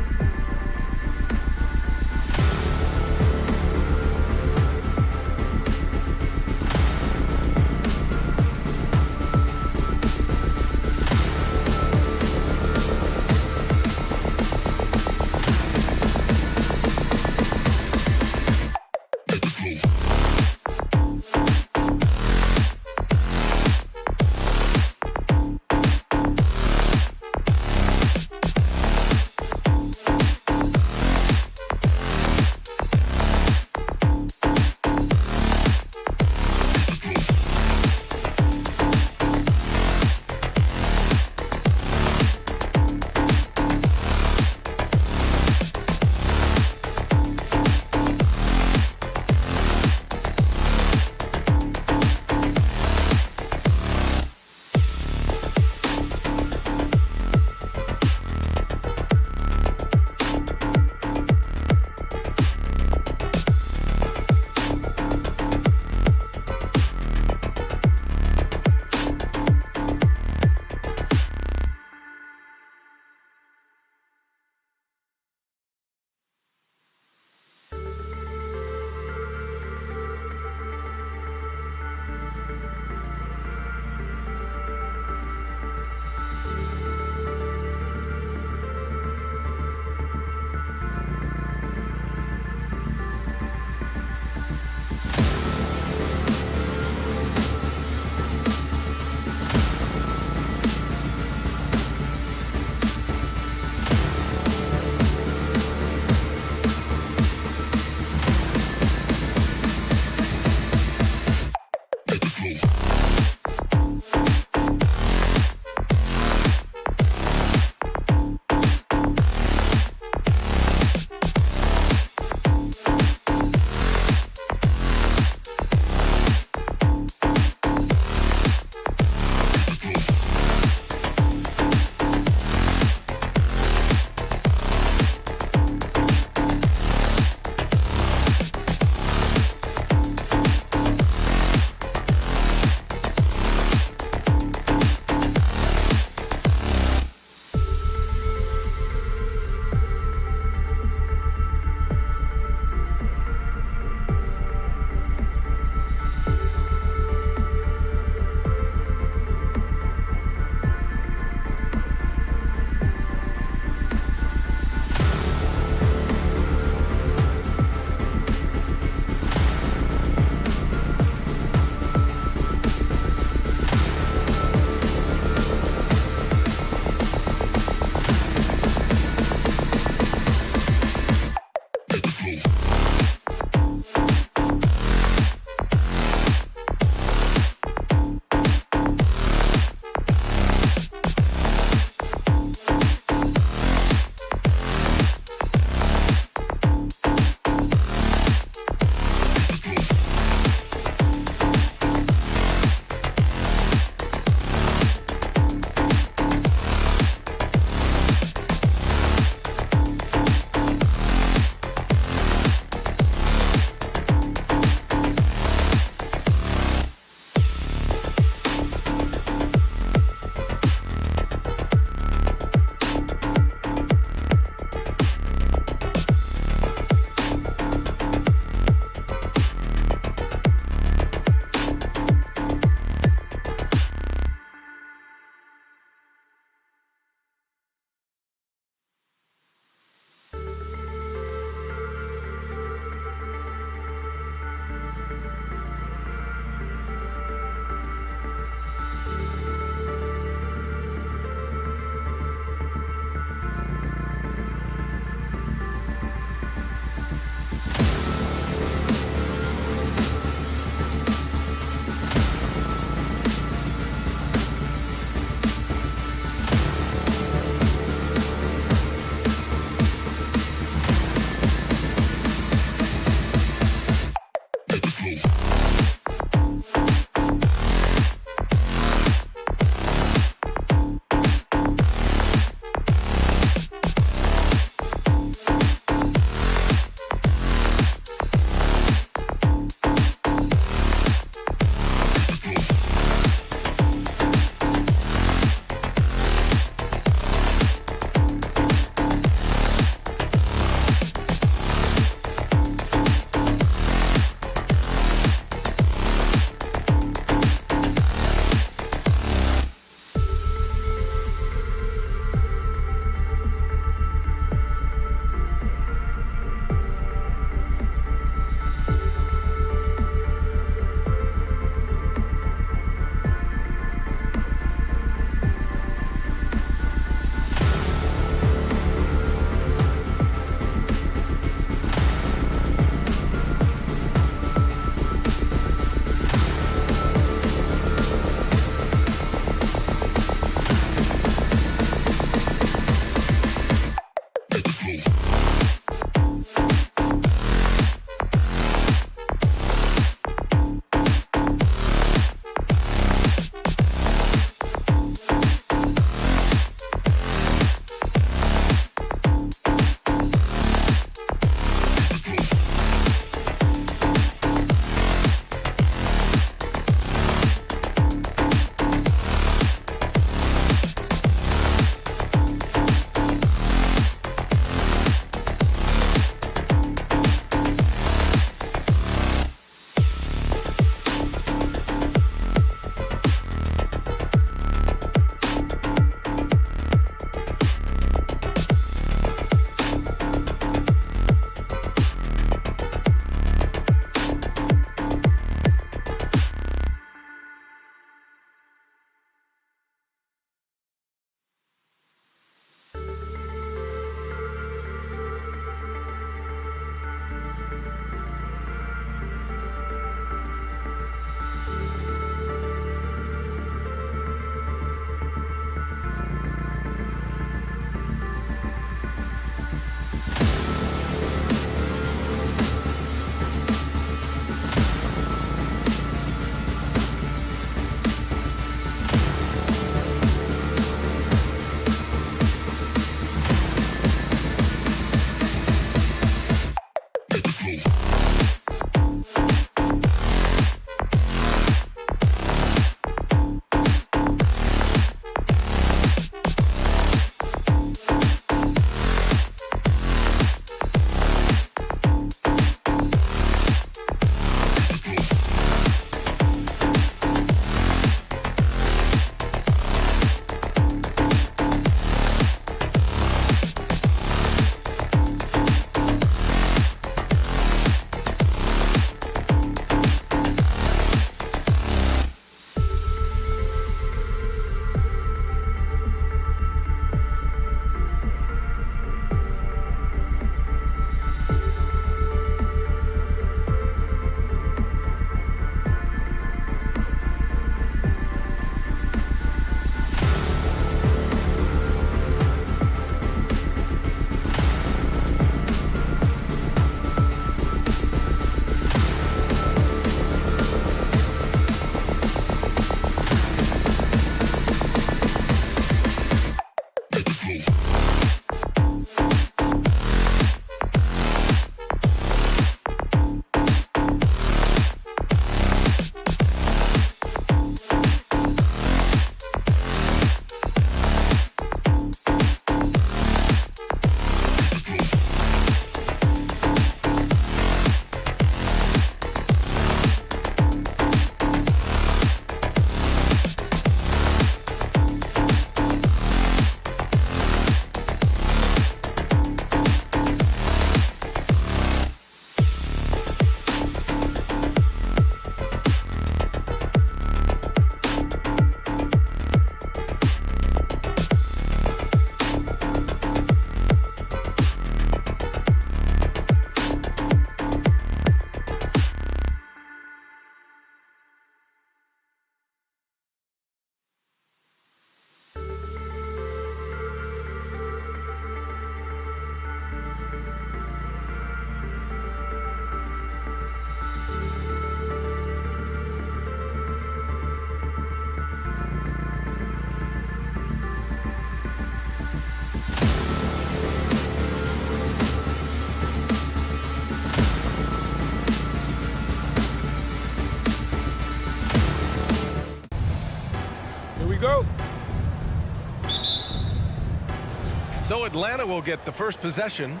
So Atlanta will get the first possession.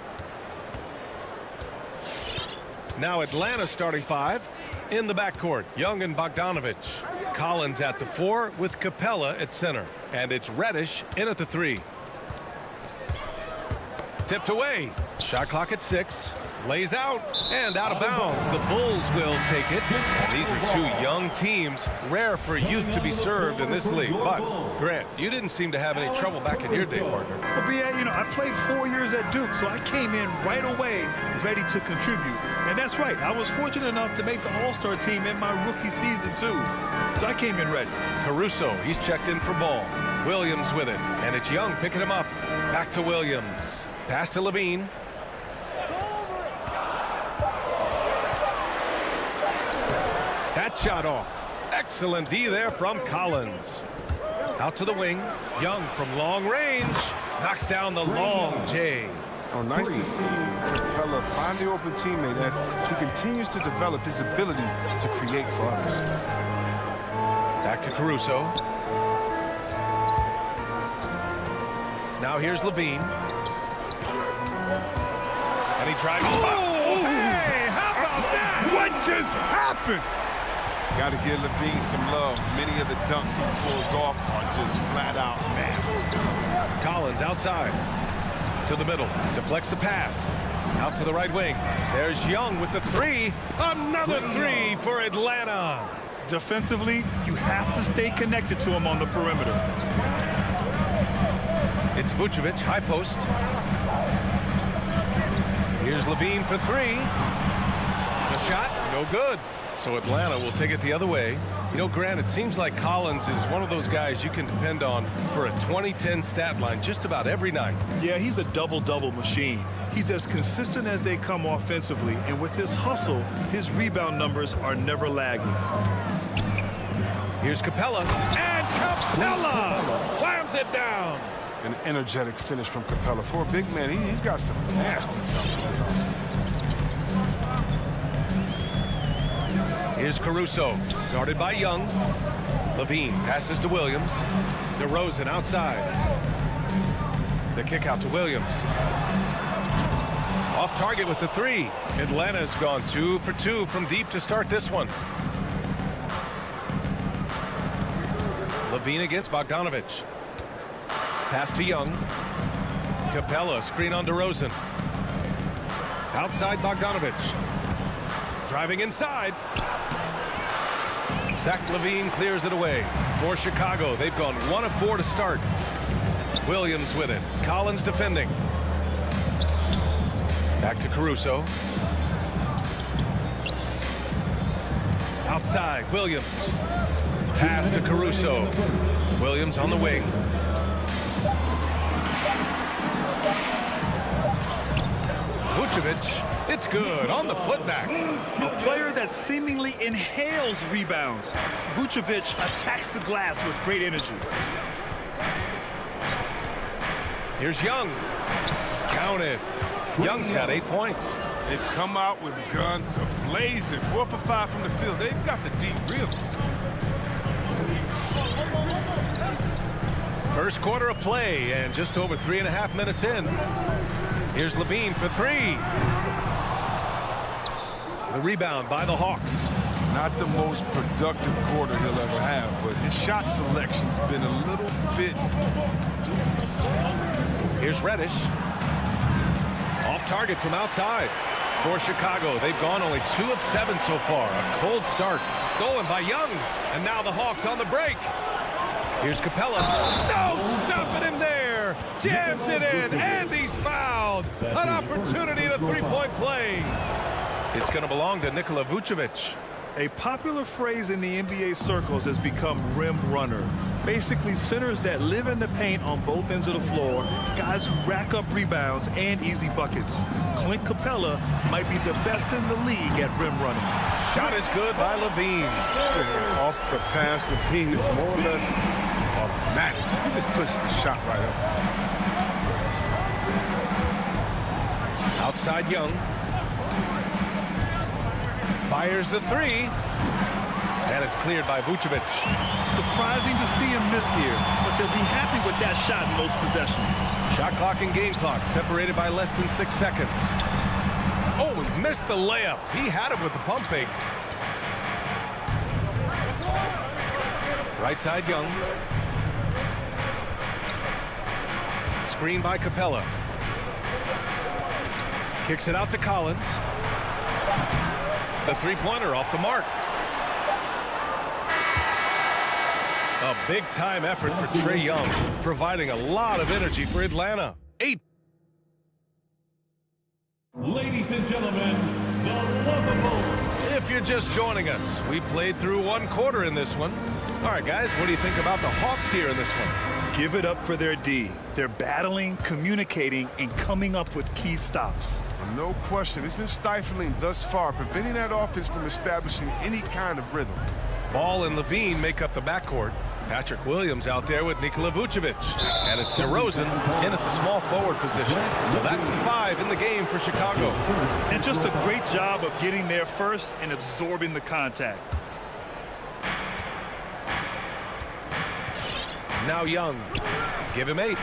Now Atlanta starting 5 in the backcourt. Young and Bogdanovich. Collins at the 4 with Capella at center. And it's Reddish in at the 3. Tipped away. Shot clock at 6. Lays out and out of bounds. The Bulls will take it. And these are two young teams. Rare for youth to be served in this league. But, Grant, you didn't seem to have any trouble back in your day, partner. Well, B.A., I played 4 years at Duke, so I came in right away ready to contribute. And that's right. I was fortunate enough to make the All-Star team in my rookie season, too. So I came in ready. Caruso, he's checked in for ball. Williams with it. And it's Young picking him up. Back to Williams. Pass to Levine. That shot off. Excellent D there from Collins. Out to the wing. Young from long range. Knocks down the long J. Oh, nice to see Capella find the open teammate as he continues to develop his ability to create for others. Back to Caruso. Now here's Levine. And he drives. Oh, hey, how about that? What just happened? Got to give Levine some love. Many of the dunks he pulls off are just flat out nasty. Collins outside. To the middle. Deflects the pass. Out to the right wing. There's Young with the 3. Another 3 for Atlanta. Defensively, you have to stay connected to him on the perimeter. It's Vucevic, high post. Here's Levine for 3. The shot, no good. So Atlanta will take it the other way. Grant, it seems like Collins is one of those guys you can depend on for a 2010 stat line just about every night. Yeah, he's a double-double machine. He's as consistent as they come offensively, and with his hustle, his rebound numbers are never lagging. Here's Capella, and Capella slams it down. An energetic finish from Capella. For a big man, he's got some nasty dunks. That's awesome. Here's Caruso, guarded by Young. Levine passes to Williams. DeRozan outside. The kick out to Williams. Off target with the 3. Atlanta's gone 2 for 2 from deep to start this one. Levine against Bogdanovich. Pass to Young. Capella, screen on DeRozan. Outside Bogdanovich. Driving inside. Zach Levine clears it away for Chicago. They've gone 1 of 4 to start. Williams with it. Collins defending. Back to Caruso. Outside, Williams. Pass to Caruso. Williams on the wing. Vucevic, it's good on the putback. A player that seemingly inhales rebounds. Vucevic attacks the glass with great energy. Here's Young. Count it. Young's got 8 points. They've come out with guns blazing. 4 for 5 from the field. They've got the deep rhythm. First quarter of play and just over 3.5 minutes in. Here's Levine for 3. The rebound by the Hawks. Not the most productive quarter he'll ever have, but his shot selection's been a little bit dubious. Here's Reddish. Off target from outside for Chicago. They've gone only 2 of 7 so far. A cold start. Stolen by Young. And now the Hawks on the break. Here's Capella. No, stopping him there. Jams it in, and he's fouled. An opportunity to 3-point play. It's going to belong to Nikola Vucevic. A popular phrase in the NBA circles has become rim runner. Basically, centers that live in the paint on both ends of the floor, guys who rack up rebounds and easy buckets. Clint Capella might be the best in the league at rim running. Shot is good by Levine. Off the pass, Levine is more or less automatic. He just pushes the shot right up. Outside Young. Fires the 3. And it's cleared by Vucevic. Surprising to see him miss here, but they'll be happy with that shot in those possessions. Shot clock and game clock separated by less than 6 seconds. Oh, he missed the layup. He had it with the pump fake. Right side, Young. Screen by Capella. Kicks it out to Collins. The three-pointer off the mark. A big-time effort for Trae Young, providing a lot of energy for Atlanta. 8. Ladies and gentlemen, the lovable. If you're just joining us, we played through one quarter in this one. All right, guys, what do you think about the Hawks here in this one? Give it up for their D. They're battling, communicating, and coming up with key stops. No question. It's been stifling thus far, preventing that offense from establishing any kind of rhythm. Ball and Levine make up the backcourt. Patrick Williams out there with Nikola Vucevic. And it's DeRozan in at the small forward position. So that's the 5 in the game for Chicago. And just a great job of getting there first and absorbing the contact. Now Young. Give him 8.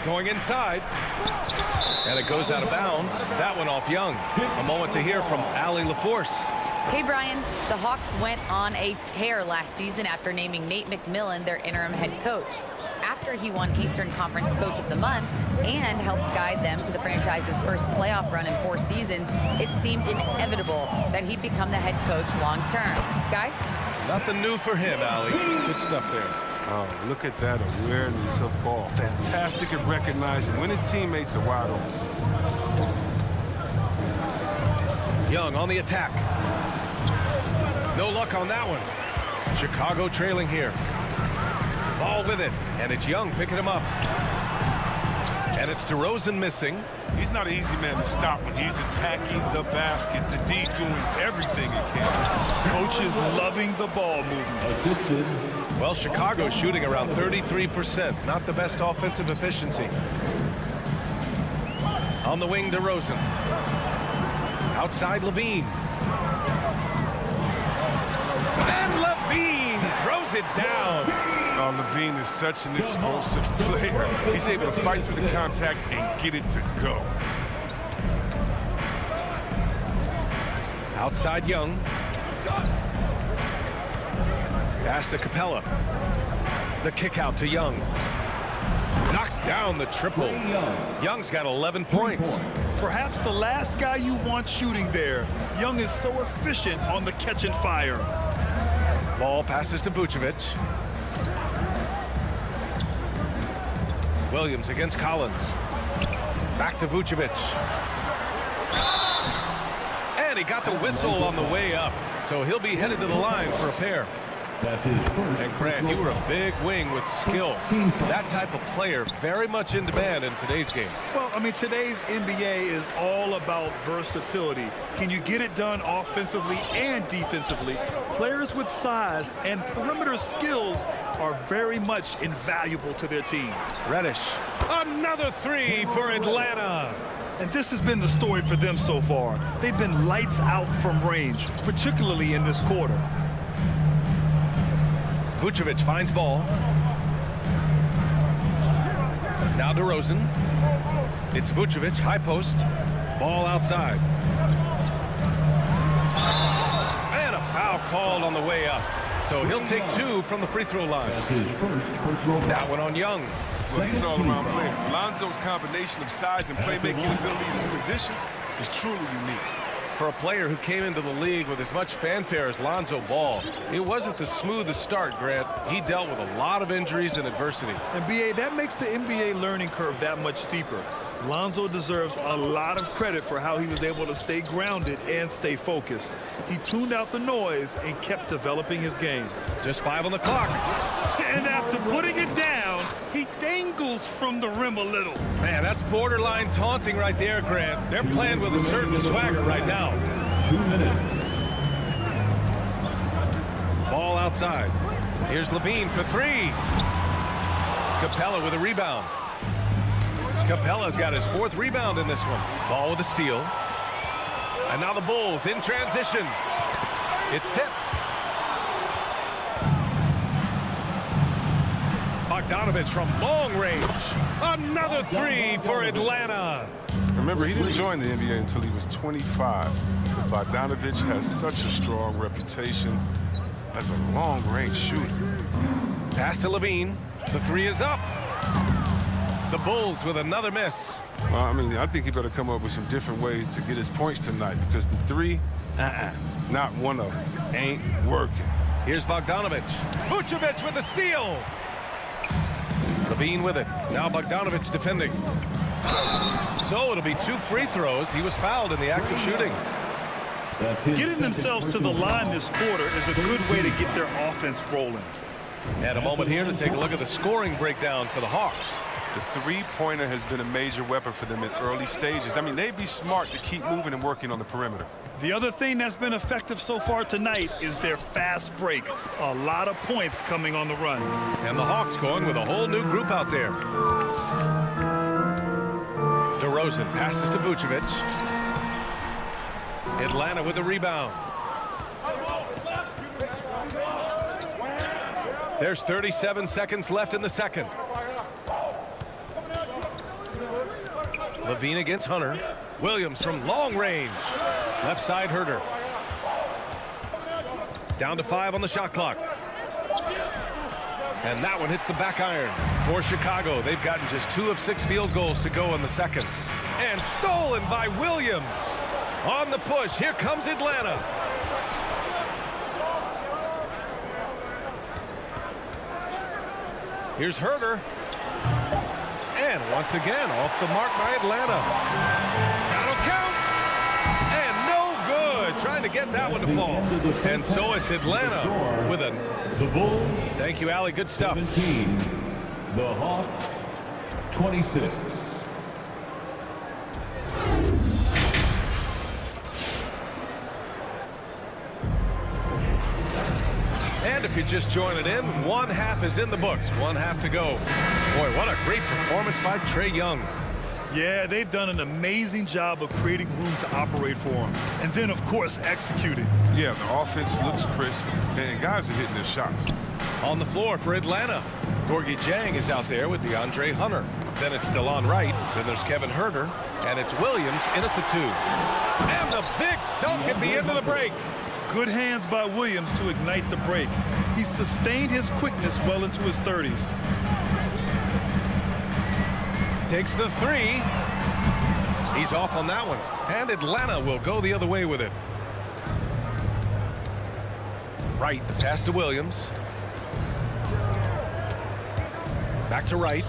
Going inside. And it goes out of bounds. That one off Young. A moment to hear from Allie LaForce. Hey, Brian, the Hawks went on a tear last season after naming Nate McMillan their interim head coach. After he won Eastern Conference Coach of the Month and helped guide them to the franchise's first playoff run in 4 seasons, it seemed inevitable that he'd become the head coach long term. Guys? Nothing new for him, Allie. Good stuff there. Oh, look at that awareness of ball. Fantastic at recognizing when his teammates are wide open. Young on the attack. No luck on that one. Chicago trailing here. Ball with it, and it's Young picking him up. And it's DeRozan missing. He's not an easy man to stop when he's attacking the basket. The D doing everything he can. Coach is loving the ball movement. Well, Chicago's shooting around 33%. Not the best offensive efficiency. On the wing, DeRozan. Outside, Levine. And Levine throws it down. Oh, Levine is such an explosive player. He's able to fight through the contact and get it to go. Outside, Young. Pass to Capella. The kick out to Young. Knocks down the triple. Young's got 11 points. Perhaps the last guy you want shooting there. Young is so efficient on the catch and fire. Ball passes to Vucevic. Williams against Collins. Back to Vucevic. And he got the whistle on the way up. So he'll be headed to the line for a pair. That's his first. And Grant, you were a big wing with skill. That type of player very much in demand in today's game. Well, I mean, today's NBA is all about versatility. Can you get it done offensively and defensively? Players with size and perimeter skills are very much invaluable to their team. Reddish. Another 3 for Atlanta. And this has been the story for them so far. They've been lights out from range, particularly in this quarter. Vucevic finds ball. Now DeRozan. It's Vucevic, high post. Ball outside. And a foul called on the way up. So he'll take 2 from the free throw line. That one on Young. Well, he's an all-around player. Lonzo's combination of size and playmaking ability in his position is truly unique. For a player who came into the league with as much fanfare as Lonzo Ball, it wasn't the smoothest start, Grant. He dealt with a lot of injuries and adversity. And BA, that makes the NBA learning curve that much steeper. Lonzo deserves a lot of credit for how he was able to stay grounded and stay focused. He tuned out the noise and kept developing his game. Just 5 on the clock. And after putting it down, he dangles from the rim a little. Man, that's borderline taunting right there, Grant. They're playing with a certain swagger right now. 2 minutes. Ball outside. Here's Levine for 3. Capella with a rebound. Capella's got his 4th rebound in this one. Ball with a steal. And now the Bulls in transition. It's tipped. Bogdanovich from long range. Another three for Atlanta. Remember, he didn't join the NBA until he was 25. But Bogdanovich has such a strong reputation as a long-range shooter. Pass to Levine. The three is up. The Bulls with another miss. Well, I mean, I think he better come up with some different ways to get his points tonight, because the three, not one of them, ain't working. Here's Bogdanovich. Vucevic with the steal. Levine with it. Now Bogdanovich defending. So it'll be 2 free throws. He was fouled in the act of shooting. Getting themselves to the line this quarter is a good way to get their offense rolling. And a moment here to take a look at the scoring breakdown for the Hawks. The three-pointer has been a major weapon for them in early stages. I mean, they'd be smart to keep moving and working on the perimeter. The other thing that's been effective so far tonight is their fast break. A lot of points coming on the run. And the Hawks going with a whole new group out there. DeRozan passes to Vucevic. Atlanta with the rebound. There's 37 seconds left in the second. Levine against Hunter. Williams from long range. Left side Herter. Down to 5 on the shot clock. And that one hits the back iron for Chicago. They've gotten just 2 of 6 field goals to go in the second. And stolen by Williams. On the push, here comes Atlanta. Here's Herter. And once again, off the mark by Atlanta. That'll count. And no good. Trying to get that one to fall. And so it's Atlanta with a... The Bulls. Thank you, Allie. Good stuff. 17. The Hawks, 26. And if you're just joining in, 1 half is in the books. 1 half to go. Boy, what a great performance by Trae Young. Yeah, they've done an amazing job of creating room to operate for him. And then, of course, executing. Yeah, the offense looks crisp, and guys are hitting their shots. On the floor for Atlanta, Gorgie Jang is out there with DeAndre Hunter. Then it's DeLon Wright. Then there's Kevin Herter. And it's Williams in at the 2. And the big dunk at the end of the break. Good hands by Williams to ignite the break. He's sustained his quickness well into his 30s. Takes the 3. He's off on that one. And Atlanta will go the other way with it. Wright, the pass to Williams. Back to Wright.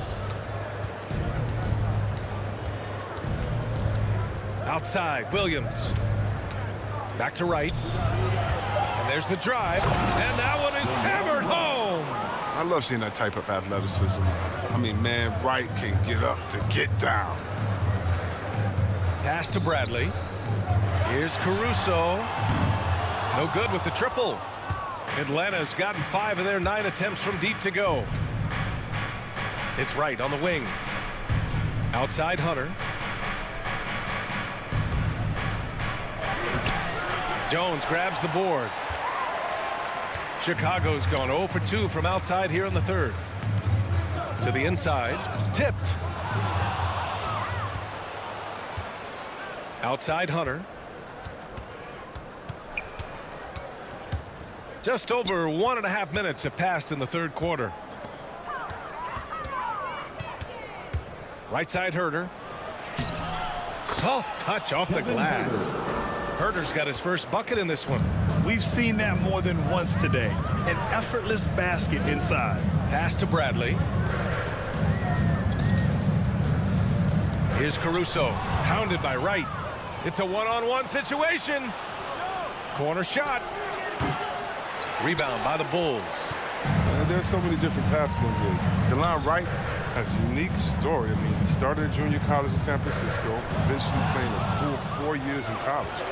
Outside, Williams. Back to Wright. And there's the drive. And that one is hammered home. I love seeing that type of athleticism. I mean, man, Wright can get up to get down. Pass to Bradley. Here's Caruso. No good with the triple. Atlanta's gotten 5 of their 9 attempts from deep to go. It's Wright on the wing. Outside Hunter. Jones grabs the board. Chicago's gone 0 for 2 from outside here in the third. To the inside. Tipped. Outside Hunter. Just over 1.5 minutes have passed in the third quarter. Right side Herter. Soft touch off the glass. Herter's got his first bucket in this one. We've seen that more than once today. An effortless basket inside. Pass to Bradley. Here's Caruso. Pounded by Wright. It's a one-on-one situation. Corner shot. Rebound by the Bulls. There's so many different paths in this. DeLon Wright has a unique story. I mean, he started at junior college in San Francisco, eventually playing a full 4 years in college.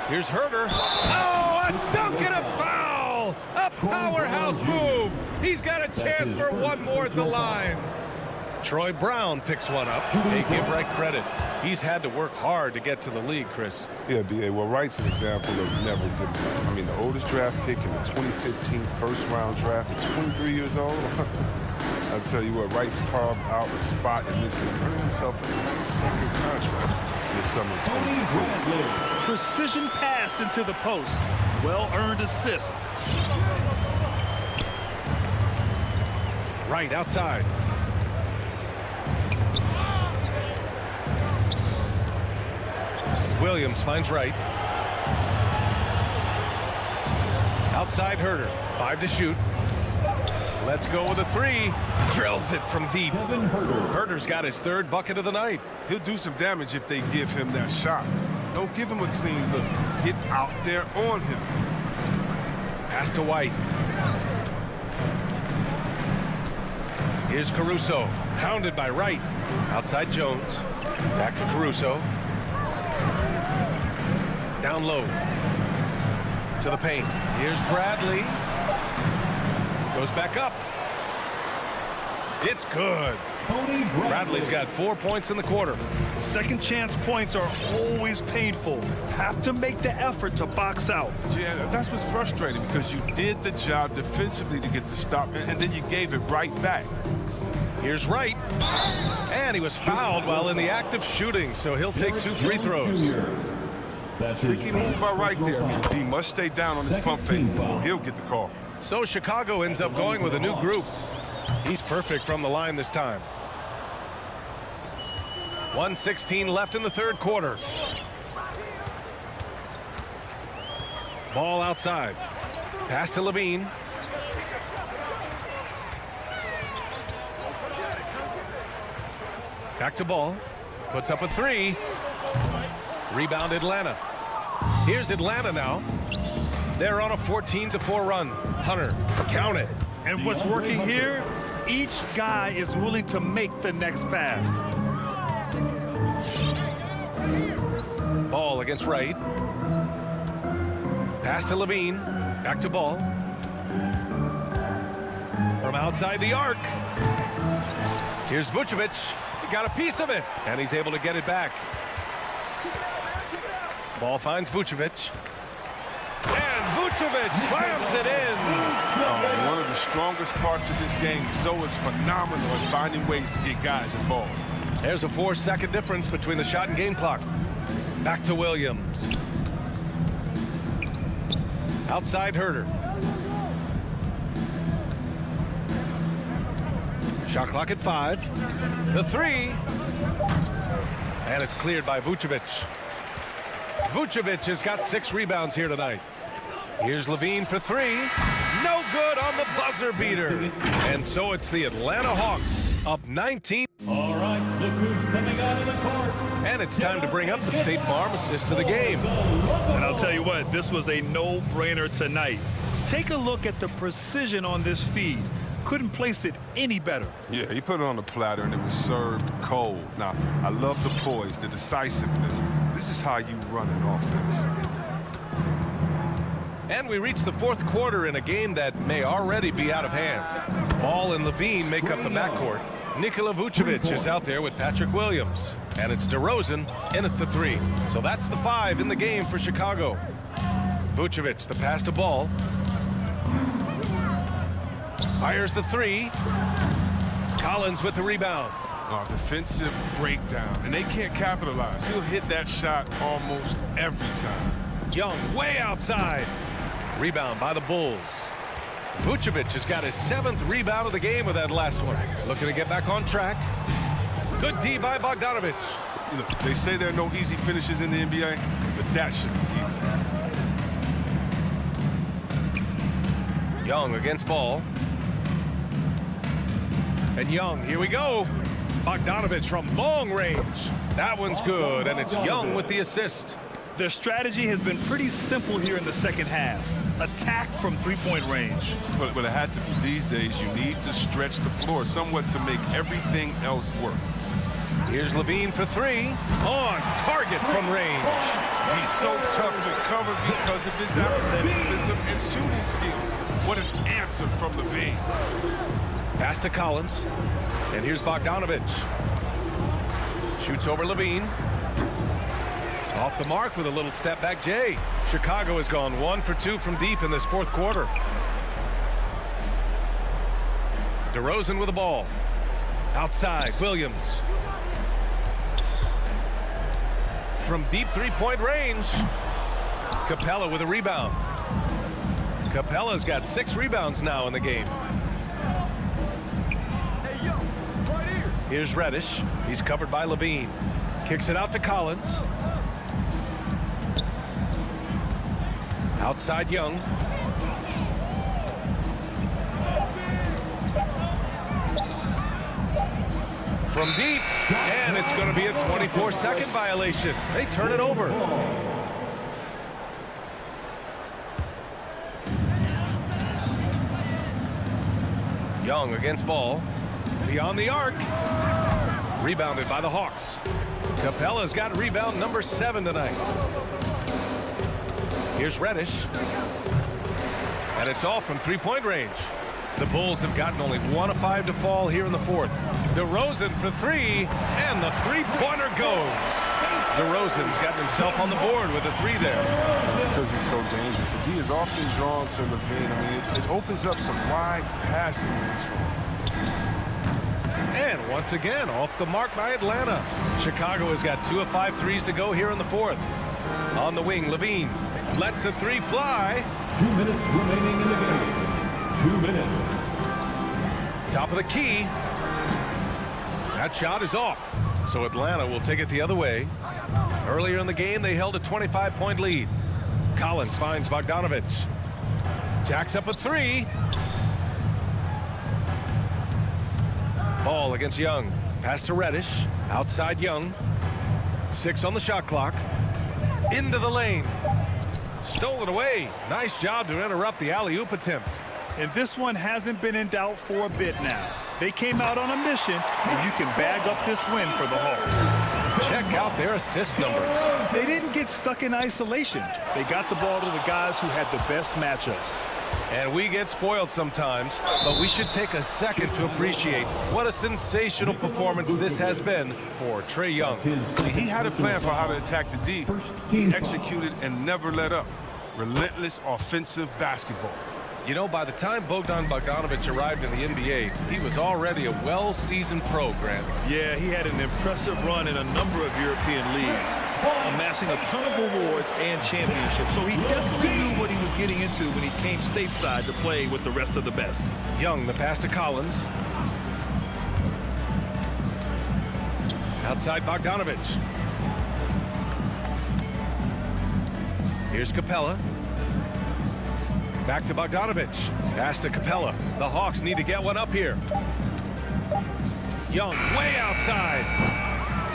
Here's Herter. Oh, a dunk and a foul! A powerhouse move. He's got a chance for one more at the line. Troy Brown picks one up. They give Wright credit. He's had to work hard to get to the league, Chris. Yeah, B.A. Well, Wright's an example of never giving up. I mean, the oldest draft pick in the 2015 first-round draft at 23 years old. I'll tell you what, Wright's carved out a spot in this league, earning himself a second contract this summer. Precision pass into the post. Well-earned assist. Wright outside. Williams finds Wright. Outside Herter. 5 to shoot. Let's go with a 3. Drills it from deep. Herter's got his 3rd bucket of the night. He'll do some damage if they give him that shot. Don't give him a clean look. Get out there on him. Pass to White. Here's Caruso. Hounded by Wright. Outside Jones. Back to Caruso. Down low. To the paint. Here's Bradley. Goes back up. It's good. Bradley's got 4 points in the quarter. Second chance points are always painful. Have to make the effort to box out. Yeah, that's what's frustrating because you did the job defensively to get the stop, and then you gave it right back. Here's Wright. And he was fouled while in the act of shooting, so he'll take 2 free throws. Tricky move by Wright there. I mean, D must stay down on his pump fake. He'll get the call. So Chicago ends up going with a new group. He's perfect from the line this time. 1:16 left in the 3rd quarter. Ball outside. Pass to Levine. Back to Ball. Puts up a 3. Rebound Atlanta. Here's Atlanta now. They're on a 14-4 run. Hunter, count it. And what's working here, each guy is willing to make the next pass. Ball against Wright. Pass to Levine. Back to Ball. From outside the arc. Here's Vucevic. He got a piece of it. And he's able to get it back. Ball finds Vucevic. And Vucevic slams it in. One of the strongest parts of this game, Zoe is phenomenal at finding ways to get guys involved. There's a 4-second difference between the shot and game clock. Back to Williams. Outside Herter. Shot clock at 5. The 3. And it's cleared by Vucevic. Vucevic has got 6 rebounds here tonight. Here's Levine for 3. No good on the buzzer beater. And so it's the Atlanta Hawks up 19. All right, look who's coming out of the court. And it's time to bring up the State Farm assist to the game. And I'll tell you what, this was a no-brainer tonight. Take a look at the precision on this feed. Couldn't place it any better. Yeah, he put it on the platter and it was served cold. Now, I love the poise, the decisiveness. This is how you run an offense. And we reach the 4th quarter in a game that may already be out of hand. Ball and Levine make up the backcourt. Nikola Vucevic is out there with Patrick Williams. And it's DeRozan in at the 3. So that's the 5 in the game for Chicago. Vucevic, the pass to Ball. Fires the 3. Collins with the rebound. Defensive breakdown, and they can't capitalize. He'll hit that shot almost every time. Young way outside. Rebound by the Bulls. Vucevic has got his 7th rebound of the game with that last one. Looking to get back on track. Good D by Bogdanovic. You know, they say there are no easy finishes in the NBA, but that should be easy. Young against Ball. And Young, here we go. Bogdanovic from long range. That one's good, and it's Young with the assist. Their strategy has been pretty simple here in the second half. Attack from three-point range. But it had to be these days. You need to stretch the floor somewhat to make everything else work. Here's Levine for 3. On target from range. He's so tough to cover because of his athleticism and shooting skills. What an answer from Levine. Pass to Collins. And here's Bogdanovic. Shoots over Levine. Off the mark with a little step back, Jay. Chicago has gone 1 for 2 from deep in this fourth quarter. DeRozan with the ball. Outside, Williams. From deep three-point range, Capella with a rebound. Capella's got 6 rebounds now in the game. Here's Reddish. He's covered by Levine. Kicks it out to Collins. Outside Young. From deep, and it's going to be a 24-second violation. They turn it over. Young against ball. Beyond the arc. Rebounded by the Hawks. Capella's got rebound number 7 tonight. Here's Reddish. And it's all from three-point range. The Bulls have gotten only 1 of 5 to fall here in the fourth. DeRozan for 3, and the three-pointer goes. DeRozan's gotten himself on the board with a 3 there. Because he's so dangerous. The D is often drawn to Levine. I mean, it opens up some wide passing lanes for him. And once again, off the mark by Atlanta. Chicago has got 2 of 5 threes to go here in the fourth. On the wing, Levine lets the 3 fly. 2 minutes remaining in the game. 2 minutes. Top of the key. That shot is off. So Atlanta will take it the other way. Earlier in the game, they held a 25-point lead. Collins finds Bogdanovich. Jacks up a 3. Ball against Young. Pass to Reddish. Outside Young. 6 on the shot clock. Into the lane. Stolen away. Nice job to interrupt the alley-oop attempt. And this one hasn't been in doubt for a bit now. They came out on a mission, and you can bag up this win for the Hawks. Check out their assist numbers. They didn't get stuck in isolation. They got the ball to the guys who had the best matchups. And we get spoiled sometimes, but we should take a second to appreciate what a sensational performance this has been for Trae Young. He had a plan for how to attack the D. He executed and never let up. Relentless offensive basketball. You know, by the time Bogdanovich arrived in the NBA, he was already a well-seasoned pro, Grant. Yeah, he had an impressive run in a number of European leagues, amassing a ton of awards and championships. So he definitely knew what he was getting into when he came stateside to play with the rest of the best. Young, the pass to Collins. Outside Bogdanovich. Here's Capella. Back to Bogdanovich. Pass to Capella. The Hawks need to get one up here. Young way outside.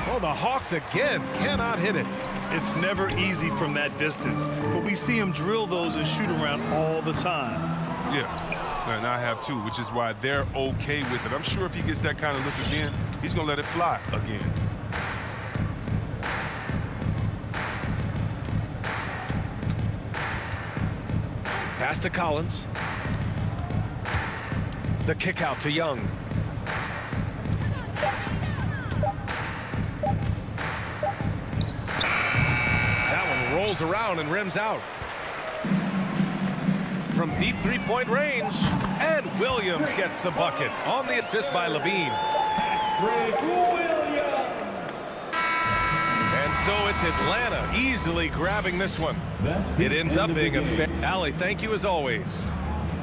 Oh, the Hawks again cannot hit it. It's never easy from that distance, but we see him drill those and shoot around all the time. Yeah, and I have too, which is why they're okay with it. I'm sure if he gets that kind of look again, he's going to let it fly again. Pass to Collins. The kick out to Young. That one rolls around and rims out. From deep three-point range, and Williams gets the bucket on the assist by Levine. And so it's Atlanta easily grabbing this one. It ends up being a fair. Allie, thank you as always.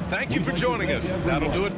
Thank you for joining us. That'll do it.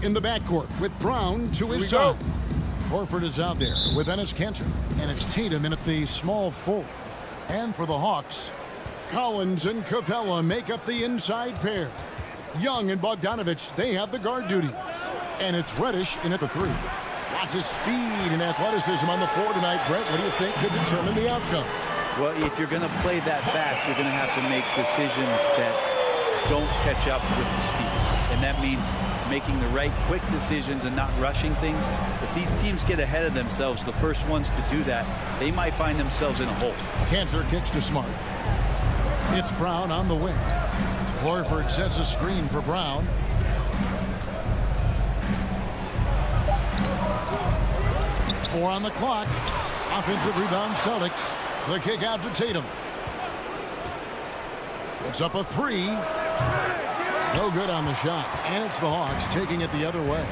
in the backcourt with Brown to his side. Horford is out there with Enes Kanter. And it's Tatum in at the small forward. And for the Hawks, Collins and Capella make up the inside pair. Young and Bogdanovich, they have the guard duties. And it's Reddish in at the 3. Lots of speed and athleticism on the floor tonight. Brett, what do you think could determine the outcome? Well, if you're going to play that fast, you're going to have to make decisions that don't catch up with the speed. And that means making the right quick decisions and not rushing things. If these teams get ahead of themselves, the first ones to do that, they might find themselves in a hole. Kanter kicks to Smart. It's Brown on the wing. Horford sets a screen for Brown. Four on the clock. Offensive rebound Celtics. The kick out to Tatum. It's up a 3. No good on the shot. And it's the Hawks taking it the other way.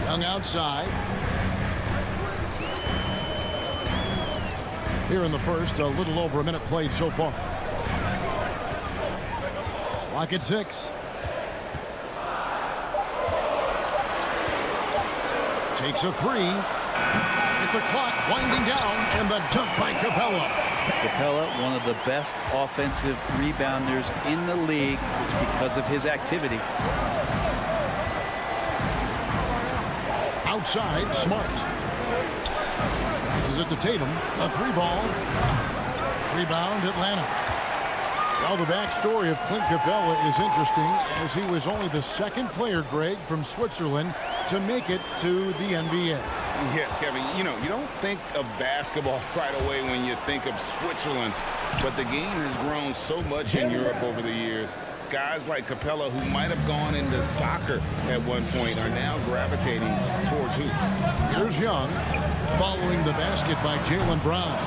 Young outside. Here in the first, a little over a minute played so far. Clock at 6. Takes a 3. With the clock winding down, and the dunk by Capella. Capella, one of the best offensive rebounders in the league. It's because of his activity. Outside, Smart. This is it to Tatum. A 3-ball. Rebound, Atlanta. Well, the backstory of Clint Capella is interesting, as he was only the second player, Greg, from Switzerland to make it to the NBA. Yeah, Kevin, you know, you don't think of basketball right away when you think of Switzerland, but the game has grown so much in Europe over the years. Guys like Capella, who might have gone into soccer at one point, are now gravitating towards hoops. Here's Young, following the basket by Jaylen Brown.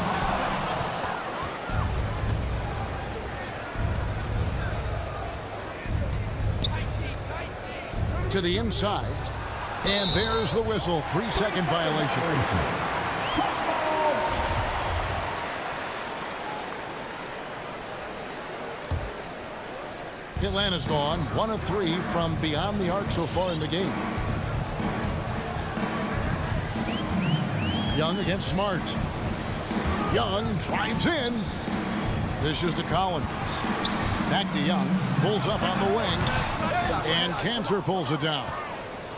To the inside. And there's the whistle. 3-second violation. Atlanta's gone 1 of 3 from beyond the arc so far in the game. Young against Smart. Young drives in. Dishes to Collins. Back to Young. Pulls up on the wing. And Kanter pulls it down.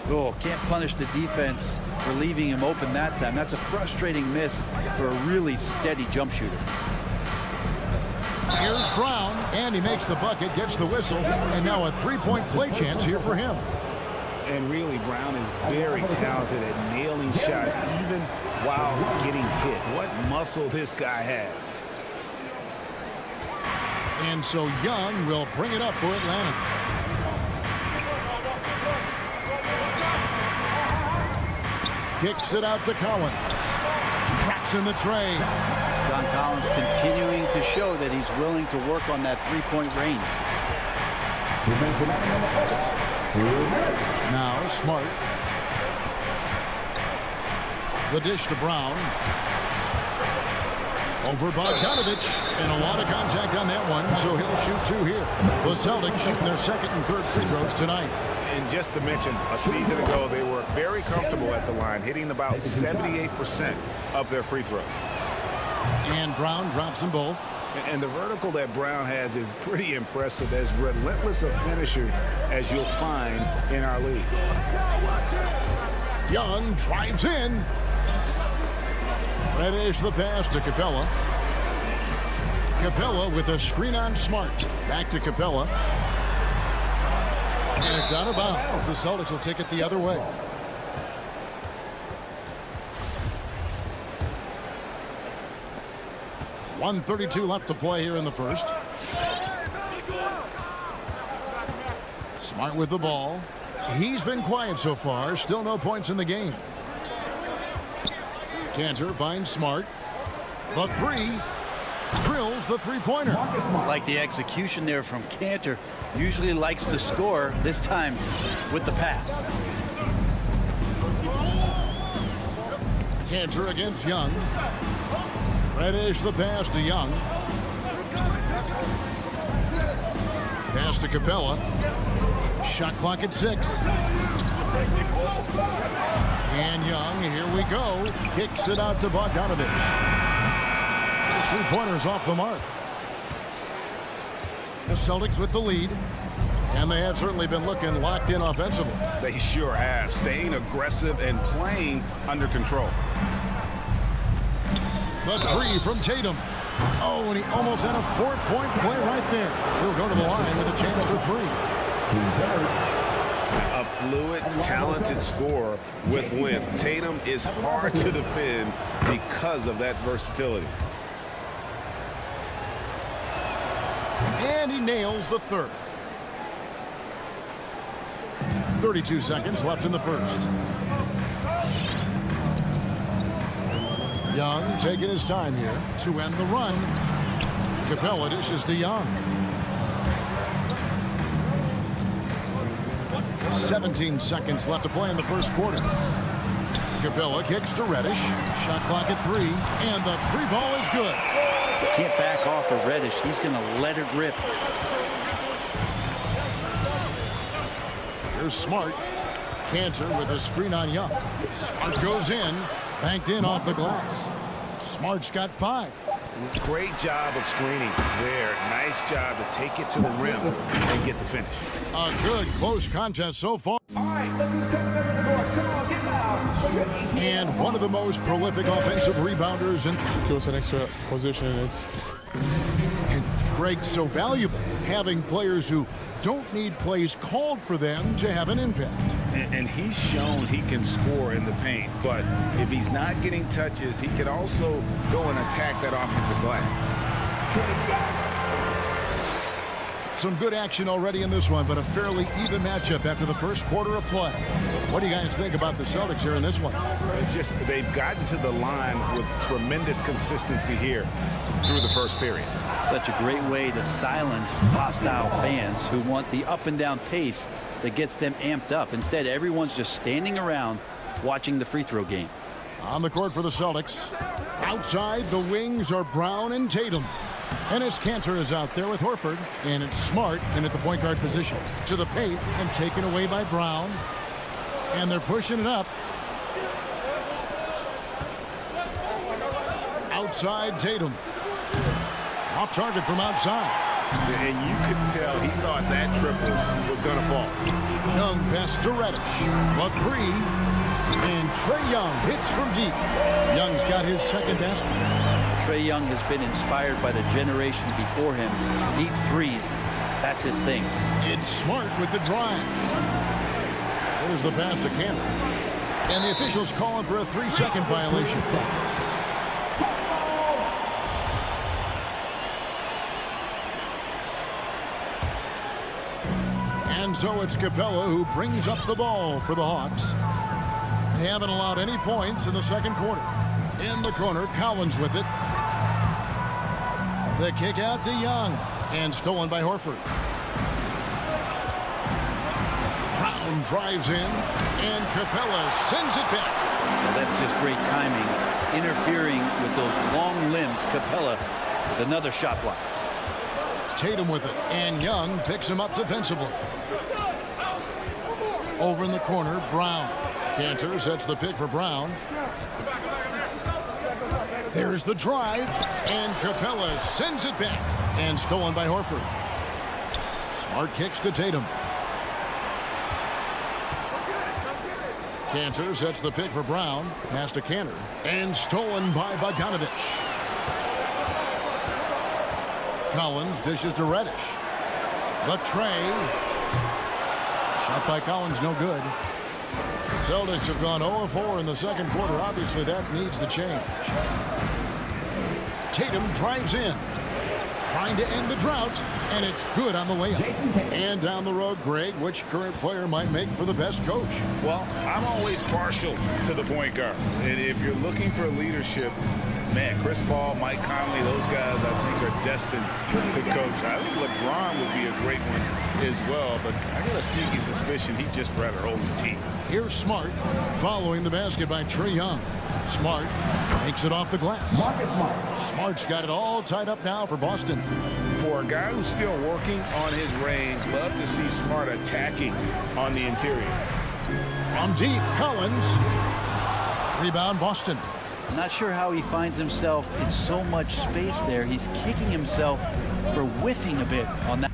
Oh, can't punish the defense for leaving him open that time. That's a frustrating miss for a really steady jump shooter. Here's Brown, and he makes the bucket, gets the whistle, and now a 3-point play chance here for him. And really, Brown is very talented at nailing shots, even while getting hit. What muscle this guy has. And so Young will bring it up for Atlanta. Kicks it out to Collins. Drops in the tray. John Collins continuing to show that he's willing to work on that three-point range. Now Smart. The dish to Brown. Over Bogdanovich, and a lot of contact on that one, so he'll shoot 2 here. The Celtics shooting their second and third free throws tonight. And just to mention, a season ago, they were very comfortable at the line, hitting about 78% of their free throws. And Brown drops them both. And the vertical that Brown has is pretty impressive, as relentless a finisher as you'll find in our league. Young drives in. Reddish the pass to Capella. Capella with a screen on Smart. Back to Capella. And it's out of bounds. The Celtics will take it the other way. .132 left to play here in the first. Smart with the ball. He's been quiet so far. Still no points in the game. Kanter finds Smart. The 3. Drills the three-pointer. Like the execution there from Kanter. Usually likes to score, this time with the pass. Kanter against Young. Reddish the pass to Young. Pass to Capella. Shot clock at 6. And Young, here we go. Kicks it out to Bogdanovich. 3-pointers off the mark. The Celtics with the lead. And they have certainly been looking locked in offensively. They sure have. Staying aggressive and playing under control. The 3 from Tatum. Oh, and he almost had a 4-point play right there. He'll go to the line with a chance for 3. A fluid, talented scorer with win. Tatum is hard to defend because of that versatility. And he nails the 3rd. 32 seconds left in the first. Young taking his time here to end the run. Capella dishes to Young. 17 seconds left to play in the first quarter. Capella kicks to Reddish. Shot clock at 3. And the 3-ball is good. Can't back off of Reddish. He's going to let it rip. Here's Smart. Cantor with a screen on Young. Smart goes in. Banked in off the glass. Smart's got 5. Great job of screening there. Nice job to take it to the rim and get the finish. A good close contest so far. All right, let's just come to the court. Come on, get loud. For your 18. And one of the most prolific offensive rebounders. And feels an extra position. And Greg, so valuable having players who don't need plays called for them to have an impact. And he's shown he can score in the paint, but if he's not getting touches, he can also go and attack that offensive glass. Some good action already in this one, but a fairly even matchup after the first quarter of play. What do you guys think about the Celtics here in this one? They've gotten to the line with tremendous consistency here through the first period. Such a great way to silence hostile fans who want the up and down pace that gets them amped up. Instead, everyone's just standing around watching the free throw game. On the court for the Celtics. Outside, the wings are Brown and Tatum. Enes Kanter is out there with Horford, and it's Smart in at the point guard position. To the paint and taken away by Brown. And they're pushing it up. Outside, Tatum. Off target from outside. And you could tell he thought that triple was going to fall. Young pass to Reddish. A 3. And Trae Young hits from deep. Young's got his second basket. Trae Young has been inspired by the generation before him. Deep threes, that's his thing. It's Smart with the drive. There's the pass to Cantor. And the officials calling for a 3-second violation. And so it's Capella who brings up the ball for the Hawks. They haven't allowed any points in the second quarter. In the corner, Collins with it. The kick out to Young. And stolen by Horford. Brown drives in. And Capella sends it back. Well, that's just great timing. Interfering with those long limbs. Capella with another shot block. Tatum with it. And Young picks him up defensively. Over in the corner, Brown. Cantor sets the pick for Brown. There's the drive. And Capella sends it back. And stolen by Horford. Smart kicks to Tatum. Cantor sets the pick for Brown. Pass to Cantor. And stolen by Bogdanovich. Collins dishes to Reddish. The Trae. Shot by Collins, no good. Celtics have gone 0-4 in the second quarter. Obviously, that needs to change. Tatum drives in. Trying to end the drought, and it's good on the way up. And down the road, Greg, which current player might make for the best coach? Well, I'm always partial to the point guard. And if you're looking for leadership, man, Chris Paul, Mike Conley, those guys I think are destined to coach. I think LeBron would be a great one as well, but I got a sneaky suspicion he'd just rather hold the team. Here's Smart following the basket by Trae Young. Smart makes it off the glass. Marcus Smart. Smart's got it all tied up now for Boston. for a guy who's still working on his range, love to see Smart attacking on the interior. From deep, Collins. Rebound, Boston. I'm not sure how he finds himself in so much space there. He's kicking himself for whiffing a bit on that.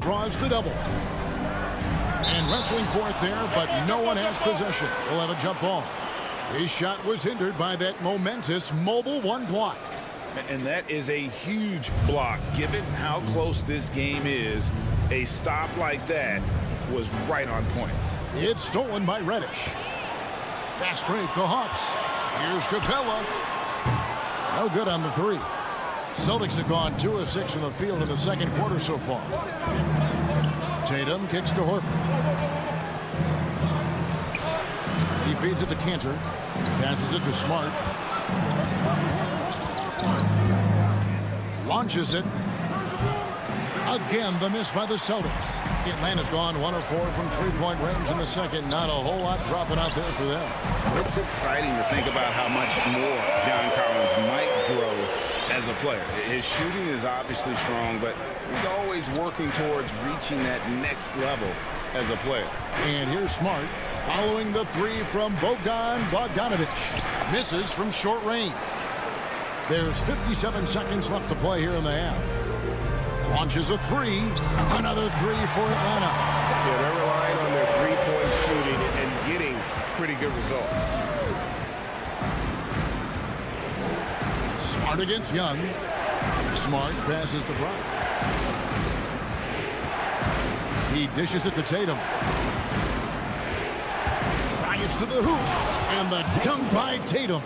Draws the double. And wrestling for it there, but no one has possession. We'll have a jump ball. His shot was hindered by that momentous mobile one block. And that is a huge block. Given how close this game is, a stop like that was right on point. It's stolen by Reddish. Fast break, the Hawks. Here's Capella. No good on the three. Celtics have gone 2 of 6 from the field in the second quarter so far. Tatum kicks to Horford. He feeds it to Cantor. Passes it to Smart. Launches it. Again, the miss by the Celtics. Atlanta's gone 1 of 4 from three-point range in the second. Not a whole lot dropping out there for them. It's exciting to think about how much more John Collins might grow as a player. His shooting is obviously strong, but he's always working towards reaching that next level as a player. And here's Smart following the three from Bogdanovic. Misses from short range. There's 57 seconds left to play here in the half. Launches a three. Another three for Atlanta. Yeah, they're relying on their three-point shooting and getting pretty good results. Smart against Young. Smart passes to Brown. He dishes it to Tatum. Drives to the hoop. And the dunk by Tatum.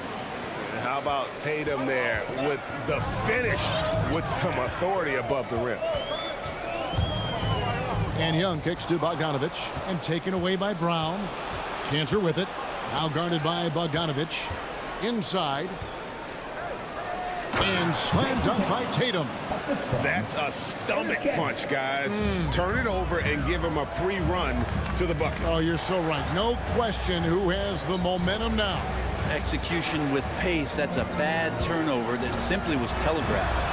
How about Tatum there with the finish with some authority above the rim. And Young kicks to Bogdanovic and taken away by Brown. Cantor with it. Now guarded by Bogdanovic. Inside. And slam dunk by Tatum. That's a stomach punch, guys. Turn it over and give him a free run to the bucket. Oh, you're so right. No question who has the momentum now. Execution with pace. That's a bad turnover that simply was telegraphed.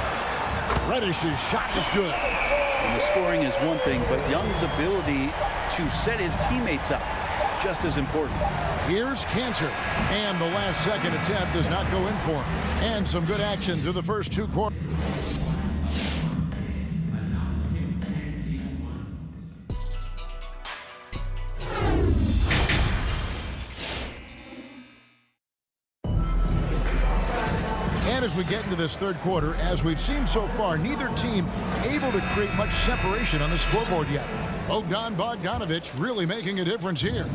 Reddish's shot is good. And the scoring is one thing, but Young's ability to set his teammates up just as important. Here's Cantor, and the last second attempt does not go in for him. And some good action through the first two quarters. As we get into this third quarter, as we've seen so far, neither team able to create much separation on the scoreboard yet. Bogdanovic really making a difference here.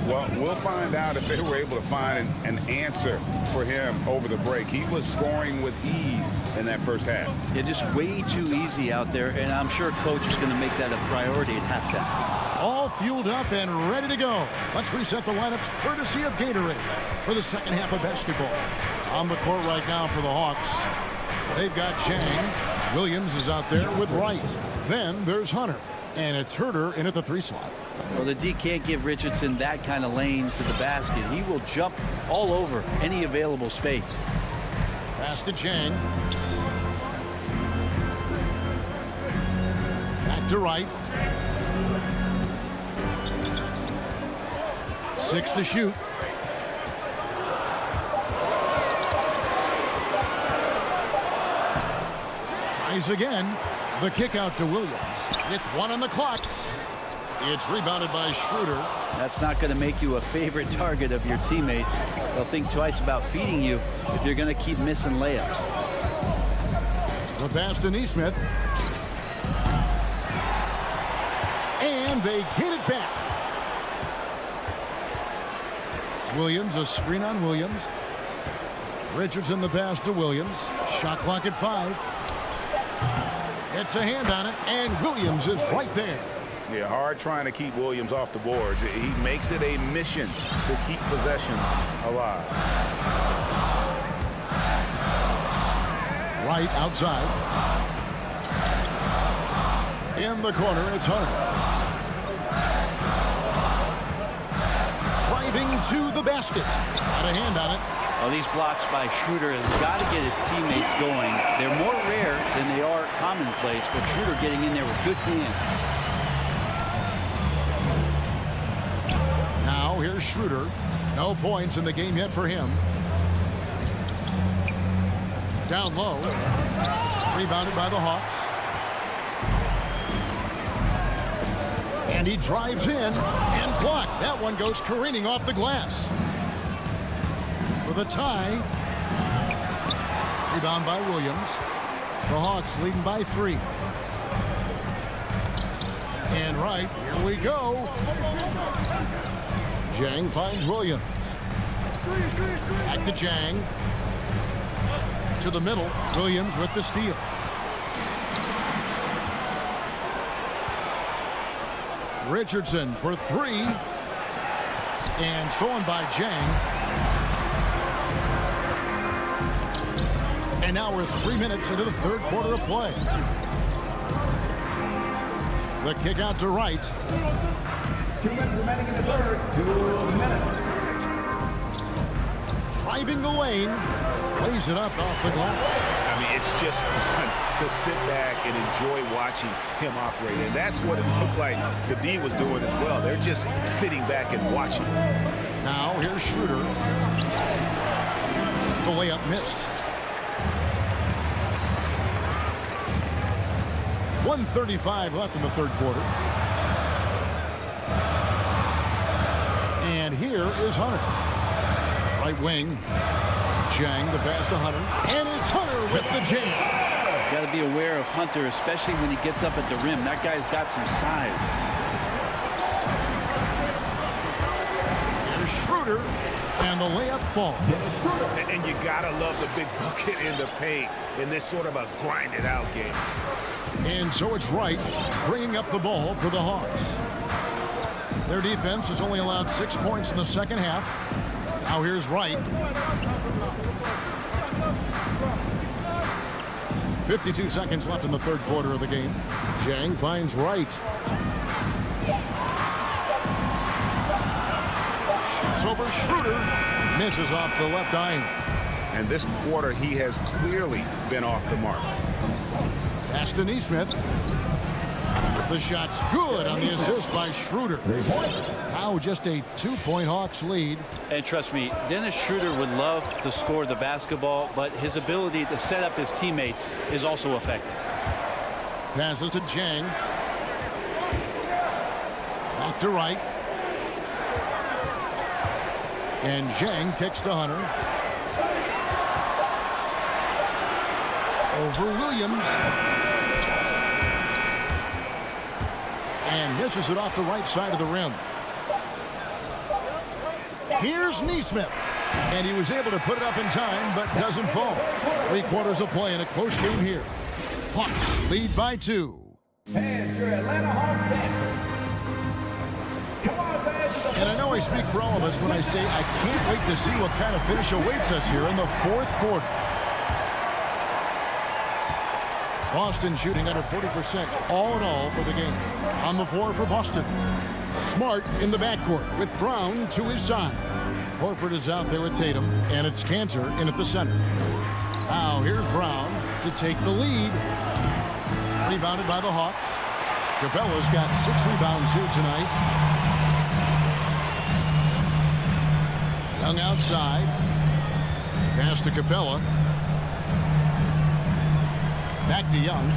Well, we'll find out if they were able to find an answer for him over the break. He was scoring with ease in that first half. Yeah, just way too easy out there, and I'm sure coach is going to make that a priority at halftime. All fueled up and ready to go. Let's reset the lineups courtesy of Gatorade for the second half of basketball. On the court right now for the Hawks. They've got Chang. Williams is out there with Wright. Then there's Hunter. And it's Herter in at the 3 slot. Well, the D can't give Richardson that kind of lane to the basket. He will jump all over any available space. Pass to Chang. Back to Wright. 6 to shoot. Tries again. The kick out to Williams. With 1 on the clock. It's rebounded by Schroeder. That's not going to make you a favorite target of your teammates. They'll think twice about feeding you if you're going to keep missing layups. The pass to Nesmith. And they get it back. Williams, a screen on Williams. Richardson the pass to Williams. Shot clock at 5. It's a hand on it, and Williams is right there. Yeah, hard trying to keep Williams off the boards. He makes it a mission to keep possessions alive. Right outside. In the corner, it's Hunter. Driving to the basket. Got a hand on it. Well, these blocks by Schroeder has got to get his teammates going. They're more rare than they are commonplace, but Schroeder getting in there with good hands. Now here's Schroeder. No points in the game yet for him. Down low. Rebounded by the Hawks. And he drives in and blocked. That one goes careening off the glass. For the tie. Rebound by Williams. The Hawks leading by 3. And right, here we go. Jang finds Williams. Back to Jang. To the middle. Williams with the steal. Richardson for 3. And stolen by Jang. And now we're 3 minutes into the third quarter of play. The kick out to Wright. 2 minutes remaining in the third. 2 minutes. Driving the lane. Plays it up off the glass. I mean, it's just fun to sit back and enjoy watching him operate. And that's what it looked like the D was doing as well. They're just sitting back and watching. Now here's Schroeder. The layup missed. 1:35 left in the third quarter. And here is Hunter. Right wing. Jang, the pass to Hunter. And it's Hunter with the jam. Got to be aware of Hunter, especially when he gets up at the rim. That guy's got some size. Here's Schroeder. And the layup falls. And you got to love the big bucket in the paint in this sort of a grinded-out game. And so it's Wright bringing up the ball for the Hawks. Their defense has only allowed 6 points in the second half. Now here's Wright. 52 seconds left in the third quarter of the game. Jang finds Wright. Shoots over Schroeder. Misses off the left iron. And this quarter, he has clearly been off the mark. Pass to Neesmith. The shot's good on the assist by Schroeder. Now just a 2-point Hawks lead. And trust me, Dennis Schroeder would love to score the basketball, but his ability to set up his teammates is also effective. Passes to Jang. Back to Wright. And Jang kicks to Hunter. Over Williams. And misses it off the right side of the rim. Here's Neesmith. And he was able to put it up in time, but doesn't fall. 3 quarters of play in a close game here. Hawks lead by 2. And your Atlanta Hawks dancers. Come on, fans. And I know I speak for all of us when I say I can't wait to see what kind of finish awaits us here in the fourth quarter. Boston shooting under 40% all in all for the game. On the floor for Boston. Smart in the backcourt with Brown to his side. Horford is out there with Tatum, and it's Cantor in at the center. Now here's Brown to take the lead. Rebounded by the Hawks. Capella's got 6 rebounds here tonight. Young outside. Pass to Capella. Back to Young.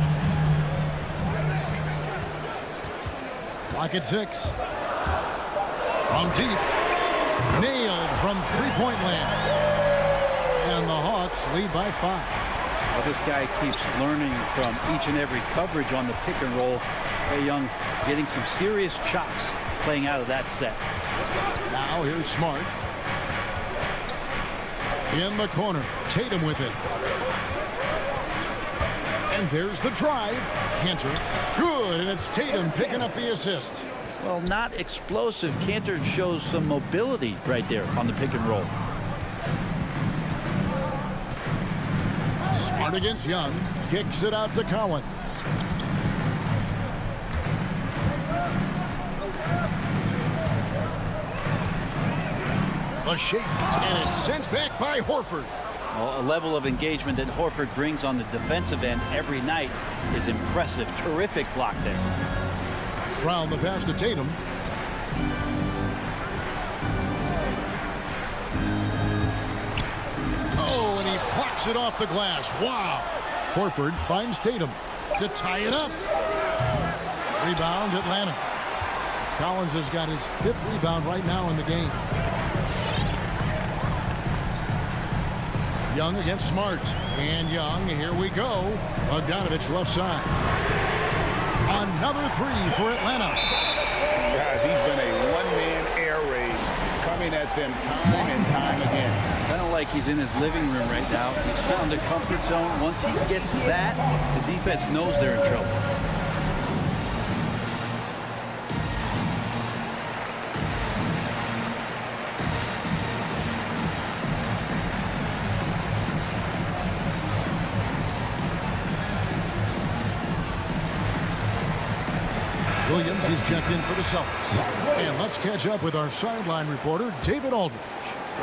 Clock at 6. From deep. Nailed from three-point land. And the Hawks lead by 5. Well, this guy keeps learning from each and every coverage on the pick and roll. Trae Young getting some serious chops playing out of that set. Now here's Smart. In the corner, Tatum with it. And there's the drive. Cantor, good, and it's Tatum picking up the assist. Well, not explosive. Cantor shows some mobility right there on the pick and roll. Smart against Young. Kicks it out to Collins. A shake, and it's sent back by Horford. Well, a level of engagement that Horford brings on the defensive end every night is impressive. Terrific block there. Brown the pass to Tatum. Oh, and he blocks it off the glass. Wow. Horford finds Tatum to tie it up. Rebound, Atlanta. Collins has got his 5th rebound right now in the game. Young against Smart. And Young, here we go. Bogdanovich left side. Another 3 for Atlanta. Guys, he's been a one-man air raid coming at them time and time again. Kind of like he's in his living room right now. He's found a comfort zone. Once he gets that, the defense knows they're in trouble. Williams is checked in for the Celtics. And let's catch up with our sideline reporter, David Aldridge.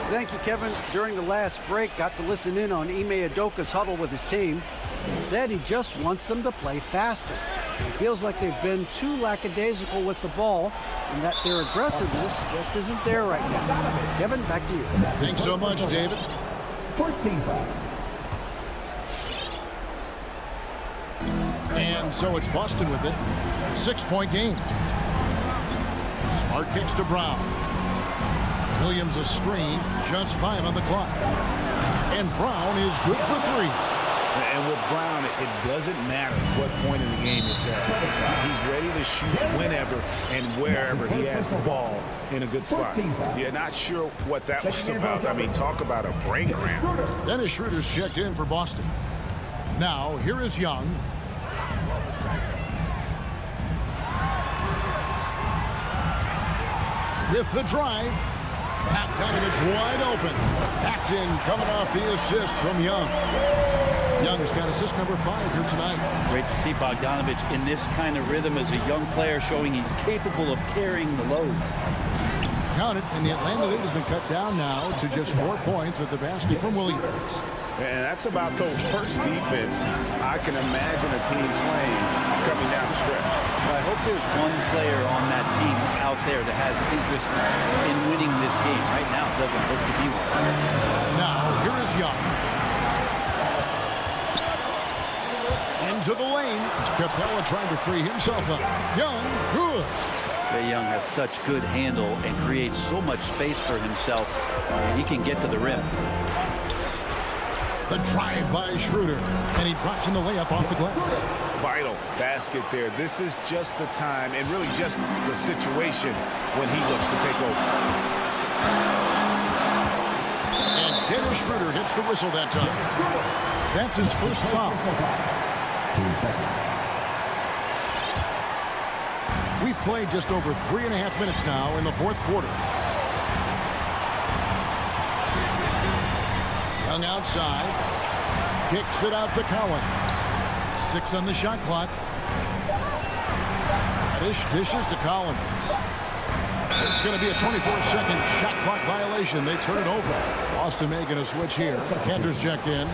Thank you, Kevin. During the last break, got to listen in on Ime Udoka's huddle with his team. He said he just wants them to play faster. He feels like they've been too lackadaisical with the ball and that their aggressiveness just isn't there right now. Kevin, back to you. Thanks so much, David. First team foul. And so it's Boston with it. 6-point game. Smart kicks to Brown. Williams a screen. Just 5 on the clock. And Brown is good for 3. And with Brown, it doesn't matter what point in the game it's at. He's ready to shoot whenever and wherever he has the ball in a good spot. You're not sure what that was about. I mean, talk about a brain cramp. Dennis Schroeder's checked in for Boston. Now, here is Young. With the drive. Bogdanovich wide open. That's in, coming off the assist from Young. Young's got assist number 5 here tonight. Great to see Bogdanovich in this kind of rhythm as a young player, showing he's capable of carrying the load. Count it, and the Atlanta lead has been cut down now to just 4 points with the basket from Williams. And that's about the worst defense I can imagine a team playing coming down the stretch. Well, I hope there's one player on that team out there that has interest in winning this game. Right now, it doesn't look to be one. Now, here is Young. Into the lane. Capella trying to free himself up. Young, good. Trae Young has such good handle and creates so much space for himself. He can get to the rim. The drive by Schroeder, and he drops in the layup off the glass. Vital basket there. This is just the time and really just the situation when he looks to take over. And Dennis Schroeder gets the whistle that time. That's his first foul. 2 seconds. We've played just over 3.5 minutes now in the 4th quarter. Young outside. Kicks it out to Collins. 6 on the shot clock. Dishes to Collins. It's going to be a 24-second shot clock violation. They turn it over. Boston making a switch here. Cantor's checked in.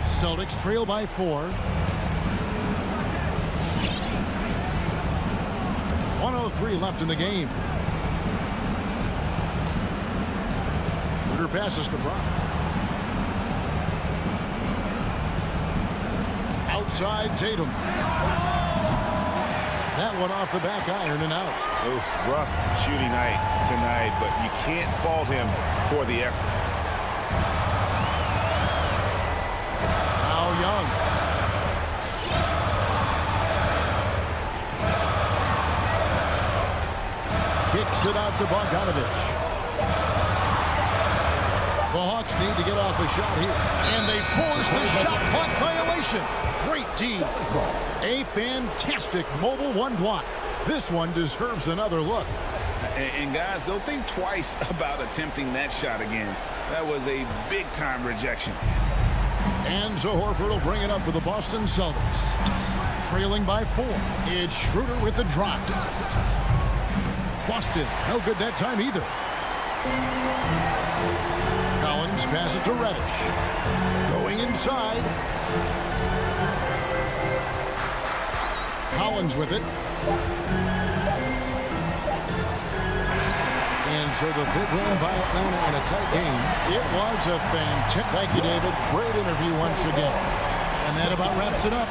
Celtics trail by 4. 1:03 left in the game. Schroeder passes to Brown. Outside Tatum. That one off the back iron and out. Oof, rough shooting night tonight, but you can't fault him for the effort. Young. Kicks it out to Bogdanovich. The Hawks need to get off a shot here. And they force the shot clock violation. Great D. A fantastic mobile one block. This one deserves another look. And guys, they'll think twice about attempting that shot again. That was a big-time rejection. And Horford will bring it up for the Boston Celtics. Trailing by 4. It's Schroeder with the drop. Boston, no good that time either. Collins passes it to Reddish. Going inside. Collins with it. And so the big win by Atlanta in a tight game. It was a fantastic. Thank you, David. Great interview once again. And that about wraps it up.